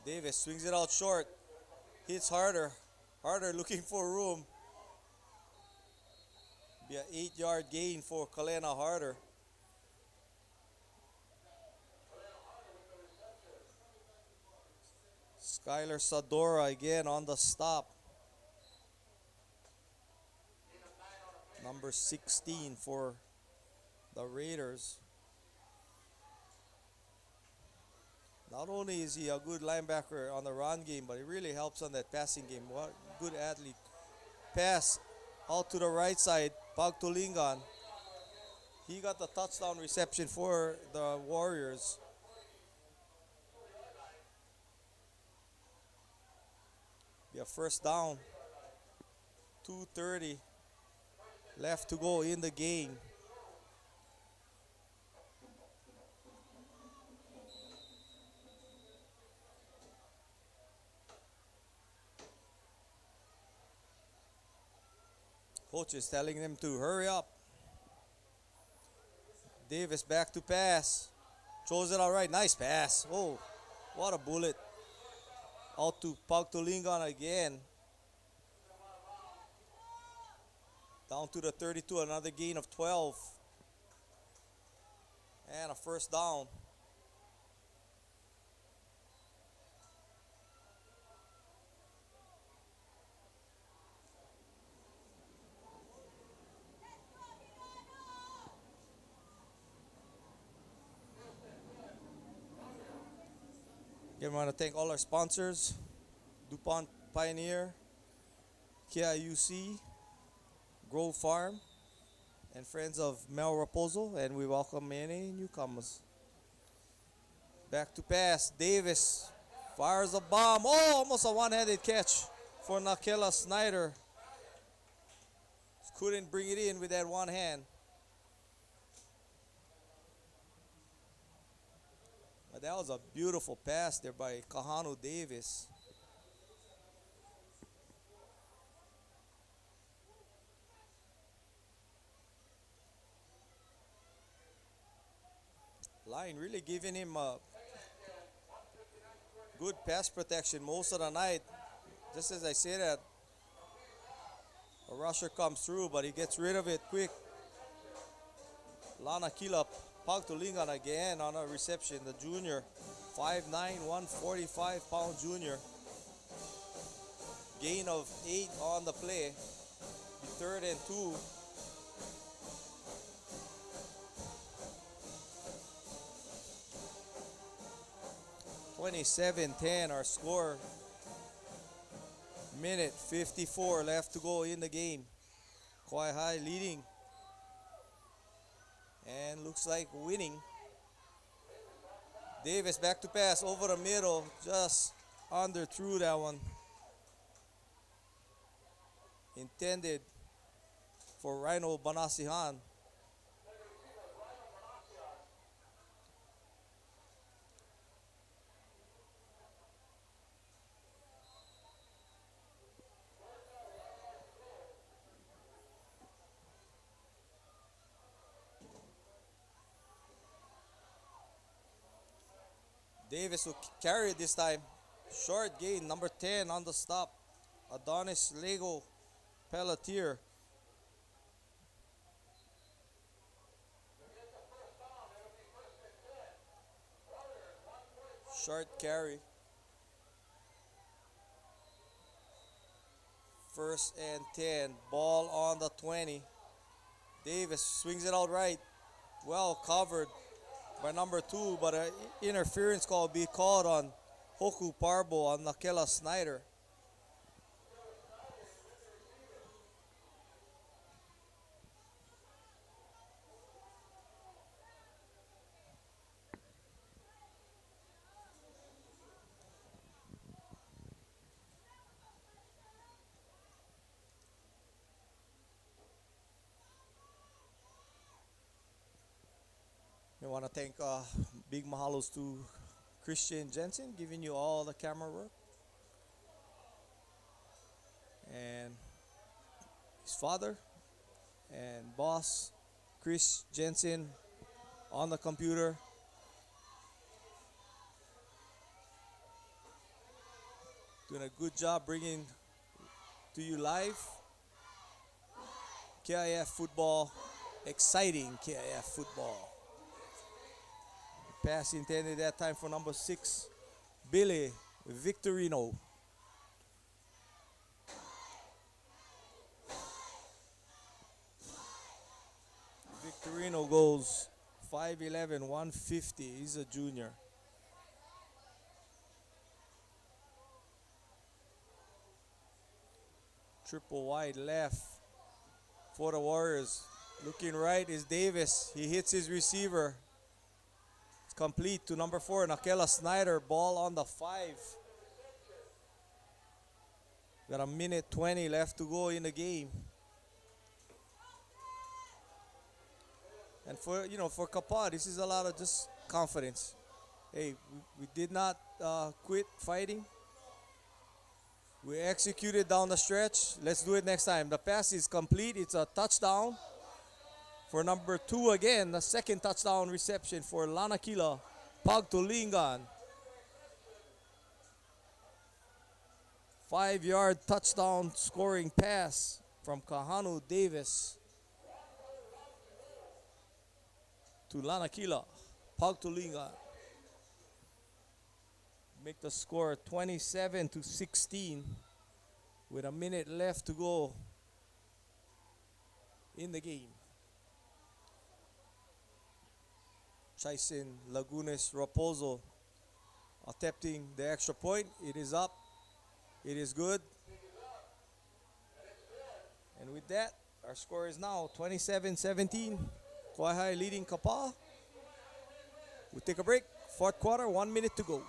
Davis swings it out short. Hits Harder. Harder looking for room. Be an 8-yard gain for Kalena Harder. Skylar Sadora again on the stop. Number 16 for the Raiders. Not only is he a good linebacker on the run game, but he really helps on that passing game. What good athlete. Pass out to the right side. Pagtulingan. He got the touchdown reception for the Warriors. Be a first down. 2:30 left to go in the game. Coach is telling them to hurry up. Davis back to pass. Throws it out right. Nice pass. Oh, what a bullet. Out to Pagtulingan again. Down to the 32. Another gain of 12. And a first down. Again, I want to thank all our sponsors, DuPont Pioneer, KIUC, Grove Farm, and friends of Mel Raposo, and we welcome any newcomers. Back to pass, Davis fires a bomb. Oh, almost a one-handed catch for Nakela Snyder. Couldn't bring it in with that one hand. But that was a beautiful pass there by Kahanu Davis. Line really giving him a good pass protection most of the night. Just as I say that, a rusher comes through, but he gets rid of it quick. Lana Kila Pagtulingan again on a reception, the junior. 5'9", 145-pound junior. Gain of 8 on the play. Be 3rd and 2. (27-10) our score. Minute 54 left to go in the game. Kauai High leading. And looks like winning. Davis back to pass over the middle. Just under through that one. intended for Rhino Banasihan. Davis will carry it this time. Short gain, number 10 on the stop. Adonis Lego Pelletier. Short carry. First and 10. Ball on the 20. Davis swings it out right. Well covered by number 2, but an interference call be called on Hoku Parbo on Nakela Snyder. I want to thank big mahalos to Christian Jensen giving you all the camera work, and his father and boss Chris Jensen on the computer. Doing a good job bringing to you live KIF football, exciting KIF football. Pass intended that time for number 6, Billy Victorino. Victorino goes 5'11", 150. He's a junior. Triple wide left for the Warriors. Looking right is Davis. He hits his receiver. Complete to number 4, Nakela Snyder. Ball on the 5. Got a minute 20 left to go in the game. And for Kapaa, this is a lot of just confidence. Hey, we did not quit fighting. We executed down the stretch. Let's do it next time. The pass is complete. It's a touchdown. For number 2 again, the second touchdown reception for Lanakila Pagtulingan. 5-yard touchdown scoring pass from Kahanu Davis to Lanakila Pagtulingan. Make the score 27-16 with a minute left to go in the game. Chaisen Lagunes Raposo attempting the extra point. It is up. It is good. And with that, our score is now 27-17. Kauai leading Kapaa. We'll take a break. Fourth quarter, 1 minute to go.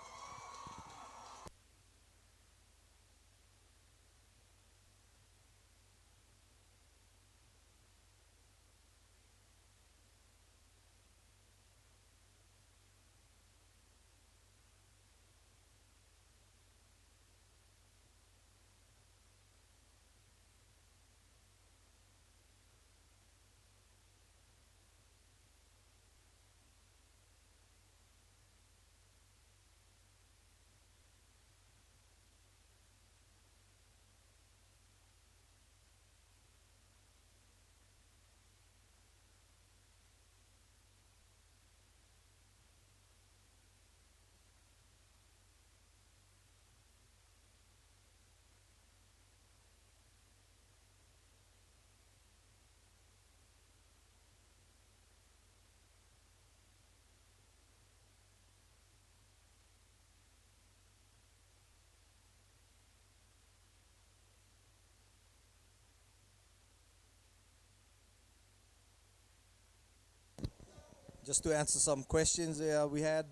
Just to answer some questions we had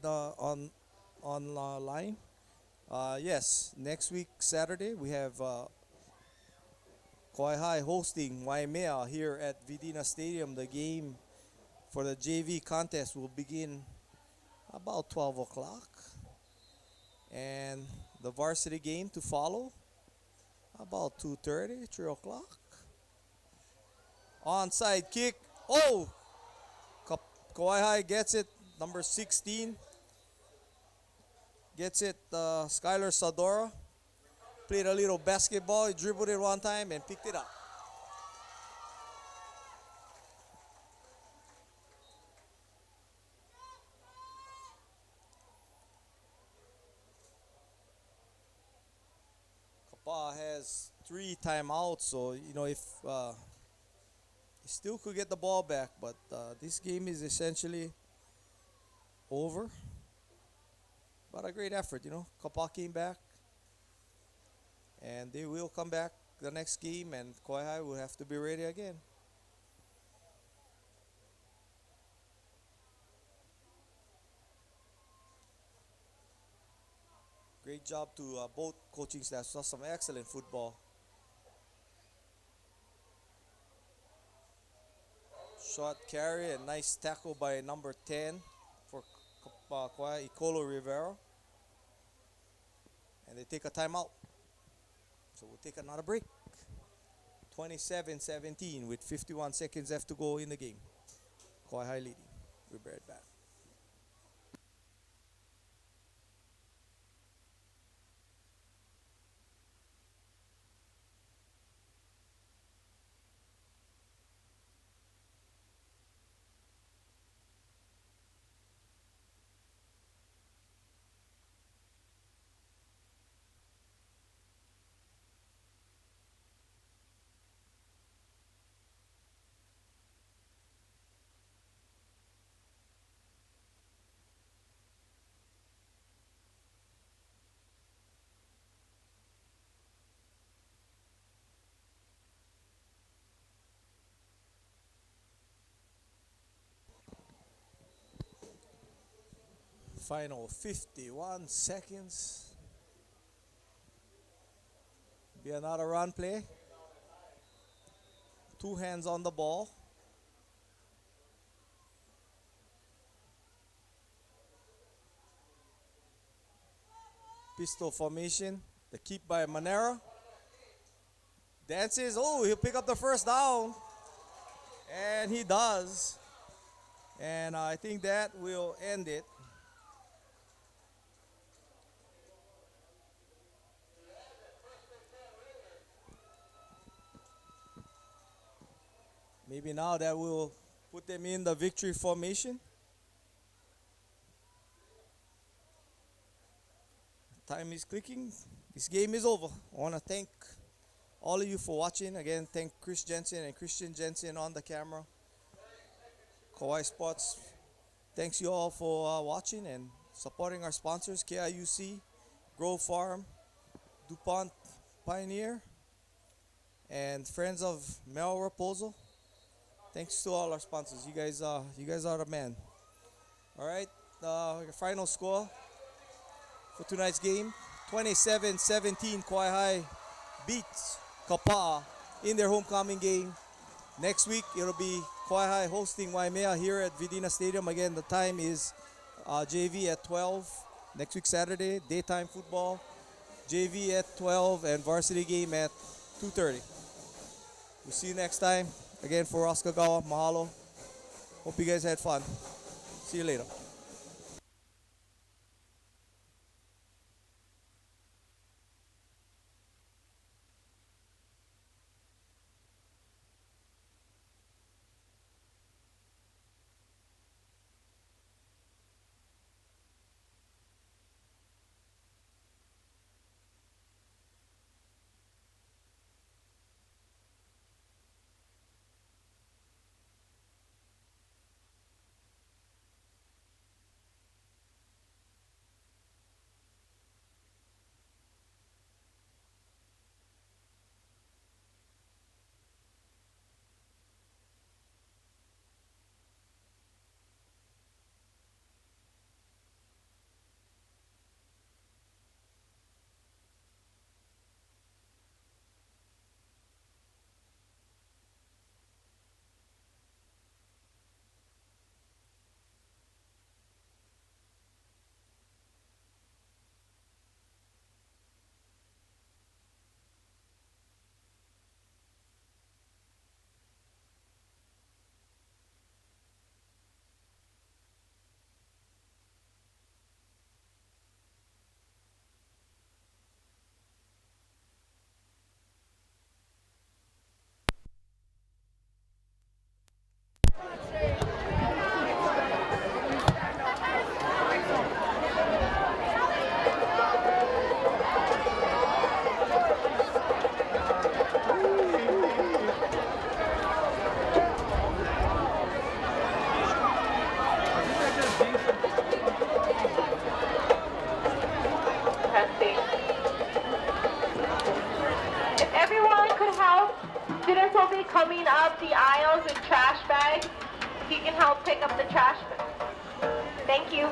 online. Yes, next week Saturday we have Kauai High hosting Waimea here at Vidina Stadium. The game for the JV contest will begin about 12 o'clock. And the varsity game to follow about 2:30, 3 o'clock. Onside kick. Oh! Kauai High gets it. Number 16 gets it. Skylar Sadora played a little basketball. He dribbled it one time and picked it up. Kapaa has 3 timeouts, so if he still could get the ball back, but this game is essentially over. But a great effort, Kapaa came back, and they will come back the next game, and Kauai High will have to be ready again. Great job to both coaching staffs. Saw some excellent football. Short carry and nice tackle by number 10 for Kauai, Ikolo Rivera. And they take a timeout. So we'll take another break. 27-17 with 51 seconds left to go in the game. Kauai High leading. We'll be right back. Final 51 seconds. Be another run play. 2 hands on the ball. Pistol formation. The keep by Manera. Dances. Oh, he'll pick up the first down. And he does. And I think that will end it. Maybe now that will put them in the victory formation. Time is clicking. This game is over. I want to thank all of you for watching. Again, thank Chris Jensen and Christian Jensen on the camera. Kauai Sports, thanks you all for watching and supporting our sponsors, KIUC, Grove Farm, DuPont Pioneer, and friends of Mel Raposo. Thanks to all our sponsors. You guys are the man. All right, your final score for tonight's game: 27-17. Kauai High beats Kapaa in their homecoming game. Next week it'll be Kauai High hosting Waimea here at Vidina Stadium. Again, the time is JV at 12. Next week Saturday, daytime football. JV at 12 and varsity game at 2:30. We'll see you next time. Again, for Oscar Gawa, mahalo. Hope you guys had fun. See you later. students will be coming up the aisles with trash bags. If you can help pick up the trash. Thank you.